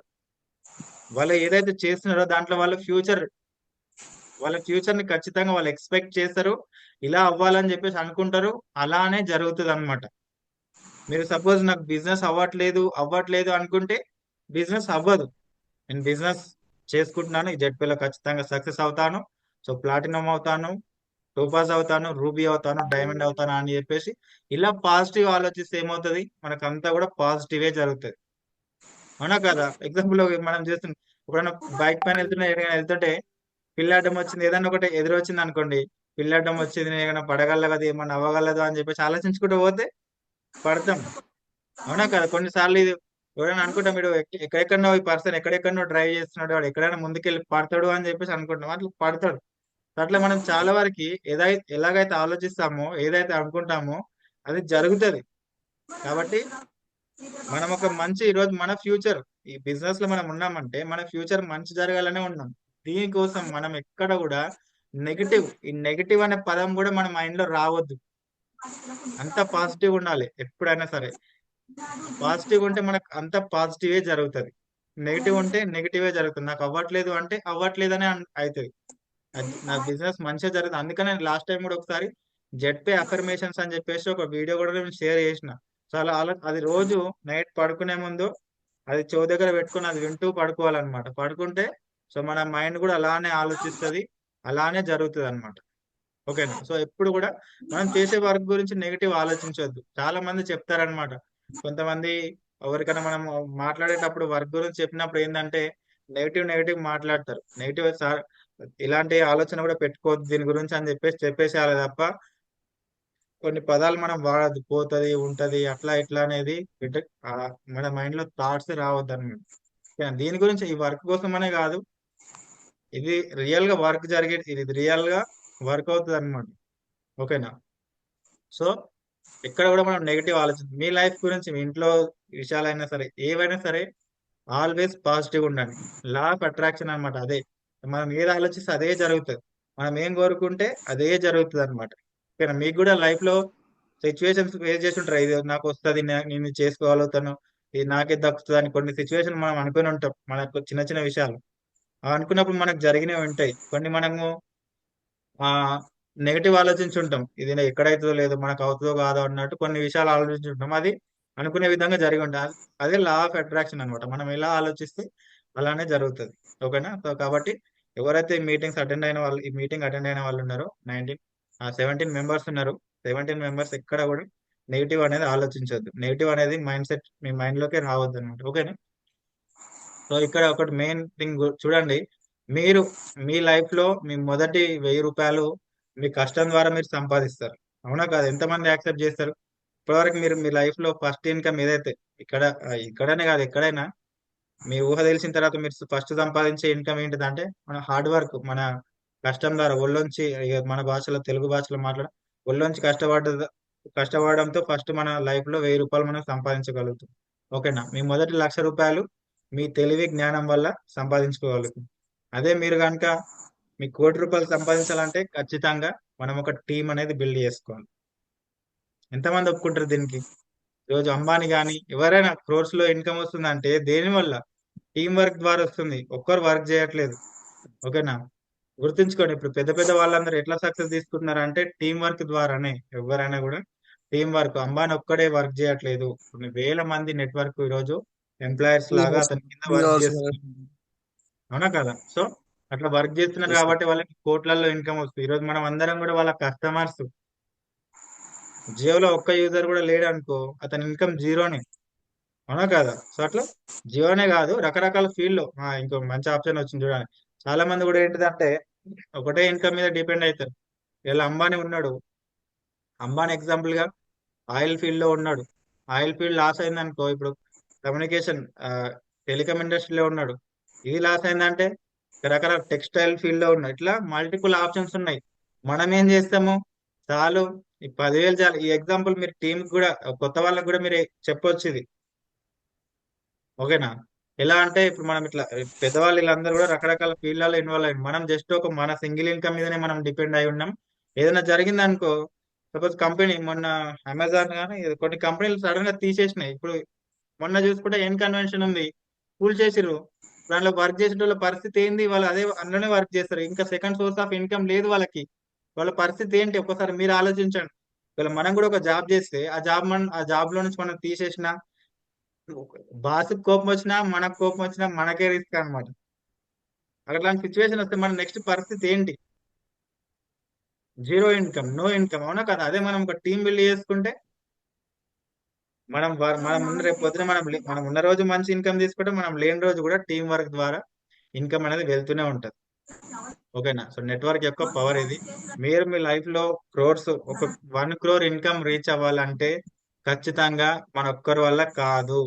వాళ్ళు ఏదైతే చేస్తున్నారో దాంట్లో వాళ్ళ ఫ్యూచర్ ని ఖచ్చితంగా వాళ్ళు ఎక్స్పెక్ట్ చేస్తారు. ఇలా అవ్వాలని చెప్పేసి అనుకుంటారు. అలానే జరుగుతుంది అనమాట. మీరు సపోజ్ నాకు బిజినెస్ అవ్వట్లేదు అనుకుంటే బిజినెస్ అవ్వదు. నేను బిజినెస్ చేసుకుంటున్నాను, ఈ జెడ్పీలో ఖచ్చితంగా సక్సెస్ అవుతాను, సో ప్లాటినం అవుతాను, టోపాజ్ అవుతాను, రూబీ అవుతాను, డైమండ్ అవుతాను అని చెప్పేసి ఇలా పాజిటివ్ ఆలోచిస్తే ఏమవుతుంది, మనకంతా కూడా పాజిటివే జరుగుతుంది. అవునా కదా? ఎగ్జాంపుల్ మనం చేస్తున్నాం, ఎప్పుడైనా బైక్ పైన వెళ్తుంటే పిల్లాడ్డం వచ్చింది, ఏదైనా ఒకటి ఎదురొచ్చింది అనుకోండి, పిల్లాడ్డం వచ్చింది, నేను ఏమైనా పడగలదు, ఏమన్నా అవ్వగలదు అని చెప్పేసి ఆలోచించుకుంటూ పోతే పడతాం. అవునా కదా? కొన్నిసార్లు ఇది ఎవరైనా అనుకుంటాం, వీడు ఎక్కడెక్కడో ఈ పర్సన్ ఎక్కడెక్కడో డ్రైవ్ చేస్తున్నాడు, వాడు ఎక్కడైనా ముందుకెళ్ళి పడతాడు అని చెప్పేసి అనుకుంటాం, అట్లా పడతాడు. అట్లా మనం చాలా వరకు ఎలాగైతే ఆలోచిస్తామో, ఏదైతే అనుకుంటామో అది జరుగుతుంది. కాబట్టి మనం ఒక మంచి ఈరోజు మన ఫ్యూచర్ ఈ బిజినెస్ లో మనం ఉన్నామంటే మన ఫ్యూచర్ మంచి జరగాలనే ఉన్నాం. దీనికోసం మనం ఎక్కడ కూడా ఈ నెగిటివ్ అనే పదం కూడా మన మైండ్ లో రావద్దు. అంత పాజిటివ్ ఉండాలి ఎప్పుడైనా సరే. పాజిటివ్ ఉంటే మనకు అంత పాజిటివే జరుగుతుంది. నెగిటివ్ ఉంటే నెగిటివే జరుగుతుంది. నాకు అవ్వట్లేదు అంటే అవ్వట్లేదనే అవుతుంది. నా బిజినెస్ మంచిగా జరుగుతుంది. అందుకనే లాస్ట్ టైం కూడా ఒకసారి జెడ్పే అఫర్మేషన్స్ అని చెప్పేసి ఒక వీడియో కూడా నేను షేర్ చేసిన. సో అది రోజు నైట్ పడుకునే ముందు అది చెవు దగ్గర పెట్టుకుని అది వింటూ పడుకోవాలన్నమాట. పడుకుంటే సో మన మైండ్ కూడా అలానే ఆలోచిస్తుంది, అలానే జరుగుతుంది అనమాట. ఓకేనా? సో ఎప్పుడు కూడా మనం చేసే వర్క్ గురించి నెగిటివ్ ఆలోచించవద్దు. చాలా మంది చెప్తారనమాట. కొంతమంది ఎవరికైనా మనం మాట్లాడేటప్పుడు వర్క్ గురించి చెప్పినప్పుడు ఏంటంటే నెగిటివ్ మాట్లాడతారు. నెగిటివ్ సార్ ఇలాంటి ఆలోచన కూడా పెట్టుకోవద్దు దీని గురించి అని చెప్పేసేయాలి తప్ప కొన్ని పదాలు మనం వాడద్దు. పోతుంది, ఉంటది, అట్లా ఇట్లా అనేది మన మైండ్ లో థాట్స్ రావద్దు అనమాట. దీని గురించి ఈ వర్క్ కోసమనే కాదు, ఇది రియల్ గా వర్క్ జరిగేది, ఇది రియల్ గా వర్క్ అవుతుంది అనమాట. ఓకేనా? సో ఇక్కడ కూడా మనం నెగిటివ్ ఆలోచన మీ లైఫ్ గురించి, మీ ఇంట్లో విషయాలైనా సరే, ఏవైనా సరే ఆల్వేస్ పాజిటివ్ ఉండండి. లా ఆఫ్ అట్రాక్షన్ అనమాట. అదే మనం ఏది ఆలోచిస్తే అదే జరుగుతుంది. మనం ఏం కోరుకుంటే అదే జరుగుతుంది అనమాట. ఓకేనా? మీకు కూడా లైఫ్ లో సిచ్యువేషన్స్ ఫేస్ చేసి ఉంటారు. ఇది నాకు వస్తుంది, నేను చేసుకోగలుగుతాను, ఇది నాకే దక్కుతుంది అని కొన్ని సిచ్యువేషన్ మనం అనుకుని ఉంటాం. మనకు చిన్న చిన్న విషయాలు అనుకున్నప్పుడు మనకు జరిగినవి ఉంటాయి. కొన్ని మనము నెగిటివ్ ఆలోచించుంటాం, ఇది ఎక్కడైతుందో లేదో, మనకు అవుతుందో కాదో అన్నట్టు కొన్ని విషయాలు ఆలోచించుంటాం. అది అనుకునే విధంగా జరిగి ఉంటుంది. అదే లా ఆఫ్ అట్రాక్షన్ అనమాట. మనం ఎలా ఆలోచిస్తే అలానే జరుగుతుంది. ఓకేనా? సో కాబట్టి ఎవరైతే ఈ మీటింగ్ అటెండ్ అయిన వాళ్ళు ఉన్నారో 17 మెంబర్స్ ఉన్నారు. 17 మెంబర్స్ ఎక్కడ కూడా నెగిటివ్ అనేది ఆలోచించవద్దు. నెగిటివ్ అనేది మైండ్ సెట్ మీ మైండ్ లోకి రావద్దు అనమాట. ఓకేనా? సో ఇక్కడ ఒకటి మెయిన్ థింగ్ చూడండి, మీరు మీ లైఫ్ లో మీ మొదటి 1000 రూపాయలు మీ కష్టం ద్వారా మీరు సంపాదిస్తారు. అవునా కాదు? ఎంతమంది యాక్సెప్ట్ చేస్తారు? ఇప్పటివరకు మీరు మీ లైఫ్ లో ఫస్ట్ ఇన్కమ్ ఏదైతే ఇక్కడనే కాదు ఎక్కడైనా మీ ఊహ తెలిసిన తర్వాత మీరు ఫస్ట్ సంపాదించే ఇన్కమ్ ఏంటిదంటే మన హార్డ్ వర్క్, మన కష్టం ద్వారా ఒళ్ళొంచి, మన భాషలో తెలుగు భాషలో ఒళ్ళొంచి కష్టపడడంతో ఫస్ట్ మన లైఫ్ లో 1000 రూపాయలు మనం సంపాదించగలుగుతాం. ఓకేనా? మీ మొదటి 1,00,000 రూపాయలు మీ తెలివి జ్ఞానం వల్ల సంపాదించుకోగలుగుతాం. అదే మీరు కనుక మీ 1,00,00,000 రూపాయలు సంపాదించాలంటే ఖచ్చితంగా మనం ఒక టీం అనేది బిల్డ్ చేసుకోవాలి. ఎంతమంది ఒప్పుకుంటారు దీనికి? ఈరోజు అంబానీ కానీ ఎవరైనా క్రోర్స్ లో ఇన్కమ్ వస్తుందంటే దేని వల్ల? టీం వర్క్ ద్వారా వస్తుంది. ఒక్కరు వర్క్ చేయట్లేదు. ఓకేనా? గుర్తుంచుకోండి, ఇప్పుడు పెద్ద పెద్ద వాళ్ళందరూ ఎట్లా సక్సెస్ తీసుకుంటున్నారు అంటే టీం వర్క్ ద్వారానే. ఎవరైనా కూడా టీం వర్క్. అంబానీ ఒక్కడే వర్క్ చేయట్లేదు, కొన్ని వేల మంది నెట్వర్క్ ఈరోజు ఎంప్లాయర్స్ లాగా అతని కింద వర్క్ చేస్తున్నారు. అవునా కదా? సో అట్లా వర్క్ చేస్తున్నారు కాబట్టి వాళ్ళకి కోట్లలో ఇన్కమ్ వస్తుంది. ఈరోజు మనం అందరం కూడా వాళ్ళ కస్టమర్స్. జియోలో ఒక్క యూజర్ కూడా లేడు అనుకో, అతని ఇన్కమ్ జీరోనే. అవునా కదా? సో అట్లా జియోనే కాదు, రకరకాల ఫీల్డ్ లో ఇంకో మంచి ఆప్షన్ వచ్చింది చూడండి. చాలా మంది కూడా ఏంటిదంటే ఒకటే ఇన్కమ్ మీద డిపెండ్ అవుతారు. ఇలా అంబానీ ఉన్నాడు, అంబానీ ఎగ్జాంపుల్ గా ఆయిల్ ఫీల్డ్ లో ఉన్నాడు. ఆయిల్ ఫీల్డ్ లాస్ అయింది అనుకో, ఇప్పుడు కమ్యూనికేషన్ టెలికాం ఇండస్ట్రీలో ఉన్నాడు. ఇది లాస్ అయిందంటే రకరకాల టెక్స్టైల్ ఫీల్డ్ లో ఉన్నాయి, ఇట్లా మల్టిపుల్ ఆప్షన్స్ ఉన్నాయి. మనం ఏం చేస్తాము, చాలు ఈ 10,000 చాలు. ఈ ఎగ్జాంపుల్ మీరు టీం కూడా కొత్త వాళ్ళకి కూడా మీరు చెప్పొచ్చు ఇది. ఓకేనా? ఎలా అంటే ఇప్పుడు మనం ఇట్లా పెద్దవాళ్ళు వీళ్ళందరూ కూడా రకరకాల ఫీల్డ్లలో ఇన్వాల్వ్ అయ్యారు. మనం జస్ట్ ఒక మన సింగిల్ ఇన్కమ్ మీదనే మనం డిపెండ్ అయి ఉన్నాం. ఏదైనా జరిగింది అనుకో, సపోజ్ కంపెనీ మొన్న అమెజాన్ కానీ కొన్ని కంపెనీలు సడన్ గా తీసేసినాయి. ఇప్పుడు మొన్న చూసుకుంటే ఎన్ కన్వెన్షన్ ఉంది, కూల్ చేసిర్రు. దాంట్లో వర్క్ చేసేటోళ్ళ పరిస్థితి ఏంది? వాళ్ళు అదే అందులోనే వర్క్ చేస్తారు, ఇంకా సెకండ్ సోర్స్ ఆఫ్ ఇన్కమ్ లేదు వాళ్ళకి. వాళ్ళ పరిస్థితి ఏంటి ఒక్కసారి మీరు ఆలోచించండి. ఇలా మనం కూడా ఒక జాబ్ చేస్తే ఆ జాబ్ లో నుంచి మనం తీసేసిన, బాస్ కోపం వచ్చినా మనకు కోపం వచ్చినా మనకే రిస్క్ అన్నమాట. అట్లాంటి సిచ్యువేషన్ వస్తే మన నెక్స్ట్ పరిస్థితి ఏంటి? జీరో ఇన్కమ్, నో ఇన్కమ్, అవునా కదా? అదే మనం ఒక టీం బిల్డ్ చేసుకుంటే మనం ఉన్న రేపు పొద్దున మనం ఉన్న రోజు మంచి ఇన్కమ్ తీసుకుంటే మనం లేని రోజు కూడా టీం వర్క్ ద్వారా ఇన్కమ్ అనేది వెళ్తూనే ఉంటది. ఓకేనా? సో నెట్వర్క్ యొక్క పవర్ ఇది. మీరు మీ లైఫ్ లో ఒక 1 crore ఇన్కమ్ రీచ్ అవ్వాలంటే ఖచ్చితంగా మన ఒక్కరి వల్ల కాదు.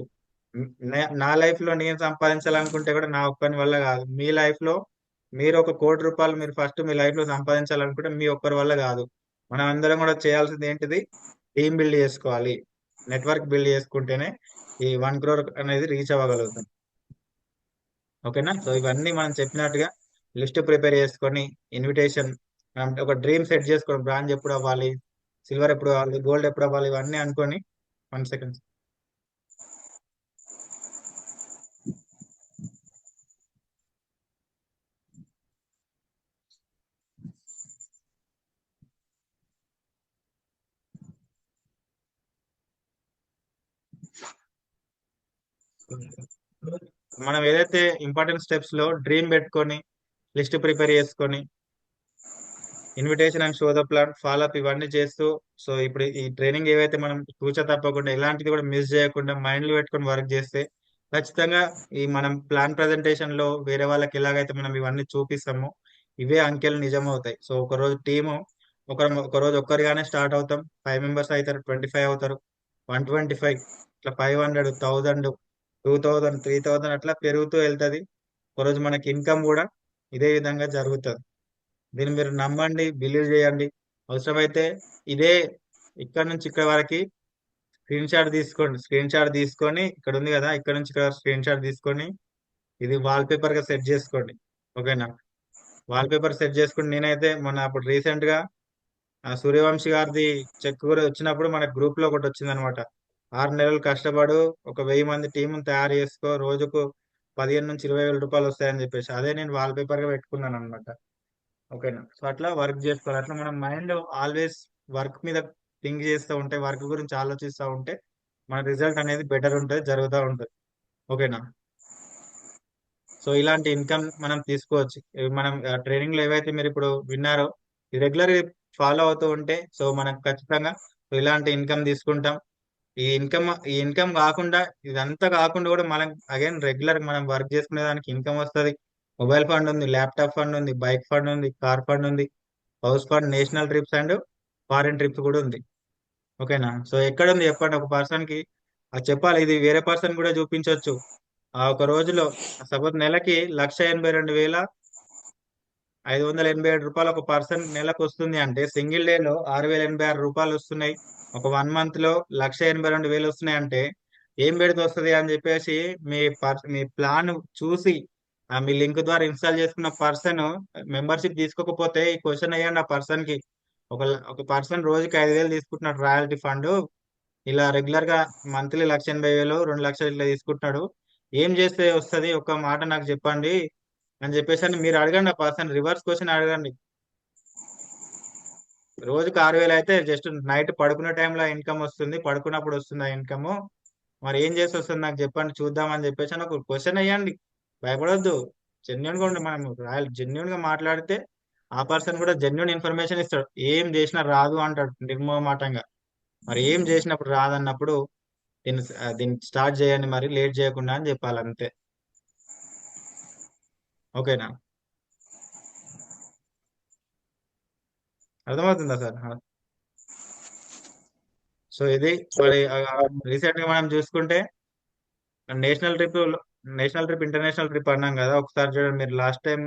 నా లైఫ్ లో నేను సంపాదించాలనుకుంటే కూడా నా ఒక్కరి వల్ల కాదు. మీ లైఫ్ లో మీరు 1 కోటి రూపాయలు మీరు ఫస్ట్ మీ లైఫ్ లో సంపాదించాలనుకుంటే మీ ఒక్కరి వల్ల కాదు. మనం అందరం కూడా చేయాల్సింది ఏంటిది? టీం బిల్డ్ చేసుకోవాలి. నెట్వర్క్ బిల్డ్ చేసుకుంటేనే ఈ 1 crore అనేది రీచ్ అవ్వగలుగుతాం. ఓకేనా? సో ఇవన్నీ మనం చెప్పినట్టుగా లిస్ట్ ప్రిపేర్ చేసుకొని, ఇన్విటేషన్, మనం ఒక డ్రీమ్ సెట్ చేసుకోవడం, బ్రాంజ్ ఎప్పుడు అవ్వాలి, సిల్వర్ ఎప్పుడు అవ్వాలి, గోల్డ్ ఎప్పుడు అవ్వాలి, ఇవన్నీ అనుకొని 1 second. మనం ఏదైతే ఇంపార్టెంట్ స్టెప్స్ లో డ్రీమ్ పెట్టుకొని, లిస్ట్ ప్రిపేర్ చేసుకొని, invitation and show the plan, follow up ఇవన్నీ చేస్తూ, సో ఇప్పుడు ఈ ట్రైనింగ్ ఏవైతే మనం కూర్చో తప్పకుండా ఎలాంటిది కూడా మిస్ చేయకుండా మైండ్ లో పెట్టుకొని వర్క్ చేస్తే ఖచ్చితంగా ఈ మనం ప్లాన్ ప్రజెంటేషన్ లో వేరే వాళ్ళకి ఎలాగైతే మనం ఇవన్నీ చూపిస్తామో ఇవే అంకెలు నిజమవుతాయి. సో ఒక రోజు టీము ఒక రోజు ఒక్కరిగానే స్టార్ట్ అవుతాం, 5 members అవుతారు, 25 అవుతారు, 125, ఇట్లా 500, 1000, 2000, 3000 అట్లా పెరుగుతూ వెళ్తది. ఒకరోజు మనకి ఇన్కమ్ కూడా ఇదే విధంగా జరుగుతుంది. దీన్ని మీరు నమ్మండి, బిలీవ్ చేయండి. అవసరమైతే ఇదే ఇక్కడ నుంచి ఇక్కడ వరకు స్క్రీన్ షాట్ తీసుకొని ఇక్కడ ఉంది కదా, ఇక్కడ నుంచి ఇక్కడ స్క్రీన్ షాట్ తీసుకొని ఇది వాల్ పేపర్ గా సెట్ చేసుకోండి. ఓకేనా? వాల్ పేపర్ సెట్ చేసుకుని నేనైతే మొన్న అప్పుడు రీసెంట్ గా సూర్యవంశి గారిది చెక్ కూడా వచ్చినప్పుడు మన గ్రూప్ లో ఒకటి వచ్చింది అనమాట. 6 నెలలు కష్టపడు, ఒక 1000 మంది టీం తయారు చేసుకో, రోజుకు 15,000 నుంచి 20,000 రూపాయలు వస్తాయని చెప్పేసి అదే నేను వాల్ పేపర్ గా పెట్టుకున్నాను అనమాట. ఓకేనా? సో అట్లా వర్క్ చేసుకోవాలి. అట్లా మనం మైండ్ ఆల్వేస్ వర్క్ మీద థింక్ చేస్తూ ఉంటే, వర్క్ గురించి ఆలోచిస్తూ ఉంటే మన రిజల్ట్ అనేది బెటర్ ఉంటుంది, జరుగుతూ ఉంటుంది. ఓకేనా? సో ఇలాంటి ఇన్కమ్ మనం తీసుకోవచ్చు. మనం ట్రైనింగ్ లో ఏవైతే మీరు ఇప్పుడు విన్నారో రెగ్యులర్ ఫాలో అవుతూ ఉంటే సో మనం ఖచ్చితంగా ఇలాంటి ఇన్కమ్ తీసుకుంటాం. ఈ ఇన్కమ్ కాకుండా, ఇదంతా కాకుండా కూడా మనం అగైన్ రెగ్యులర్ మనం వర్క్ చేసుకునే దానికి ఇన్కమ్ వస్తుంది. మొబైల్ ఫండ్ ఉంది, ల్యాప్టాప్ ఫండ్ ఉంది, బైక్ ఫండ్ ఉంది, కార్ ఫండ్ ఉంది, house fund, national trips and foreign trips కూడా ఉంది. ఓకేనా? సో ఎక్కడ ఉంది చెప్పండి ఒక పర్సన్ కి? అది చెప్పాలి, ఇది వేరే పర్సన్ కూడా చూపించవచ్చు. ఆ ఒక రోజులో సపోజ్ నెలకి 1,82,587 రూపాయలు ఒక పర్సన్ నెలకు వస్తుంది అంటే సింగిల్ డే లో 6,086 రూపాయలు వస్తున్నాయి. ఒక 1 month లో 1,82,000 వస్తున్నాయి అంటే ఏం పెడితే వస్తుంది అని చెప్పేసి మీ ప్లాన్ చూసి మీ లింక్ ద్వారా ఇన్స్టాల్ చేసుకున్న పర్సన్ మెంబర్షిప్ తీసుకోకపోతే ఈ క్వశ్చన్ అయ్యండి ఆ పర్సన్ కి. ఒక ఒక పర్సన్ రోజుకి 5,000 తీసుకుంటున్నాడు రాయల్టీ ఫండ్, ఇలా రెగ్యులర్ గా మంత్లీ 1,80,000, 2 లక్షలు ఇట్లా తీసుకుంటున్నాడు. ఏం చేస్తే వస్తుంది ఒక మాట నాకు చెప్పండి అని చెప్పేసి అని మీరు అడగండి. ఆ పర్సన్ రివర్స్ క్వశ్చన్ అడగండి. రోజుకి 6,000 అయితే జస్ట్ నైట్ పడుకునే టైంలో ఇన్కమ్ వస్తుంది, పడుకున్నప్పుడు వస్తుంది ఆ ఇన్కమ్. మరి ఏం చేసి వస్తుంది నాకు చెప్పండి చూద్దాం అని చెప్పేసి అని ఒక క్వశ్చన్ వేయండి. భయపడొద్దు, జెన్యున్ గా ఉండి మనం జెన్యున్ గా మాట్లాడితే ఆ పర్సన్ కూడా జెన్యున్ ఇన్ఫర్మేషన్ ఇస్తాడు. ఏం చేసినా రాదు అంటాడు నిర్మోహమాటంగా. మరి ఏం చేసినప్పుడు రాదన్నప్పుడు దీన్ని స్టార్ట్ చేయండి, మరి లేట్ చేయకుండా అని చెప్పాలి అంతే. ఓకేనా? అర్థమవుతుందా సార్? సో ఇది మరి రీసెంట్ గా మనం చూసుకుంటే national trip national trip international trip అన్నాం కదా, ఒకసారి చూడండి మీరు లాస్ట్ టైం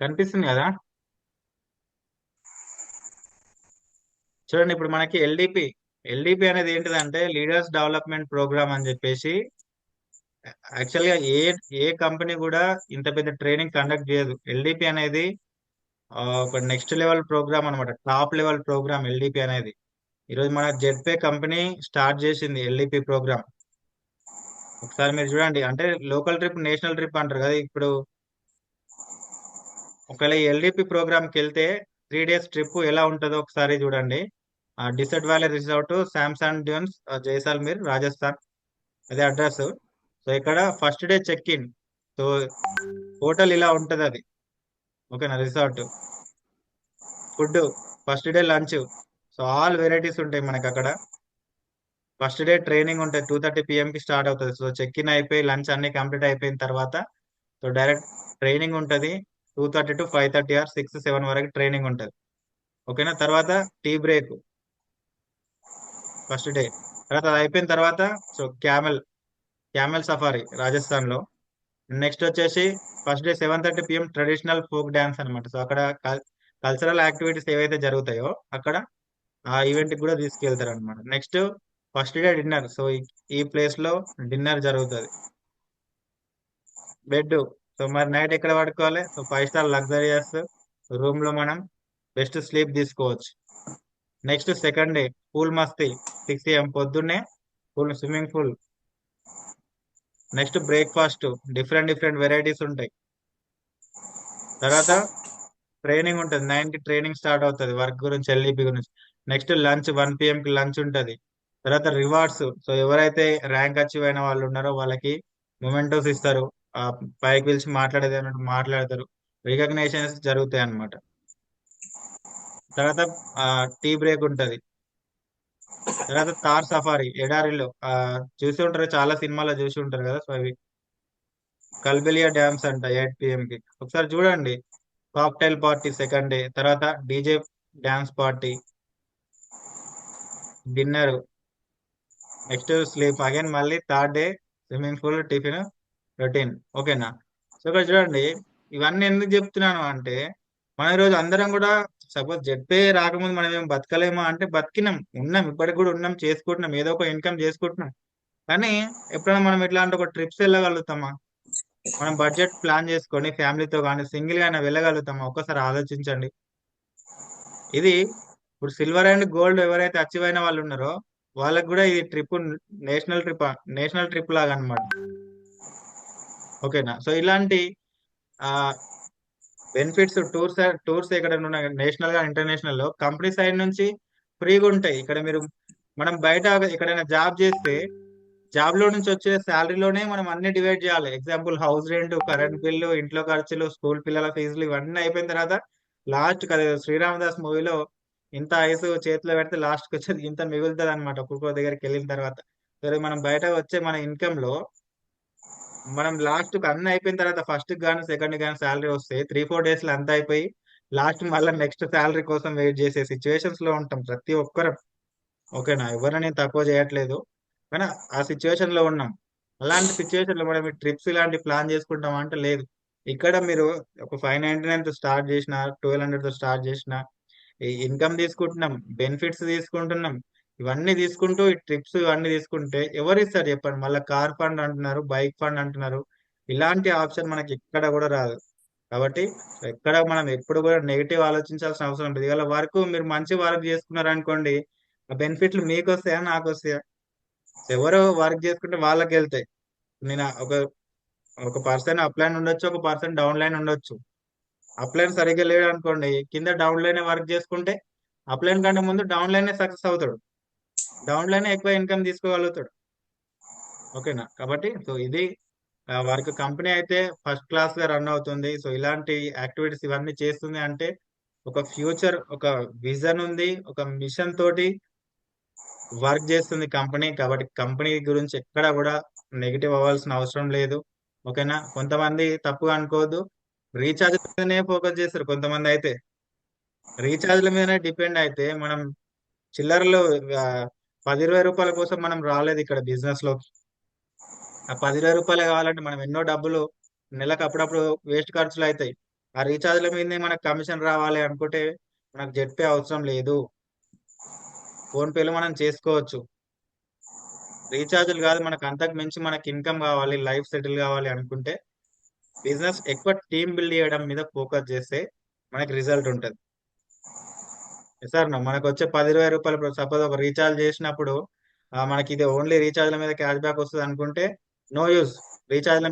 కనిపిస్తుంది కదా. చూడండి ఇప్పుడు మనకి ఎల్డిపి అనేది ఏంటిదంటే లీడర్స్ డెవలప్మెంట్ ప్రోగ్రామ్ అని చెప్పేసి, యాక్చువల్గా ఏ కంపెనీ కూడా ఇంత పెద్ద ట్రైనింగ్ కండక్ట్ చేయదు. ఎల్డిపి అనేది ఒక నెక్స్ట్ లెవెల్ ప్రోగ్రామ్ అనమాట, టాప్ లెవెల్ ప్రోగ్రామ్ ఎల్డిపి అనేది. ఈరోజు మన జెడ్పే కంపెనీ స్టార్ట్ చేసింది ఎల్డిపి ప్రోగ్రామ్. ఒకసారి మీరు చూడండి, అంటే లోకల్ ట్రిప్ నేషనల్ ట్రిప్ అంటారు కదా, ఇప్పుడు ఒకవేళ ఈ ఎల్డిపి ప్రోగ్రామ్కి వెళ్తే 3 days ట్రిప్ ఎలా ఉంటుందో ఒకసారి చూడండి. Desert valley resort, Sam sand dunes, Jaisalmer, Rajasthan, అదే అడ్రస్. సో ఇక్కడ first day check in, so hotel ఇలా ఉంటుంది అది, ఓకేనా. Resort food, first day lunch, so all varieties ఉంటాయి మనకి అక్కడ. ఫస్ట్ డే ట్రైనింగ్ ఉంటుంది, 2:30 PM కి స్టార్ట్ అవుతుంది. సో చెక్ ఇన్ అయిపోయి లంచ్ అన్ని కంప్లీట్ అయిపోయిన తర్వాత సో డైరెక్ట్ ట్రైనింగ్ ఉంటుంది. 2:30 to 5:30 or 6, 7 వరకు ట్రైనింగ్ ఉంటుంది, ఓకేనా. తర్వాత టీ బ్రేక్ ఫస్ట్ డే. తర్వాత అది అయిపోయిన తర్వాత సో క్యామెల్ సఫారీ రాజస్థాన్ లో. నెక్స్ట్ వచ్చేసి first day 7:30 PM traditional folk dance అనమాట. సో అక్కడ కల్చరల్ యాక్టివిటీస్ ఏవైతే జరుగుతాయో అక్కడ ఆ ఈవెంట్ కి కూడా తీసుకెళ్తారు అనమాట. Next first day dinner, so ఈ ప్లేస్ లో డిన్నర్ జరుగుతుంది. బెడ్, సో మరి నైట్ ఎక్కడ పడుకోవాలి, సో 5 star లగ్జరియస్ రూమ్ లో మనం బెస్ట్ స్లీప్ తీసుకోవచ్చు. Next second day pool Masti, 6 AM పొద్దున్నే swimming pool. Next breakfast, different varieties ఉంటాయి. తర్వాత ట్రైనింగ్ ఉంటుంది, 9 కి ట్రైనింగ్ స్టార్ట్ అవుతుంది వర్క్ గురించి, ఎల్ఈపి గురించి. నెక్స్ట్ లంచ్, 1 PM కి లంచ్ ఉంటుంది. తర్వాత రివార్డ్స్, సో ఎవరైతే ర్యాంక్ అచీవ్ అయిన వాళ్ళు ఉన్నారో వాళ్ళకి మొమెంటోస్ ఇస్తారు, పైకి పిలిచి మాట్లాడేది అన్నట్టు మాట్లాడతారు, రికగ్నేషన్స్ జరుగుతాయి అన్నమాట. తర్వాత టీ బ్రేక్ ఉంటుంది. తర్వాత తార్ సఫారీ, ఎడారిలో చూసి ఉంటారు, చాలా సినిమాలో చూసి ఉంటారు కదా. సో అవి కల్బెలియా డ్యామ్స్ అంట 8 PM కి. ఒకసారి చూడండి. కాక్టైల్ పార్టీ సెకండ్ డే, తర్వాత DJ dance party, dinner, next sleep again, మళ్ళీ third day swimming pool, tiffin, routine, ఓకేనా. సో ఇక్కడ చూడండి, ఇవన్నీ ఎందుకు చెప్తున్నాను అంటే, మన ఈరోజు అందరం కూడా సపోజ్ జెడ్పే రాకముందు మనం ఏం బతకలేమా అంటే బతికినాం, ఉన్నాం, ఇప్పటికి కూడా ఉన్నాం, చేసుకుంటున్నాం, ఏదో ఒక ఇన్కమ్ చేసుకుంటున్నాం. కానీ ఎప్పుడైనా మనం ఇట్లాంటి ఒక ట్రిప్స్ వెళ్ళగలుగుతామా, మనం బడ్జెట్ ప్లాన్ చేసుకొని ఫ్యామిలీతో కానీ సింగిల్ గా అయినా వెళ్ళగలుగుతామా, ఒక్కసారి ఆలోచించండి. ఇది ఇప్పుడు సిల్వర్ అండ్ గోల్డ్ ఎవరైతే అచీవ్ అయిన వాళ్ళు ఉన్నారో వాళ్ళకి కూడా ఇది ట్రిప్, నేషనల్ ట్రిప్ లాగా అనమాట, ఓకేనా. సో ఇలాంటి బెనిఫిట్స్ టూర్స్ ఎక్కడ నేషనల్ గా ఇంటర్నేషనల్ లో కంపెనీ సైడ్ నుంచి ఫ్రీగా ఉంటాయి. ఇక్కడ మనం బయట ఎక్కడైనా జాబ్ చేస్తే జాబ్ లో నుంచి వచ్చే శాలరీలోనే మనం అన్ని డివైడ్ చేయాలి. Example house rent, current bill, ఇంట్లో ఖర్చులు, స్కూల్ పిల్లల ఫీజులు, ఇవన్నీ అయిపోయిన తర్వాత లాస్ట్ కదా శ్రీరామదాస్ మూవీలో ఇంత ఐసు చేతిలో పెడితే లాస్ట్ కి వచ్చేది ఇంత మిగులుతుంది అనమాట ఒక్కొక్క దగ్గరికి వెళ్ళిన తర్వాత. సరే మనం బయట వచ్చే మన ఇన్కమ్ లో మనం లాస్ట్ కి అన్ని అయిపోయిన తర్వాత ఫస్ట్ కానీ సెకండ్ కానీ శాలరీ వస్తే 3-4 days లో అంతా అయిపోయి లాస్ట్ మళ్ళీ నెక్స్ట్ శాలరీ కోసం వెయిట్ చేసే సిచ్యువేషన్స్ లో ఉంటాం ప్రతి ఒక్కరం, ఓకేనా. ఎవరిని నేను తక్కువ చేయట్లేదు, కానీ ఆ సిచ్యువేషన్ లో ఉన్నాం. అలాంటి సిచ్యువేషన్ లో మనం ట్రిప్స్ ఇలాంటి ప్లాన్ చేసుకుంటాం అంటే లేదు. ఇక్కడ మీరు ఒక 599 తో స్టార్ట్ చేసిన, 1200 తో స్టార్ట్ చేసిన, ఈ ఇన్కమ్ తీసుకుంటున్నాం, బెనిఫిట్స్ తీసుకుంటున్నాం, ఇవన్నీ తీసుకుంటూ ఈ ట్రిప్స్ ఇవన్నీ తీసుకుంటే ఎవరు ఇస్తారు చెప్పండి. మళ్ళీ కార్ ఫండ్ అంటున్నారు, బైక్ ఫండ్ అంటున్నారు, ఇలాంటి ఆప్షన్ మనకి ఎక్కడ కూడా రాదు. కాబట్టి ఎక్కడ మనం ఎప్పుడు కూడా నెగిటివ్ ఆలోచించాల్సిన అవసరం ఉంటుంది. ఇవాళ వరకు మీరు మంచి వర్క్ చేసుకున్నారు అనుకోండి, ఆ బెనిఫిట్లు మీకు వస్తాయా నాకు వస్తాయా? ఎవరు వర్క్ చేసుకుంటే వాళ్ళకి వెళ్తాయి. నేను ఒక పర్సన్ అప్ లైన్ ఉండొచ్చు, ఒక పర్సన్ డౌన్ లైన్ ఉండొచ్చు. అప్ లైన్ సరిగ్గా లేడు అనుకోండి, కింద డౌన్ లైన్ వర్క్ చేసుకుంటే అప్ లైన్ కంటే ముందు డౌన్ లైన్ సక్సెస్ అవుతాడు, డౌన్ లైన్ ఎక్కువ ఇన్కమ్ తీసుకోగలుగుతాడు, ఓకేనా. కాబట్టి సో ఇది వర్క్ కంపెనీ అయితే ఫస్ట్ క్లాస్ గా రన్ అవుతుంది. సో ఇలాంటి యాక్టివిటీస్ ఇవన్నీ చేస్తుంది అంటే ఒక ఫ్యూచర్, ఒక విజన్ ఉంది, ఒక మిషన్ తోటి వర్క్ చేస్తుంది కంపెనీ. కాబట్టి కంపెనీ గురించి ఎక్కడ కూడా నెగిటివ్ అవ్వాల్సిన అవసరం లేదు. ఓకేనా? కొంతమంది తప్పుగా అనుకోవద్దు, రీఛార్జ్ మీదనే ఫోకస్ చేస్తారు. కొంతమంది అయితే రీఛార్జ్ల మీదనే డిపెండ్ అయితే మనం చిల్లరలో ఆ, 10-20 రూపాయల కోసం మనం రాలేదు ఇక్కడ బిజినెస్ లో. ఆ 10-20 రూపాయలు కావాలంటే మనం ఎన్నో డబ్బులు నెలకు అప్పుడప్పుడు వేస్ట్ ఖర్చులు అవుతాయి. ఆ రీఛార్జ్ల మీదనే మనకు కమిషన్ రావాలి అనుకుంటే మనకు జెట్ పే అవసరం లేదు, ఫోన్ పేలో మనం చేసుకోవచ్చు. రీఛార్జ్లు కాదు, మనకు అంతకు మించి మనకి ఇన్కమ్ కావాలి, లైఫ్ సెటిల్ కావాలి అనుకుంటే బిజినెస్ ఎక్కువ టీమ్ బిల్డ్ చేయడం మీద ఫోకస్ చేస్తే మనకి రిజల్ట్ ఉంటుంది. సార్ మనకు వచ్చే 10-20 రూపాయలు సపోజ్ ఒక రీఛార్జ్ చేసినప్పుడు మనకి ఇది ఓన్లీ రీఛార్జ్ల మీద క్యాష్ బ్యాక్ వస్తుంది అనుకుంటే నో యూస్. రీఛార్జ్ల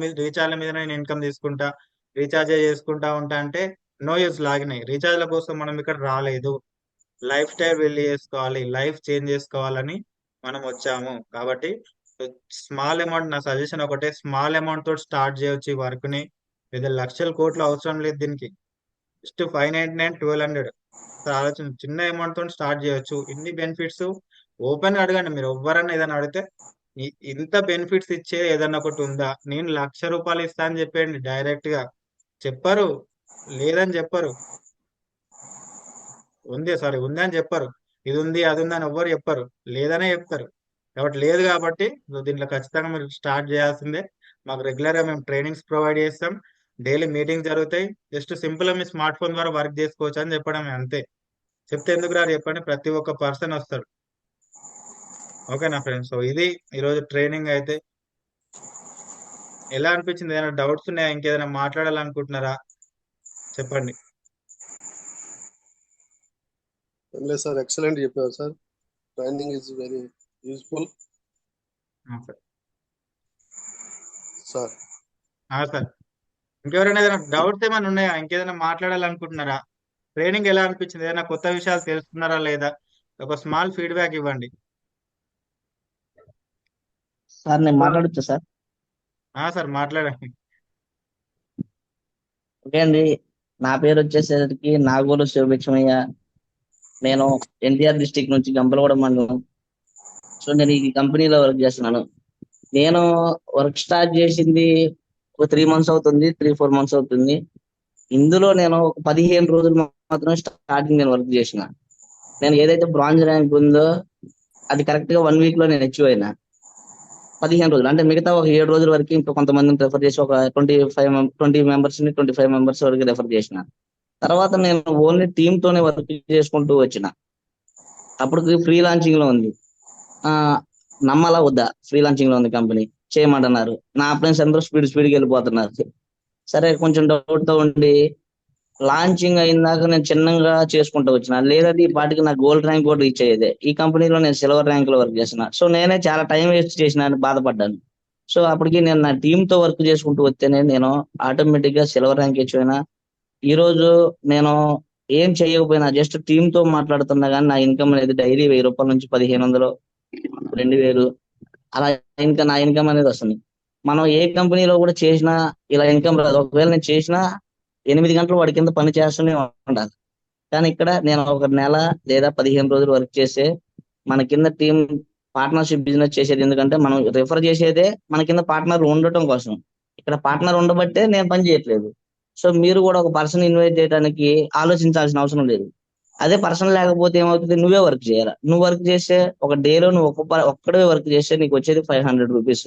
మీద నేను ఇన్కమ్ తీసుకుంటా, రీఛార్జ్ చేసుకుంటా ఉంటా అంటే నో యూస్. లాగినాయి రీఛార్జ్ల కోసం మనం ఇక్కడ రాలేదు, లైఫ్ స్టైల్ బిల్డ్ చేసుకోవాలి, లైఫ్ చేంజ్ చేసుకోవాలని మనం వచ్చాము. కాబట్టి స్మాల్ అమౌంట్, నా సజెషన్ ఒకటే, స్మాల్ అమౌంట్ తోటి స్టార్ట్ చేయొచ్చు ఈ వర్క్ ని. పెద్ద లక్షల కోట్లు అవసరం లేదు దీనికి. జస్ట్ 599, 1200 ఆలోచన, చిన్న అమౌంట్ తోటి స్టార్ట్ చేయొచ్చు. ఇన్ని బెనిఫిట్స్ ఓపెన్ గా అడగండి. మీరు ఎవ్వరన్నా ఏదైనా అడిగితే ఇంత బెనిఫిట్స్ ఇచ్చే ఏదన్నా ఒకటి ఉందా, నేను 1,00,000 రూపాయలు ఇస్తా అని చెప్పండి. డైరెక్ట్ గా చెప్పరు, లేదని చెప్పరు. ఉంది అని చెప్పరు. ఇది ఉంది అది ఉంది అని ఎవ్వరు చెప్పరు, లేదనే చెప్తారు. కాబట్టి లేదు కాబట్టి దీంట్లో ఖచ్చితంగా మీరు స్టార్ట్ చేయాల్సిందే. మాకు రెగ్యులర్ గా మేము ట్రైనింగ్స్ ప్రొవైడ్ చేస్తాం, డైలీ మీటింగ్స్ జరుగుతాయి. జస్ట్ సింపుల్ గా మీ స్మార్ట్ ఫోన్ ద్వారా వర్క్ చేసుకోవచ్చు అని చెప్పడమే, అంతే. చెప్తే ఎందుకు రారు చెప్పండి, ప్రతి ఒక్క పర్సన్ వస్తాడు. ఓకేనా ఫ్రెండ్స్? సో ఇది ఈరోజు ట్రైనింగ్ అయితే. ఎలా అనిపించింది? ఏదైనా డౌట్స్ ఉన్నాయా? ఇంకేదైనా మాట్లాడాలనుకుంటున్నారా? చెప్పండి. ఏం లేదు సార్, ఎక్సలెంట్ చెప్పారు sir. Training is very useful sir. Sir. Sir ఇంకెవరైనా ఏదైనా డౌట్స్ ఏమైనా ఉన్నాయా? ఇంకేదైనా మాట్లాడాలనుకుంటున్నారా? ట్రైనింగ్ ఎలా అనిపించింది? ఏదైనా కొత్త విషయాలు తెలుసుకున్నారా లేదా? ఒక స్మాల్ ఫీడ్బ్యాక్ ఇవ్వండి. సార్ నేను మాట్లాడొచ్చా సార్? సార్ మాట్లాడండి. ఓకే అండి, నా పేరు వచ్చేసరికి నాగోలు శివభిక్షమయ్య. నేను ఎన్టీఆర్ డిస్టిక్ నుంచి గంపలగూడ మండలం. సో నేను ఈ కంపెనీలో వర్క్ చేస్తున్నాను. నేను వర్క్ స్టార్ట్ చేసింది ఒక 3 months అవుతుంది, 3-4 months అవుతుంది. ఇందులో నేను ఒక 15 రోజులు మాత్రమే స్టార్టింగ్ నేను వర్క్ చేసిన. నేను ఏదైతే బ్రాంజ్ ర్యాంక్ ఉందో అది కరెక్ట్ గా 1 week లో నేను అచీవ్ అయినా. 15 రోజులు అంటే మిగతా ఒక 7 రోజుల వరకు ఇంకా కొంతమందిని రెఫర్ చేసి ఒక 20 మెంబర్స్ ని 25 మెంబర్స్ వరకు రెఫర్ చేసిన. తర్వాత నేను ఓన్లీ టీమ్ తోనే వర్క్ చేసుకుంటూ వచ్చిన. అప్పటికి ఫ్రీ లాంచింగ్ లో ఉంది. నమ్మాలా వద్దా, ఫ్రీ లాంచింగ్ లో ఉంది కంపెనీ, చేయమంటున్నారు. నా ఫ్రెండ్స్ అందరూ స్పీడ్కి వెళ్ళిపోతున్నారు. సరే కొంచెం డౌట్ తో ఉండి లాంచింగ్ అయినాక నేను చిన్నగా చేసుకుంటూ వచ్చిన. లేదంటే ఈ పాటికి నా గోల్డ్ ర్యాంక్ కూడా రీచ్ అయ్యేదే. ఈ కంపెనీలో నేను సిల్వర్ ర్యాంక్ లో వర్క్ చేసిన. సో నేనే చాలా టైం వేస్ట్ చేసిన అని బాధపడ్డాను. సో అప్పటికి నేను నా టీమ్ తో వర్క్ చేసుకుంటూ వస్తేనే నేను ఆటోమేటిక్ గా సిల్వర్ ర్యాంక్ ఇచ్చిపోయినా. ఈ రోజు నేను ఏం చేయకపోయినా జస్ట్ టీమ్ తో మాట్లాడుతున్నా కానీ నా ఇన్కమ్ అనేది డైలీ 1000 రూపాయల నుంచి 1500, 2000 అలా ఇంకా నా ఇన్కమ్ అనేది వస్తుంది. మనం ఏ కంపెనీలో కూడా చేసినా ఇలా ఇన్కమ్ రాదు. ఒకవేళ నేను చేసినా 8 గంటలు వాడి కింద పని చేస్తూనే ఉండాలి. కానీ ఇక్కడ నేను ఒక నెల లేదా 15 రోజులు వర్క్ చేస్తే మన కింద టీం పార్ట్నర్షిప్ బిజినెస్ చేసేది. ఎందుకంటే మనం రిఫర్ చేసేదే మన కింద పార్ట్నర్ ఉండటం కోసం. ఇక్కడ పార్ట్నర్ ఉండబట్టే నేను పని చేయట్లేదు. సో మీరు కూడా ఒక పర్సన్ ఇన్వైట్ చేయడానికి ఆలోచించాల్సిన అవసరం లేదు. అదే పర్సన్ లేకపోతే ఏమవుతుంది, నువ్వే వర్క్ చేయాలి. నువ్వు వర్క్ చేస్తే ఒక డేలో నువ్వు ఒక్కడే వర్క్ చేస్తే నీకు వచ్చేది 500 రూపీస్.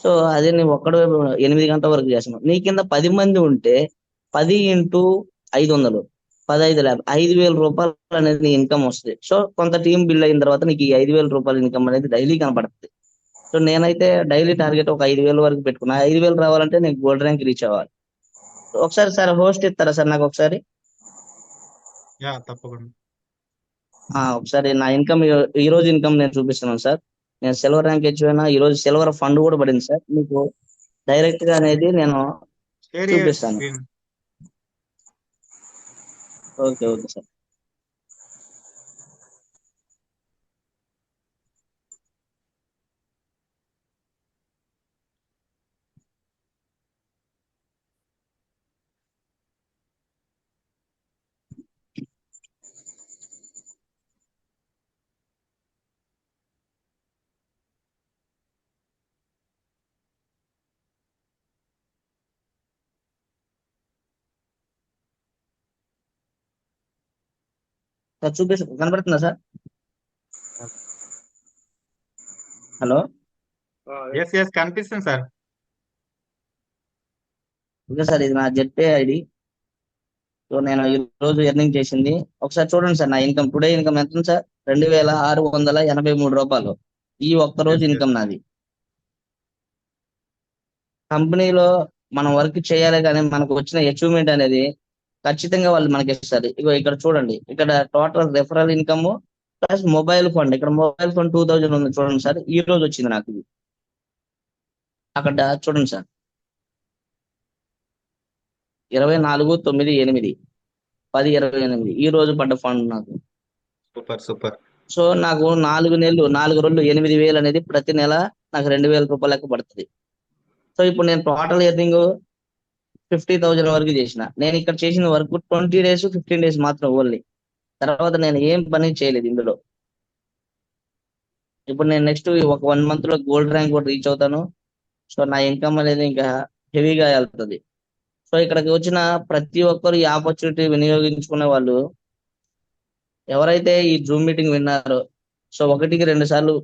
సో అదే నువ్వు ఒక్కడే 8 గంటల వర్క్ చేస్తున్నావు, నీ కింద 10 మంది ఉంటే 10 × 500, 15 5,000 రూపాయలు అనేది నీ ఇన్కమ్ వస్తుంది. సో కొంత టీం బిల్డ్ అయిన తర్వాత నీకు ఈ 5,000 రూపాయల ఇన్కమ్ అనేది డైలీ కనపడుతుంది. సో నేనైతే డైలీ టార్గెట్ ఒక 5,000 వరకు పెట్టుకున్నా. 5,000 రావాలంటే నేను గోల్డ్ ర్యాంక్ రీచ్ అవ్వాలి. ఒకసారి సార్ హోస్ట్ ఇస్తారా సార్ నాకు ఒకసారి? తప్పకుండా. ఒకసారి నా ఇన్కమ్, ఈ రోజు ఇన్కమ్ నేను చూపిస్తున్నాను సార్. నేను సిల్వర్ ర్యాంక్ ఇచ్చిపోయినా, ఈ రోజు సిల్వర్ ఫండ్ కూడా పడింది సార్. మీకు డైరెక్ట్ గా అనేది నేను చూపిస్తాను. Okay sir. సార్ కనబడుతుందా సార్? హలో, ఎస్ ఎస్ కనిపిస్తుంది సార్. ఓకే సార్, ఇది నా జెడ్పే ఐడి. సో నేను ఈ రోజు ఎర్నింగ్ చేసింది ఒకసారి చూడండి సార్. నా ఇన్కమ్ టుడే ఇన్కమ్ ఎంత ఉంది సార్? 2683 రూపాయలు. ఈ ఒక్క రోజు ఎస్ ఎస్ ఇన్కమ్ నాది. కంపెనీలో మనం వర్క్ చేయాలి కానీ మనకు వచ్చిన అచీవ్మెంట్ అనేది ఖచ్చితంగా వాళ్ళు మనకి ఇస్తారు. ఇగో ఇక్కడ చూడండి, ఇక్కడ total referral income plus mobile fund. ఇక్కడ మొబైల్ ఫండ్ 2000 ఉంది చూడండి సార్. ఈ రోజు వచ్చింది నాకు ఇది. అక్కడ చూడండి సార్, 24/9/8 10/28 ఈ రోజు పడ్డ ఫండ్ నాకు. Super super. సో నాకు 4 నెలలు 4 రోజులు 8000 అనేది ప్రతి నెల నాకు 2000 రూపాయలు లెక్క పడుతుంది. సో ఇప్పుడు నేను టోటల్ ఎర్నింగ్ 50,000 వరకు చేసిన. నేను ఇక్కడ చేసిన వర్క్ 20 days 15 days మాత్రం ఓన్లీ. తర్వాత నేను ఏం పని చేయలేదు ఇందులో. ఇప్పుడు నేను నెక్స్ట్ ఒక 1 month లో గోల్డ్ ర్యాంక్ కూడా రీచ్ అవుతాను. సో నా ఇన్కమ్ అనేది ఇంకా హెవీగా వెళ్తుంది. సో ఇక్కడికి వచ్చిన ప్రతి ఒక్కరు ఈ ఆపర్చునిటీ వినియోగించుకునే వాళ్ళు ఎవరైతే ఈ జూమ్ మీటింగ్ విన్నారో, సో 1-2 సార్లు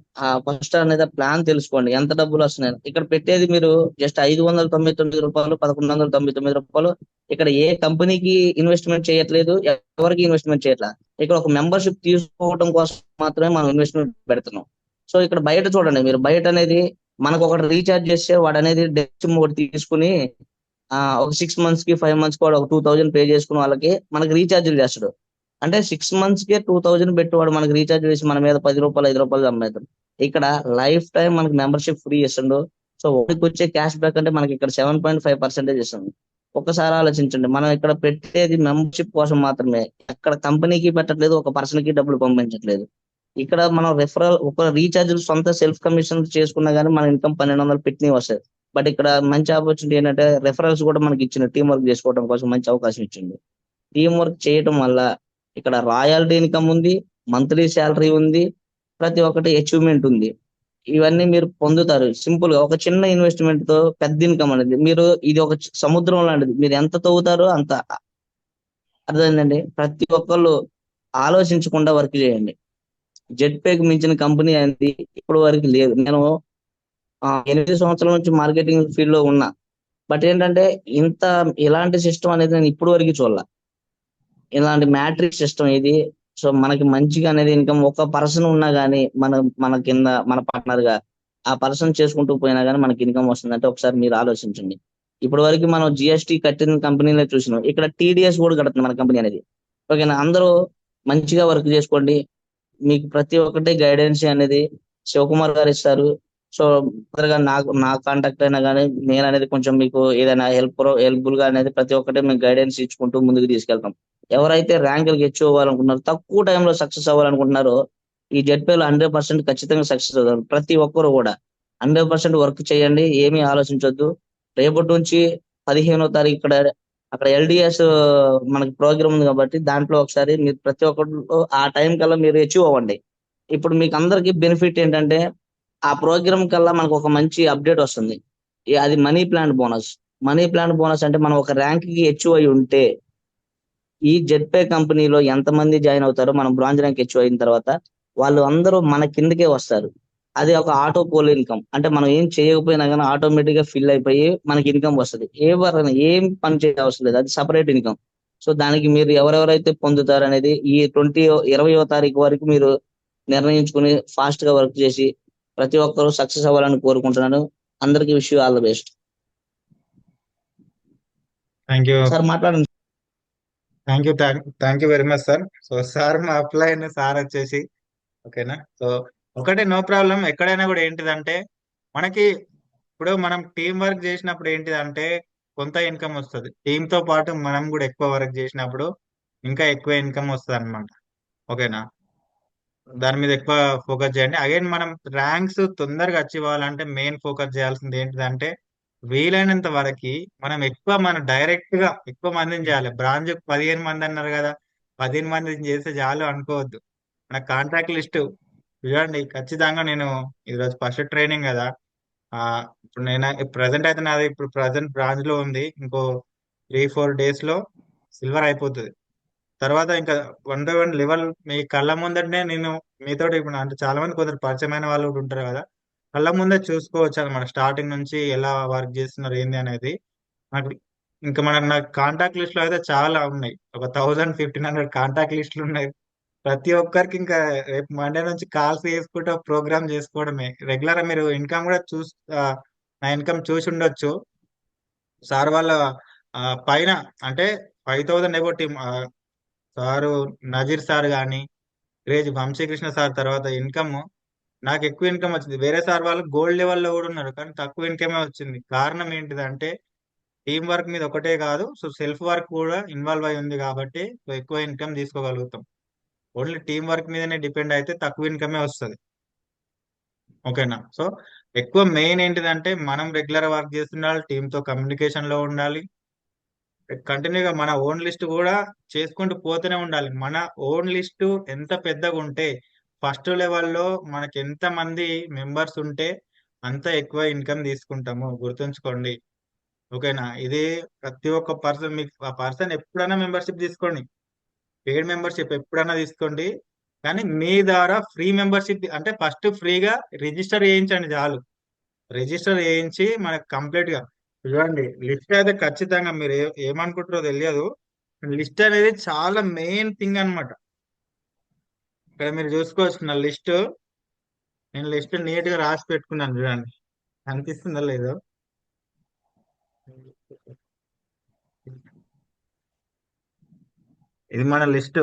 ఫస్ట్ అనేది ప్లాన్ తెలుసుకోండి ఎంత డబ్బులు వస్తున్నాయి. ఇక్కడ పెట్టేది మీరు జస్ట్ 599 రూపాయలు 1199 రూపాయలు. ఇక్కడ ఏ కంపెనీకి ఇన్వెస్ట్మెంట్ చేయట్లేదు, ఎవరికి ఇన్వెస్ట్మెంట్ చేయట్లేదు. ఇక్కడ ఒక మెంబర్షిప్ తీసుకోవడం కోసం మాత్రమే మనం ఇన్వెస్ట్మెంట్ పెడుతున్నాం. సో ఇక్కడ బయట చూడండి, మీరు బయట అనేది మనకు ఒకటి రీఛార్జ్ చేస్తే వాడు అనేది డెస్ట్ ఒకటి తీసుకుని ఒక 6 months కి 5 months కి వాడు ఒక 2000 పే చేసుకున్న వాళ్ళకి మనకి రీఛార్జ్లు చేస్తాడు. అంటే 6 months కే 2000 పెట్టి వాడు మనకి రీఛార్జ్ చేసి మన మీద 10 రూపాయలు 5 రూపాయలు అమ్మేస్తాడు. ఇక్కడ లైఫ్ టైం మనకి మెంబర్షిప్ ఫ్రీ ఇస్తుండు. సో వాడికి వచ్చే క్యాష్ బ్యాక్ అంటే మనకి ఇక్కడ 7.5% ఇస్తుంది. ఒక్కసారి ఆలోచించండి, మనం ఇక్కడ పెట్టేది మెంబర్షిప్ కోసం మాత్రమే. అక్కడ కంపెనీకి పెట్టట్లేదు, ఒక పర్సన్ కి డబ్బులు పంపించట్లేదు. ఇక్కడ మనం రెఫరల్ ఒక రీఛార్జ్ సొంత సెల్ఫ్ కమిషన్ చేసుకున్నా కానీ మన ఇన్కమ్ 1200 పెట్టినవి వస్తుంది. బట్ ఇక్కడ మంచి ఆపర్చునిటీ ఏంటంటే రెఫరల్స్ కూడా మనకి ఇచ్చిన టీం వర్క్ చేసుకోవడం కోసం మంచి అవకాశం ఇచ్చింది. టీం వర్క్ చేయడం వల్ల ఇక్కడ రాయల్టీ ఇన్కమ్ ఉంది, మంత్లీ శాలరీ ఉంది, ప్రతి ఒక్కటి అచీవ్మెంట్ ఉంది. ఇవన్నీ మీరు పొందుతారు సింపుల్ గా. ఒక చిన్న ఇన్వెస్ట్మెంట్ తో పెద్ద ఇన్కమ్ అనేది. మీరు ఇది ఒక సముద్రం లాంటిది, మీరు ఎంత తవ్వుతారో అంత. అర్థమైందండి? ప్రతి ఒక్కళ్ళు ఆలోచించకుండా వర్క్ చేయండి. జెడ్పేకి మించిన కంపెనీ అనేది ఇప్పటి వరకు లేదు. నేను 8 సంవత్సరాల నుంచి మార్కెటింగ్ ఫీల్డ్ లో ఉన్నా. బట్ ఏంటంటే ఇలాంటి సిస్టమ్ అనేది నేను ఇప్పటి వరకు చూడాల. ఇలాంటి మ్యాట్రిక్స్ సిస్టమ్ ఇది. సో మనకి మంచిగా అనేది ఇన్కమ్ ఒక పర్సన్ ఉన్నా గానీ మన కింద మన పార్ట్నర్ గా ఆ పర్సన్ చేసుకుంటూ పోయినా గానీ మనకి ఇన్కమ్ వస్తుందంటే ఒకసారి మీరు ఆలోచించండి. ఇప్పటి వరకు మనం జిఎస్టీ కట్టిన కంపెనీలో చూసినాం, ఇక్కడ టీడీఎస్ కూడా కడుతుంది మన కంపెనీ అనేది. ఓకేనా? అందరూ మంచిగా వర్క్ చేసుకోండి. మీకు ప్రతి ఒక్కటి గైడెన్స్ అనేది శివకుమార్ గారు ఇస్తారు. సో గా నా కాంటాక్ట్ అయినా కానీ నేను అనేది కొంచెం మీకు ఏదైనా హెల్ప్ఫుల్ గా అనేది ప్రతి ఒక్కటి మీకు గైడెన్స్ ఇచ్చుకుంటూ ముందుకు తీసుకెళ్తాం. ఎవరైతే ర్యాంకులకు హెచ్చు అవ్వాలనుకుంటున్నారో, తక్కువ టైంలో సక్సెస్ అవ్వాలనుకుంటున్నారో ఈ జెడ్పేలో 100% ఖచ్చితంగా సక్సెస్ అవుతారు. ప్రతి ఒక్కరు కూడా 100% వర్క్ చేయండి, ఏమీ ఆలోచించొద్దు. రేపటి నుంచి 15వ తారీఖు అక్కడ ఎల్డిఎస్ మనకి ప్రోగ్రామ్ ఉంది కాబట్టి దాంట్లో ఒకసారి మీరు ప్రతి ఒక్కరు ఆ టైం కల్లా మీరు అచీవ్ అవ్వండి. ఇప్పుడు మీకు అందరికి బెనిఫిట్ ఏంటంటే ఆ ప్రోగ్రామ్ కల్లా మనకు ఒక మంచి అప్డేట్ వస్తుంది. అది money plant bonus. Money plant bonus అంటే మనం ఒక ర్యాంక్ కి హెచ్చు అయి ఉంటే ఈ జెడ్పే కంపెనీలో ఎంతమంది జాయిన్ అవుతారో, మనం బ్రాంజ్ ర్యాంక్ హెచ్చు అయిన తర్వాత వాళ్ళు అందరూ మన కిందకే వస్తారు. అది ఒక ఆటో పోల్ ఇన్కమ్. అంటే మనం ఏం చేయకపోయినా కానీ ఆటోమేటిక్ గా ఫిల్ అయిపోయి మనకి ఇన్కమ్ వస్తుంది. ఏం పని చేయవసరం లేదు, అది సపరేట్ ఇన్కమ్. సో దానికి మీరు ఎవరెవరైతే పొందుతారు అనేది ఈ 20వ తారీఖు వరకు మీరు నిర్ణయించుకుని ఫాస్ట్ గా వర్క్ చేసి ప్రతి ఒక్కరూ సక్సెస్ అవ్వాలని కోరుకుంటున్నాను. అందరికీ wish all the best. Thank you sir మాట్లాడండి. Thank you very much sir. So sir మా అప్లైన్ సార్ వచ్చేసి ఓకేనా. సో ఒకటి నో ప్రాబ్లం. ఎక్కడైనా కూడా ఏంటిదంటే మనకి ఇప్పుడు మనం టీం వర్క్ చేసినప్పుడు ఏంటిదంటే కొంత ఇన్కమ్ వస్తుంది. టీమ్ తో పాటు మనం కూడా ఎక్కువ వర్క్ చేసినప్పుడు ఇంకా ఎక్కువ ఇన్కమ్ వస్తుంది అనమాట. ఓకేనా? దాని మీద ఎక్కువ ఫోకస్ చేయండి. అగైన్ మనం ర్యాంక్స్ తొందరగా అచీవ్ అవ్వాలంటే మెయిన్ ఫోకస్ చేయాల్సింది ఏంటిదంటే వీలైనంత వరకు మనం డైరెక్ట్ గా ఎక్కువ మందిని చేయాలి. బ్రాంచ్ 15 మంది అన్నారు కదా, 15 మందిని చేస్తే చాలు అనుకోవద్దు. మన కాంట్రాక్ట్ లిస్ట్ చూడండి. ఖచ్చితంగా నేను ఈరోజు ఫస్ట్ ట్రైనింగ్ కదా, ఇప్పుడు నేను ప్రజెంట్ అయితే నాది ఇప్పుడు ప్రజెంట్ బ్రాంచ్ లో ఉంది. ఇంకో 3-4 days లో సిల్వర్ అయిపోతుంది. తర్వాత ఇంకా 1 by 1 లెవెల్ మీ కళ్ళ ముందటనే నేను మీతోటి ఇప్పుడు అంటే చాలా మంది కొందరు పరిచయమైన వాళ్ళు కూడా ఉంటారు కదా, కళ్ళ ముందే చూసుకోవచ్చు అనమాట స్టార్టింగ్ నుంచి ఎలా వర్క్ చేస్తున్నారు ఏంది అనేది. నాకు ఇంకా నాకు కాంటాక్ట్ లిస్ట్ లో అయితే చాలా ఉన్నాయి, ఒక 1000-1500 కాంటాక్ట్ లిస్టులు ఉన్నాయి. ప్రతి ఒక్కరికి ఇంకా రేపు మండే నుంచి కాల్స్ చేసుకుంటూ ప్రోగ్రామ్ చేసుకోవడమే రెగ్యులర్. మీరు ఇన్కమ్ కూడా నా ఇన్కమ్ చూసి ఉండొచ్చు. సార్ వాళ్ళ పైన అంటే 5000 above team sir Nazir sir కానీ క్రేజ్ వంశీకృష్ణ సార్ తర్వాత ఇన్కమ్ నాకు ఎక్కువ ఇన్కమ్ వచ్చింది. వేరే సార్ వాళ్ళు గోల్డ్ లెవెల్లో కూడా ఉన్నారు కానీ తక్కువ ఇన్కమే వచ్చింది. కారణం ఏంటిదంటే టీం వర్క్ మీద ఒకటే కాదు, సో సెల్ఫ్ వర్క్ కూడా ఇన్వాల్వ్ అయి ఉంది కాబట్టి సో ఎక్కువ ఇన్కమ్ తీసుకోగలుగుతాం. ఓన్లీ టీం వర్క్ మీదనే డిపెండ్ అయితే తక్కువ ఇన్కమే వస్తుంది. ఓకేనా? సో ఎక్కువ మెయిన్ ఏంటిదంటే మనం రెగ్యులర్ వర్క్ చేస్తుండాలి, టీంతో కమ్యూనికేషన్ లో ఉండాలి, కంటిన్యూగా మన ఓన్ లిస్ట్ కూడా చేసుకుంటూ పోతూనే ఉండాలి. మన ఓన్ లిస్ట్ ఎంత పెద్దగా ఉంటే ఫస్ట్ లెవెల్లో మనకి ఎంత మంది మెంబర్స్ ఉంటే అంత ఎక్కువ ఇన్కమ్ తీసుకుంటాము, గుర్తుంచుకోండి. ఓకేనా? ఇది ప్రతి ఒక్క పర్సన్, మీకు ఆ పర్సన్ ఎప్పుడైనా మెంబర్షిప్ తీసుకోండి, పెయిడ్ మెంబర్షిప్ ఎప్పుడైనా తీసుకోండి, కానీ మీ ద్వారా ఫ్రీ మెంబర్షిప్ అంటే ఫస్ట్ ఫ్రీగా రిజిస్టర్ చేయించండి చాలు. రిజిస్టర్ చేయించి మనకు కంప్లీట్ గా చూడండి. లిస్ట్ అయితే ఖచ్చితంగా మీరు ఏమనుకుంటారో తెలియదు, లిస్ట్ అనేది చాలా మెయిన్ థింగ్ అన్నమాట. ఇక్కడ మీరు చూసుకోవచ్చు నా లిస్ట్, నేను లిస్ట్ నీట్ గా రాసి పెట్టుకున్నాను చూడండి, అనిపిస్తుందో లేదో. ఇది మన లిస్ట్,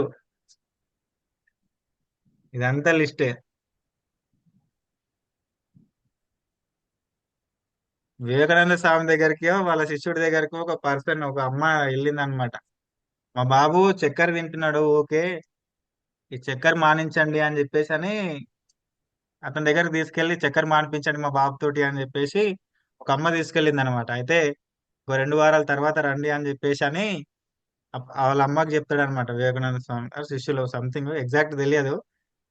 ఇదంతా లిస్టే. వివేకానంద స్వామి దగ్గరికి వాళ్ళ శిష్యుడి దగ్గరికి ఒక పర్సన్, ఒక అమ్మ వెళ్ళింది అనమాట. మా బాబు చక్కెర తింటున్నాడు, ఓకే ఈ చక్కెర మానించండి అని చెప్పేసి అని అతని దగ్గరికి తీసుకెళ్లి చక్కెర మానిపించండి మా బాబుతోటి అని చెప్పేసి ఒక అమ్మ తీసుకెళ్ళింది అనమాట. అయితే ఒక 2 వారాల తర్వాత రండి అని చెప్పేసి అని వాళ్ళ అమ్మకి చెప్తాడు అనమాట వివేకానంద స్వామి ఆ శిష్యులు, సంథింగ్ ఎగ్జాక్ట్ తెలియదు.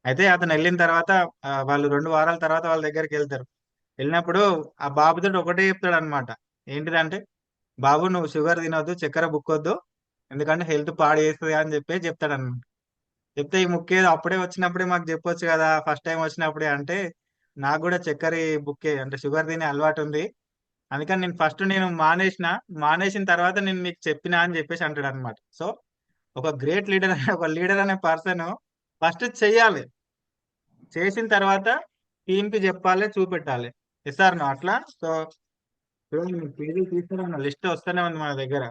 అయితే అతను వెళ్ళిన తర్వాత వాళ్ళు 2 వారాల తర్వాత వాళ్ళ దగ్గరికి వెళ్తారు. వెళ్ళినప్పుడు ఆ బాబుతో ఒకటే చెప్తాడు అనమాట, ఏంటిదంటే బాబు నువ్వు షుగర్ తినొద్దు, చక్కెర బుక్కొద్దు, ఎందుకంటే హెల్త్ పాడు చేస్తుంది అని చెప్పి చెప్తాడు అనమాట. చెప్తే ఈ ముక్కేది అప్పుడే వచ్చినప్పుడే మాకు చెప్పొచ్చు కదా, ఫస్ట్ టైం వచ్చినప్పుడే అంటే, నాకు కూడా చక్కెర బుక్కే అంటే షుగర్ తినే అలవాటు ఉంది, అందుకని నేను మానేసిన తర్వాత నేను మీకు చెప్పినా అని చెప్పేసి అంటాడు అనమాట. సో ఒక గ్రేట్ లీడర్ ఒక లీడర్ అనే పర్సన్ ఫస్ట్ చెయ్యాలి, చేసిన తర్వాత టీమ్ కి చెప్పాలి, చూపెట్టాలి. సార్ అట్లా. సో పేజీలు తీసుకురా, లిస్ట్ వస్తూనే ఉంది మన దగ్గర,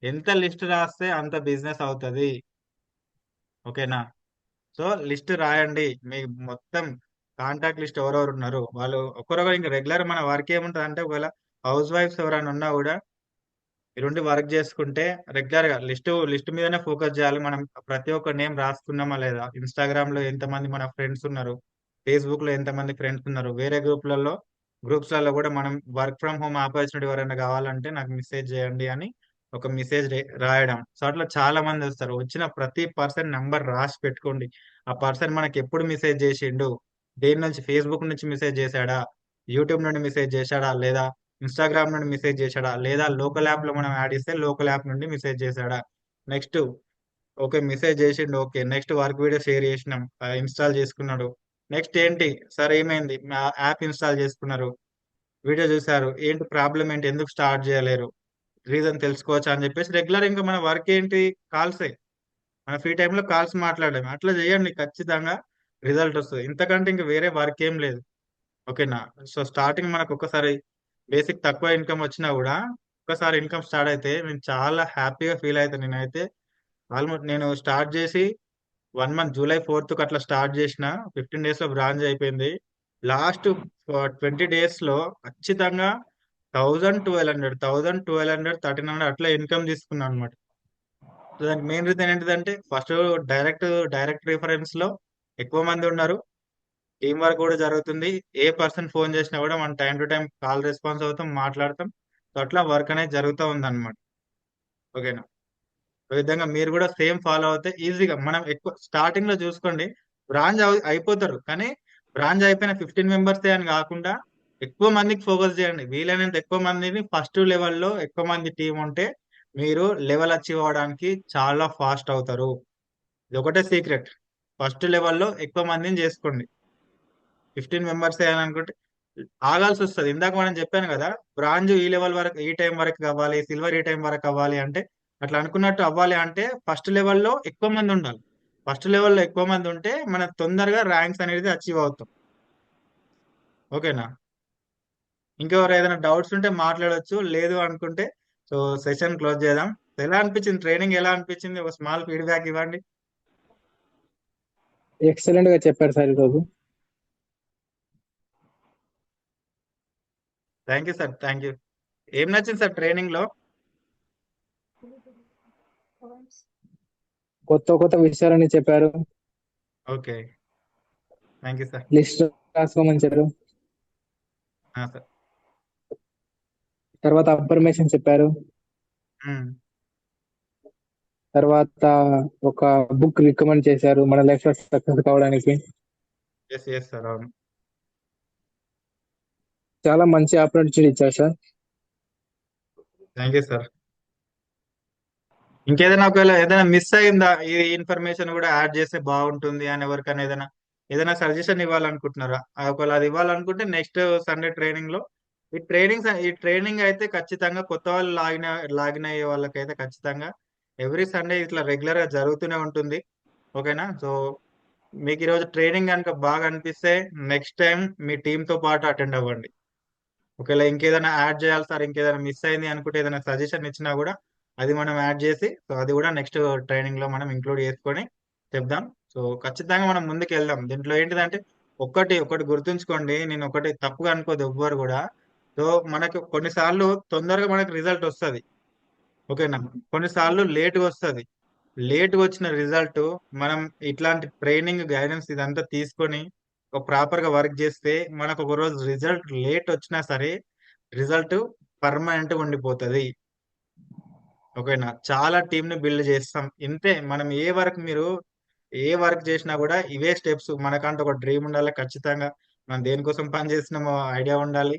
ఎంత లిస్ట్ రాస్తే అంత బిజినెస్ అవుతుంది. ఓకేనా? సో లిస్ట్ రాయండి, మీ మొత్తం కాంటాక్ట్ లిస్ట్ ఎవరెవరు ఉన్నారు వాళ్ళు ఒక్కరొకరు. ఇంకా రెగ్యులర్ మన వర్క్ ఏముంటుంది అంటే, ఒకవేళ హౌస్ వైఫ్స్ ఎవరైనా ఉన్నా కూడా ఈ రెండు వర్క్ చేసుకుంటే రెగ్యులర్ గా లిస్ట్ మీదనే ఫోకస్ చేయాలి. మనం ప్రతి ఒక్క నేమ్ రాసుకున్నామా లేదా, ఇన్స్టాగ్రామ్ లో ఎంతమంది మన ఫ్రెండ్స్ ఉన్నారు, ఫేస్బుక్ లో ఎంతమంది ఫ్రెండ్స్ ఉన్నారు, వేరే గ్రూప్స్లలో కూడా మనం వర్క్ ఫ్రమ్ హోమ్ ఆపర్చునిటీ ఎవరైనా కావాలంటే నాకు మెసేజ్ చేయండి అని ఒక మెసేజ్ రాయడం. సో అట్లా చాలా మంది వస్తారు. వచ్చిన ప్రతి పర్సన్ నంబర్ రాసి పెట్టుకోండి. ఆ పర్సన్ మనకి ఎప్పుడు మెసేజ్ చేసిండు, దేని నుంచి, ఫేస్బుక్ నుంచి మెసేజ్ చేశాడా, యూట్యూబ్ నుండి మెసేజ్ చేశాడా, లేదా ఇన్స్టాగ్రామ్ నుండి మెసేజ్ చేశాడా, లేదా లోకల్ యాప్ లో మనం యాడ్ ఇస్తే లోకల్ యాప్ నుండి మెసేజ్ చేశాడా. నెక్స్ట్ ఓకే మెసేజ్ చేసిండు, okay next work video share చేసినాం, ఇన్స్టాల్ చేసుకున్నాడు. నెక్స్ట్ ఏంటి సార్ ఏమైంది, యాప్ ఇన్స్టాల్ చేసుకున్నారు, వీడియో చూసారు, ఏంటి ప్రాబ్లం ఏంటి, ఎందుకు స్టార్ట్ చేయలేరు, రీజన్ తెలుసుకోవచ్చా అని చెప్పేసి రెగ్యులర్ ఇంకా మన వర్క్ ఏంటి, కాల్సే. మన ఫ్రీ టైంలో కాల్స్ మాట్లాడడం అట్లా చేయండి, ఖచ్చితంగా రిజల్ట్ వస్తుంది. ఇంతకంటే ఇంకా వేరే వర్క్ ఏం లేదు. ఓకేనా? సో స్టార్టింగ్ మనకు ఒక్కసారి బేసిక్ తక్కువ ఇన్కమ్ వచ్చినా కూడా ఒక్కసారి ఇన్కమ్ స్టార్ట్ అయితే నేను చాలా హ్యాపీగా ఫీల్ అవుతాను. నేనైతే ఆల్మోస్ట్ నేను స్టార్ట్ చేసి 1 మంత్ జూలై 4th అట్లా స్టార్ట్ చేసిన, 15 days లో బ్రాంచ్ అయిపోయింది. లాస్ట్ 20 days లో ఖచ్చితంగా 1200 అట్లా ఇన్కమ్ తీసుకున్నాను అనమాట. సో దానికి మెయిన్ రీజన్ ఏంటిదంటే ఫస్ట్ డైరెక్ట్ రిఫరెన్స్ లో ఎక్కువ మంది ఉన్నారు, టీం వర్క్ కూడా జరుగుతుంది, ఏ పర్సన్ ఫోన్ చేసినా కూడా మనం time to time call response అవుతాం, మాట్లాడతాం. సో అట్లా వర్క్ అనేది జరుగుతూ ఉందన్నమాట. ఓకేనా? ఈ విధంగా మీరు కూడా సేమ్ ఫాలో అవుతే ఈజీగా మనం ఎక్కువ స్టార్టింగ్ లో చూసుకోండి, బ్రాంచ్ అయిపోతారు, కానీ బ్రాంచ్ అయిపోయిన 15 మెంబర్స్ అని కాకుండా ఎక్కువ మందికి ఫోకస్ చేయండి. వీలైనంత ఎక్కువ మందిని ఫస్ట్ లెవెల్లో ఎక్కువ మంది టీం ఉంటే మీరు లెవెల్ అచీవ్ అవడానికి చాలా ఫాస్ట్ అవుతారు. ఇది ఒకటే సీక్రెట్. ఫస్ట్ లెవెల్లో ఎక్కువ మందిని చేసుకోండి. 15 మెంబర్స్ అనుకుంటే ఆగాల్సి వస్తుంది. ఇందాక మనం చెప్పాను కదా, బ్రాంజ్ ఈ లెవెల్ వరకు ఈ టైం వరకు అవ్వాలి, సిల్వర్ ఈ టైం వరకు అవ్వాలి అంటే, అట్లా అనుకున్నట్టు అవ్వాలి అంటే ఫస్ట్ లెవెల్లో ఎక్కువ మంది ఉండాలి. ఫస్ట్ లెవెల్లో ఎక్కువ మంది ఉంటే మనం తొందరగా ర్యాంక్స్ అనేది అచీవ్ అవుతాం. ఓకేనా? ఇంకెవరు ఏదైనా డౌట్స్ ఉంటే మాట్లాడొచ్చు, లేదు అనుకుంటే సో సెషన్ క్లోజ్ చేద్దాం. ఎలా అనిపించింది ట్రైనింగ్? ఎలా అనిపించింది? ఒక స్మాల్ ఫీడ్బ్యాక్ ఇవ్వండి. ఎక్సలెంట్ గా చెప్పారు సార్ ఈరోజు. Thank you sir, thank you. ఏం నచ్చింది సార్ ట్రైనింగ్ లో? కొత్త కొత్త విషయాలని చెప్పారు. Okay, thank you sir. List రాసుకోమని చెప్పారు. సార్. తర్వాత అఫర్మేషన్ చెప్పారు. ఉమ్, తర్వాత ఒక బుక్ రికమెండ్ చేశారు మన లైఫ్ లో సక్సెస్ కావడానికి. ఎస్ ఎస్ సార్, అవును. చాలా మంచి ఆపర్చునిటీ ఇచ్చారు సార్. Thank you sir. ఇంకేదైనా ఒకవేళ ఏదైనా మిస్ అయిందా, ఈ ఇన్ఫర్మేషన్ కూడా యాడ్ చేస్తే బాగుంటుంది అని ఎవరికైనా ఏదైనా సజెషన్ ఇవ్వాలనుకుంటున్నారా? ఒకవేళ అది ఇవ్వాలనుకుంటే నెక్స్ట్ సండే ట్రైనింగ్ లో ఈ ట్రైనింగ్ అయితే ఖచ్చితంగా కొత్త వాళ్ళు లాగిన్ అయ్యే వాళ్ళకైతే ఖచ్చితంగా ఎవ్రీ సండే ఇట్లా రెగ్యులర్ గా జరుగుతూనే ఉంటుంది. ఓకేనా? సో మీకు ఈరోజు ట్రైనింగ్ కనుక బాగా అనిపిస్తే నెక్స్ట్ టైం మీ టీమ్ తో పాటు అటెండ్ అవ్వండి. ఒకవేళ ఇంకేదైనా యాడ్ చేయాలి సార్, ఇంకేదైనా మిస్ అయింది అనుకుంటే ఏదైనా సజెషన్ ఇచ్చినా కూడా అది మనం యాడ్ చేసి సో అది కూడా నెక్స్ట్ ట్రైనింగ్ లో మనం ఇంక్లూడ్ చేసుకొని చెప్దాం. సో ఖచ్చితంగా మనం ముందుకు వెళ్దాం. దీంట్లో ఏంటిదంటే ఒకటి గుర్తుంచుకోండి, నేను ఒకటి తప్పుగా అనుకోదు ఎవ్వరు కూడా. సో మనకు కొన్నిసార్లు తొందరగా మనకు రిజల్ట్ వస్తుంది. ఓకేనా? కొన్నిసార్లు లేట్గా వస్తుంది. లేట్గా వచ్చిన రిజల్ట్ మనం ఇట్లాంటి ట్రైనింగ్ గైడెన్స్ ఇదంతా తీసుకొని ఒక ప్రాపర్ గా వర్క్ చేస్తే మనకు ఒక రోజు రిజల్ట్ లేట్ వచ్చినా సరే రిజల్ట్ పర్మనెంట్ గా ఉండిపోతుంది. ఓకేనా? చాలా టీమ్ ని బిల్డ్ చేస్తాం. ఇంతే మనం ఏ వర్క్ చేసినా కూడా ఇవే స్టెప్స్. మనకంటే ఒక డ్రీమ్ ఉండాలి ఖచ్చితంగా. మనం దేనికోసం పని చేస్తున్నామో ఐడియా ఉండాలి.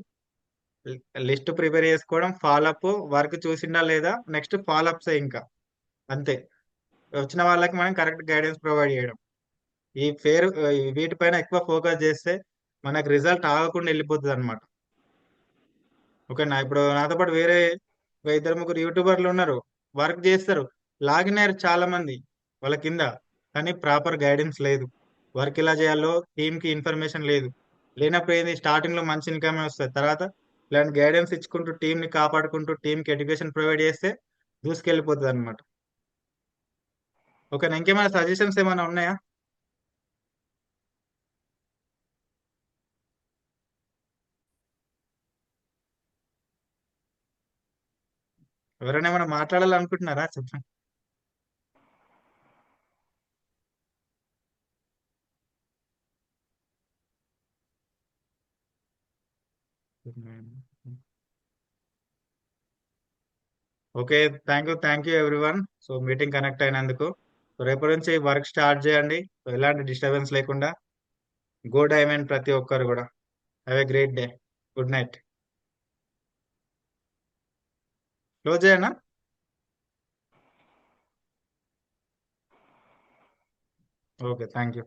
లిస్ట్ ప్రిపేర్ చేసుకోవడం, ఫాలోఅప్, వర్క్ చూసిండా లేదా, నెక్స్ట్ ఫాలోఅప్స్ ఇంకా అంతే. వచ్చిన వాళ్ళకి మనం కరెక్ట్ గైడెన్స్ ప్రొవైడ్ చేయడం. ఈ పేరు వీటిపైన ఎక్కువ ఫోకస్ చేస్తే మనకు రిజల్ట్ ఆగకుండా వెళ్ళిపోతుంది అనమాట. ఓకేనా? ఇప్పుడు నాతో పాటు వేరే ఒక ఇద్దరు ముగ్గురు యూట్యూబర్లు ఉన్నారు, వర్క్ చేస్తారు, లాగిన్ అయ్యారు చాలా మంది వాళ్ళ కింద, కానీ ప్రాపర్ గైడెన్స్ లేదు. వర్క్ ఎలా చేయాలో టీమ్ కి ఇన్ఫర్మేషన్ లేదు. లేనప్పుడు ఏంది, స్టార్టింగ్ లో మంచి ఇన్కమ్ వస్తుంది, తర్వాత ఇలాంటి గైడెన్స్ ఇచ్చుకుంటూ టీమ్ ని కాపాడుకుంటూ టీమ్ కి ఎడ్యుకేషన్ ప్రొవైడ్ చేస్తే దూసుకెళ్ళిపోతుంది అనమాట. ఓకేనా? ఇంకేమైనా సజెషన్స్ ఏమైనా ఉన్నాయా? ఎవరైనా ఏమైనా మాట్లాడాలనుకుంటున్నారా? చెప్పండి. Okay, thank you everyone. So meeting connect అయినందుకు. సో రేపటి నుంచి వర్క్ స్టార్ట్ చేయండి. సో ఎలాంటి డిస్టర్బెన్స్ లేకుండా గో డైమండ్ ప్రతి ఒక్కరు కూడా. Have a great day. Good night. Close చేయనా? Okay, thank you.